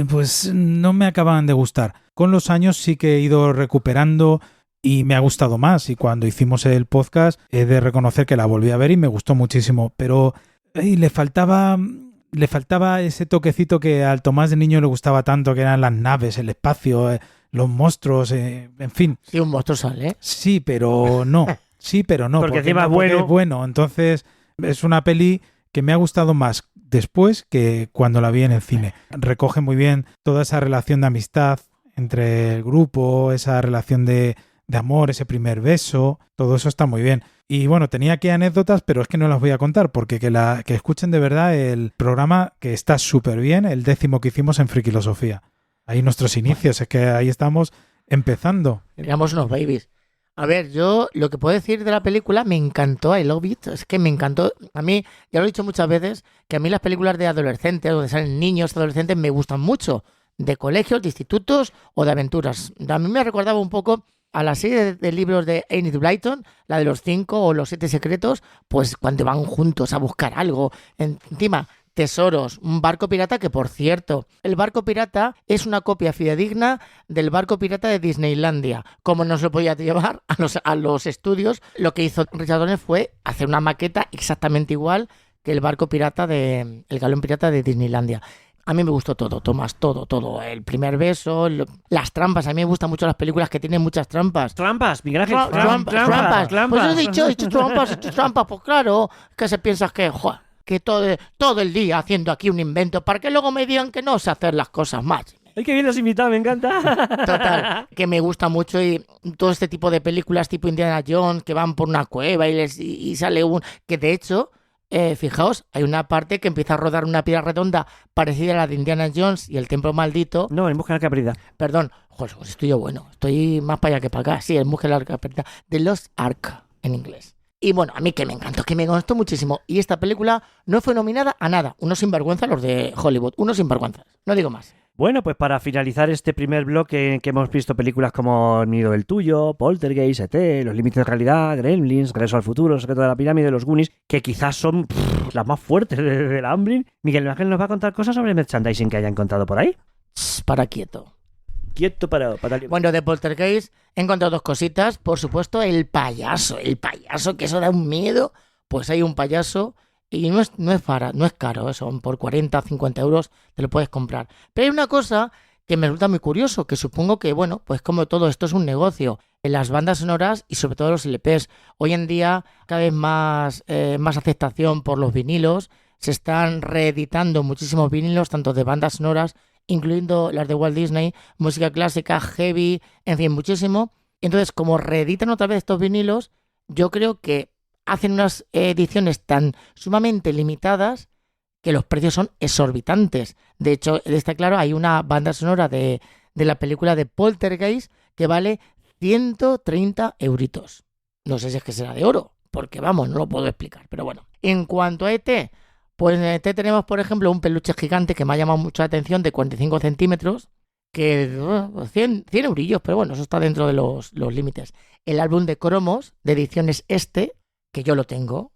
pues no me acababan de gustar. Con los años sí que he ido recuperando y me ha gustado más. Y cuando hicimos el podcast he de reconocer que la volví a ver y me gustó muchísimo. Pero le faltaba ese toquecito que al Tomás de niño le gustaba tanto, que eran las naves, el espacio... los monstruos, en fin. Sí, un monstruo sale, ¿eh? Sí, pero no. Sí, pero no. Porque encima es bueno. Entonces, es una peli que me ha gustado más después que cuando la vi en el cine. Recoge muy bien toda esa relación de amistad entre el grupo, esa relación de amor, ese primer beso. Todo eso está muy bien. Y bueno, tenía aquí anécdotas, pero es que no las voy a contar, porque que escuchen de verdad el programa, que está súper bien, el 10º que hicimos en Frikilosofía. Ahí nuestros inicios, es que ahí estamos empezando. Éramos unos babies. A ver, yo lo que puedo decir de la película, me encantó, I love it, es que me encantó. A mí, ya lo he dicho muchas veces, que a mí las películas de adolescentes, donde salen niños, adolescentes, me gustan mucho. De colegios, de institutos o de aventuras. A mí me recordaba un poco a la serie de libros de Enid Blyton, la de los 5 o los 7 secretos, pues cuando van juntos a buscar algo. Encima, tesoros, un barco pirata que, por cierto, el barco pirata es una copia fidedigna del barco pirata de Disneylandia. Como no se lo podía llevar a los estudios, lo que hizo Richard Donner fue hacer una maqueta exactamente igual que el barco pirata el galón pirata de Disneylandia. A mí me gustó todo, Tomás, todo. El primer beso, las trampas. A mí me gustan mucho las películas que tienen muchas trampas. Trampas, Miguel Ángel. Trampas. Pues he dicho trampas. Pues claro, que se piensas que todo el día haciendo aquí un invento para que luego me digan que no sé hacer las cosas más. Ay, que bien has invitado, me encanta. Total, que me gusta mucho y todo este tipo de películas tipo Indiana Jones que van por una cueva y sale que de hecho... fijaos, hay una parte que empieza a rodar una piedra redonda parecida a la de Indiana Jones y el templo maldito. No, en busca de la caprida. Perdón, pues estoy yo bueno, estoy más para allá que para acá. Sí, en busca de la caprida. The Lost Ark en inglés. Y bueno, a mí que me gustó muchísimo. Y esta película no fue nominada a nada. Unos sinvergüenzas los de Hollywood, unos sinvergüenzas. No digo más. Bueno, pues para finalizar este primer bloque en que hemos visto películas como El nido del tuyo, Poltergeist, E.T., Los límites de realidad, Gremlins, Regreso al futuro, El secreto de la pirámide, Los Goonies, que quizás son las más fuertes de la Amblin. Miguel Ángel nos va a contar cosas sobre merchandising que hayan contado por ahí. Para quieto. Quieto para... Bueno, de Poltergeist he encontrado dos cositas. Por supuesto, el payaso, que eso da un miedo. Pues hay un payaso... Y no es caro, son por 40 o 50 euros te lo puedes comprar. Pero hay una cosa que me resulta muy curioso, que supongo que, bueno, pues como todo esto es un negocio. En las bandas sonoras y sobre todo los LPs, hoy en día cada vez más aceptación por los vinilos. Se están reeditando muchísimos vinilos, tanto de bandas sonoras, incluyendo las de Walt Disney, música clásica, heavy, en fin, muchísimo. Entonces, como reeditan otra vez estos vinilos, yo creo que hacen unas ediciones tan sumamente limitadas que los precios son exorbitantes. De hecho, está claro, hay una banda sonora de la película de Poltergeist que vale 130 euritos. No sé si es que será de oro, porque vamos, no lo puedo explicar. Pero bueno, en cuanto a ET, pues en ET tenemos, por ejemplo, un peluche gigante que me ha llamado mucho la atención de 45 centímetros, que 100 eurillos, pero bueno, eso está dentro de los límites. El álbum de cromos de ediciones que yo lo tengo,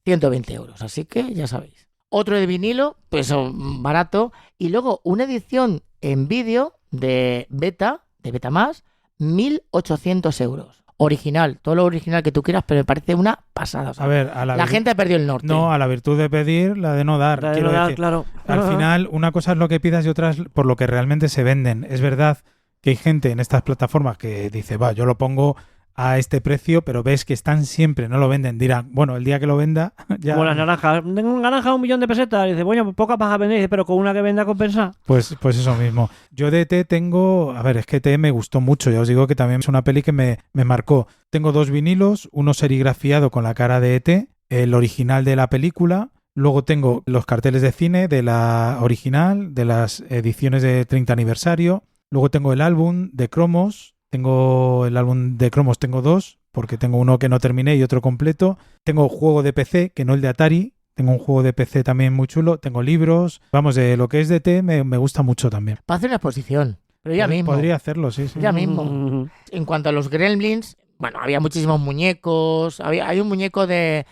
120 euros, así que ya sabéis. Otro de vinilo, pues barato, y luego una edición en vídeo de Beta más, 1.800 euros. Original, todo lo original que tú quieras, pero me parece una pasada. O sea, a ver, la gente ha perdido el norte. No, a la virtud de pedir, la de no dar. La de no dar, claro. Al final, una cosa es lo que pidas y otra es por lo que realmente se venden. Es verdad que hay gente en estas plataformas que dice, yo lo pongo a este precio, pero ves que están siempre, no lo venden. Dirán, bueno, el día que lo venda ya... Como las naranjas. Tengo un naranja a 1.000.000 de pesetas. Y dice, bueno, pues pocas vas a vender. Dice, pero con una que venda compensa. Pues eso mismo. Yo de ET tengo... A ver, es que ET me gustó mucho. Ya os digo que también es una peli que me marcó. Tengo 2 vinilos, uno serigrafiado con la cara de ET, el original de la película. Luego tengo los carteles de cine de la original, de las ediciones de 30 aniversario. Luego tengo el álbum de cromos. Tengo el álbum de cromos, tengo 2, porque tengo uno que no terminé y otro completo. Tengo juego de PC, que no el de Atari. Tengo un juego de PC también muy chulo. Tengo libros. Vamos, de lo que es de ET me gusta mucho también. Para hacer una exposición. Pero ya mismo. Podría hacerlo, sí. Ya mismo. En cuanto a los Gremlins, bueno, había muchísimos muñecos. Hay un muñeco del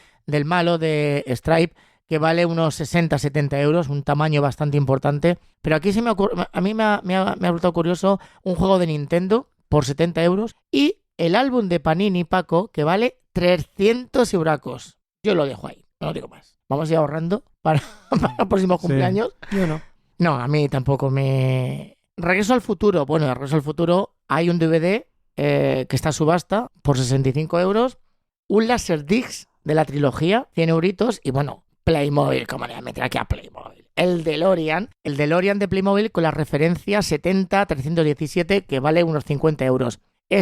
malo de Stripe que vale unos 60-70 euros, un tamaño bastante importante. Pero aquí a mí me ha resultado curioso un juego de Nintendo por 70 euros y el álbum de Panini Paco que vale 300 euracos. Yo lo dejo ahí, no digo más. Vamos a ir ahorrando para los próximos cumpleaños. Yo no. No, a mí tampoco me... Regreso al futuro. Bueno, Regreso al futuro hay un DVD que está a subasta por 65 euros. Un Laserdisc de la trilogía, 100 euritos. Y bueno, Playmobil, ¿cómo le voy a meter aquí a Playmobil? El DeLorean de Playmobil con la referencia 70-317 que vale unos 50 euros.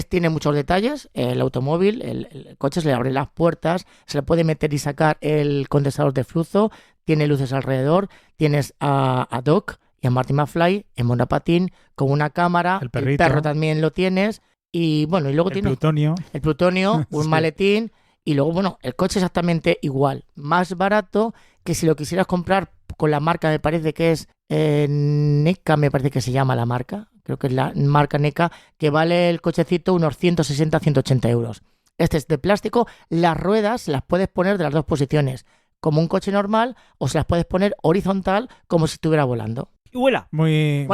Tiene muchos detalles, el automóvil, el coche se le abren las puertas, se le puede meter y sacar el condensador de flujo, tiene luces alrededor, tienes a Doc y en Marty McFly, en monopatín, con una cámara, El el perrito. perro también lo tienes, y bueno, y luego El tienes plutonio. el plutonio, un Sí. maletín, y luego, bueno, el coche exactamente igual, más barato que si lo quisieras comprar con la marca, me parece que es NECA, me parece que se llama la marca, creo que es la marca NECA, que vale el cochecito unos 160-180 euros. Este es de plástico, las ruedas las puedes poner de las dos posiciones, como un coche normal, o se las puedes poner horizontal, como si estuviera volando. Y vuela. Bueno, muy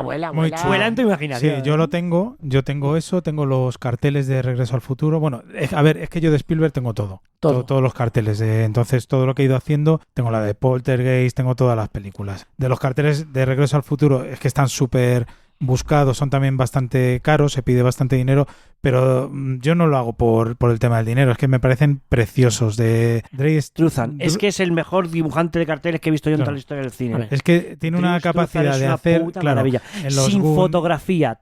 vuela. muy chulo. Vuela en tu Sí, imaginación. yo lo tengo, yo tengo eso, tengo los carteles de Regreso al Futuro. Bueno, a ver, es que yo de Spielberg tengo todo. Todo. Todos los carteles. Entonces, todo lo que he ido haciendo, tengo la de Poltergeist, tengo todas las películas. De los carteles de Regreso al Futuro, es que están súper buscados, son también bastante caros, se pide bastante dinero, pero yo no lo hago por el tema del dinero, es que me parecen preciosos. De Dre Struzan. Es que es el mejor dibujante de carteles que he visto yo en Claro. toda la historia del A cine. ver. Es que tiene una Drew Struzan capacidad es de una hacer, puta claro, maravilla. en los Sin Goon- fotografía,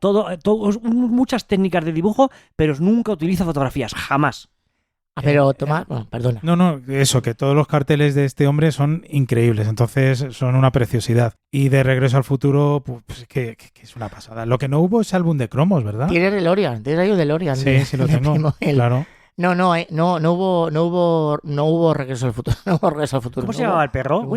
muchas técnicas de dibujo, pero nunca utiliza fotografías, jamás. Pero Tomás, bueno, perdona. No, eso, que todos los carteles de este hombre son increíbles, entonces son una preciosidad. Y de Regreso al Futuro, pues que es una pasada. Lo que no hubo es álbum de cromos, ¿verdad? Tienes DeLorean, tienes ahí un DeLorean. Sí, sí lo de tengo, Primo Hill. claro. No hubo Regreso al Futuro. No hubo Regreso al Futuro. ¿Cómo no se llamaba hubo. el perro?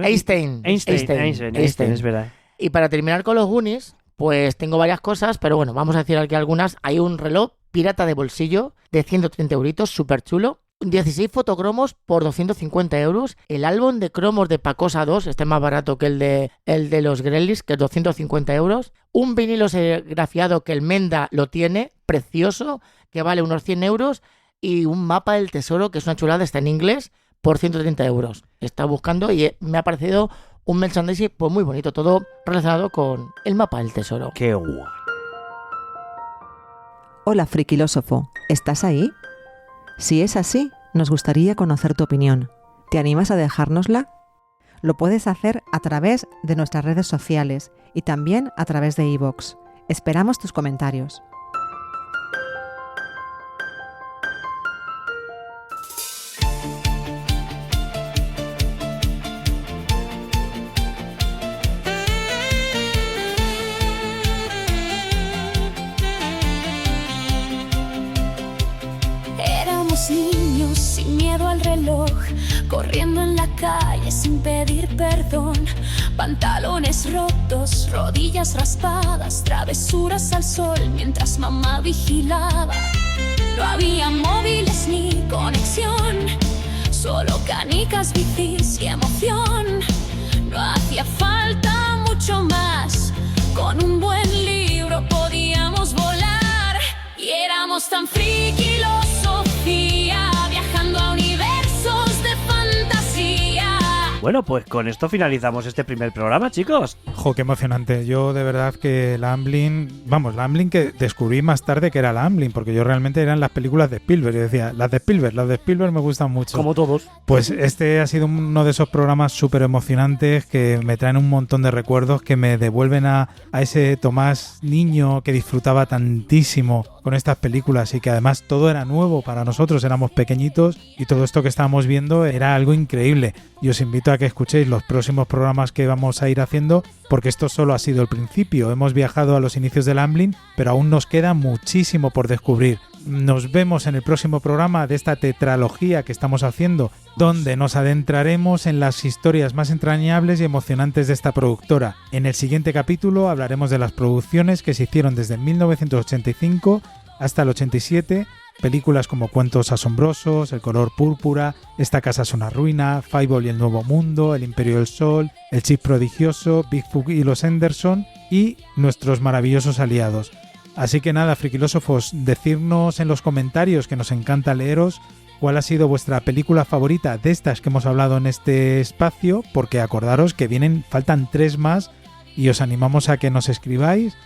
Einstein. Einstein, es verdad. Y para terminar con los Goonies, pues tengo varias cosas, pero bueno, vamos a decir aquí algunas. Hay un reloj pirata de bolsillo de 130 euritos, súper chulo. 16 fotocromos por 250 euros. El álbum de cromos de Pacosa 2, este es más barato que el de los Gremlins, que es 250 euros. Un vinilo serigrafiado que el Menda lo tiene, precioso, que vale unos 100 euros. Y un mapa del tesoro, que es una chulada, está en inglés, por 130 euros. Está buscando y me ha parecido un merchandising pues muy bonito, todo relacionado con el mapa del tesoro. Qué guay. Hola, frikilósofo, ¿estás ahí? Si es así, nos gustaría conocer tu opinión. ¿Te animas a dejárnosla? Lo puedes hacer a través de nuestras redes sociales y también a través de iVoox. Esperamos tus comentarios. Éramos niños sin miedo al reloj, corriendo en la calle sin pedir perdón. Pantalones rotos, rodillas raspadas, travesuras al sol mientras mamá vigilaba. No había móviles ni conexión, solo canicas, bicis y emoción. No hacía falta mucho más, con un buen libro podíamos volar. Y éramos tan friki, Sofía, viajando a universos de fantasía. Bueno, pues con esto finalizamos este primer programa, chicos. Jo, qué emocionante. Yo de verdad que la Amblin, la Amblin que descubrí más tarde que era la Amblin, porque yo realmente eran las películas de Spielberg. Yo decía, las de Spielberg me gustan mucho. Como todos. Pues este ha sido uno de esos programas súper emocionantes que me traen un montón de recuerdos, que me devuelven a ese Tomás niño que disfrutaba tantísimo con estas películas y que además todo era nuevo para nosotros, éramos pequeñitos y todo esto que estábamos viendo era algo increíble. Y os invito a que escuchéis los próximos programas que vamos a ir haciendo, porque esto solo ha sido el principio. Hemos viajado a los inicios del Amblin, pero aún nos queda muchísimo por descubrir. Nos vemos en el próximo programa de esta tetralogía que estamos haciendo, donde nos adentraremos en las historias más entrañables y emocionantes de esta productora. En el siguiente capítulo hablaremos de las producciones que se hicieron desde 1985 hasta el 87, películas como Cuentos asombrosos, El color púrpura, Esta casa es una ruina, Fievel y el nuevo mundo, El imperio del sol, El chip prodigioso, Bigfoot y los Henderson y nuestros maravillosos aliados. Así que nada, friquilósofos, decidnos en los comentarios, que nos encanta leeros, cuál ha sido vuestra película favorita de estas que hemos hablado en este espacio, porque acordaros que faltan 3 más y os animamos a que nos escribáis.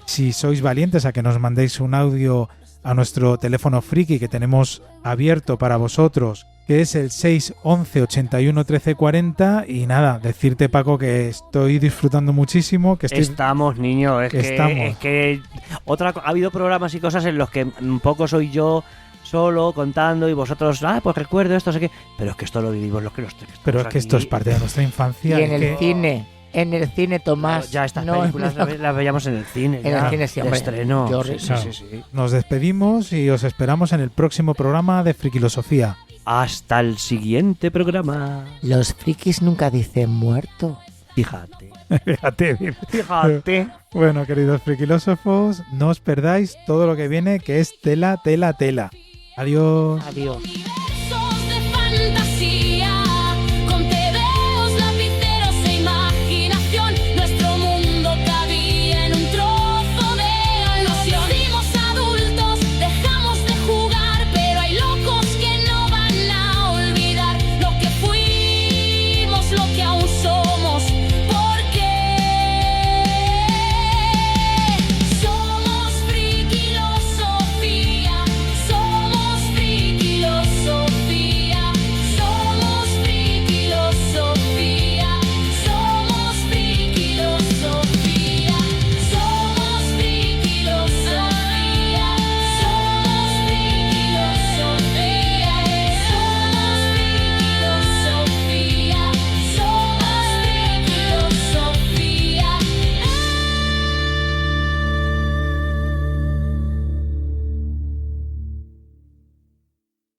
Si sois valientes, a que nos mandéis un audio a nuestro teléfono friki que tenemos abierto para vosotros, que es el 611 81 13 40. Y nada, decirte, Paco, que estoy disfrutando muchísimo, que estoy... Estamos, niño, es que ha habido programas y cosas en los que un poco soy yo solo contando y vosotros, pues recuerdo esto, sé qué, pero es que esto lo vivimos los que los tres. Pero es que esto es parte de nuestra infancia. Y en es el que- cine, en el cine, Tomás. Ya estas no, películas no. las veíamos en el cine. En ya, el cine sí, de hombre. estreno. Yo Sí. Nos despedimos y os esperamos en el próximo programa de Frikilosofía. Hasta el siguiente programa. Los frikis nunca dicen muerto. Fíjate. Fíjate. Bueno, queridos frikilósofos, no os perdáis todo lo que viene, que es tela, tela, tela. Adiós. Adiós. Universos de fantasía.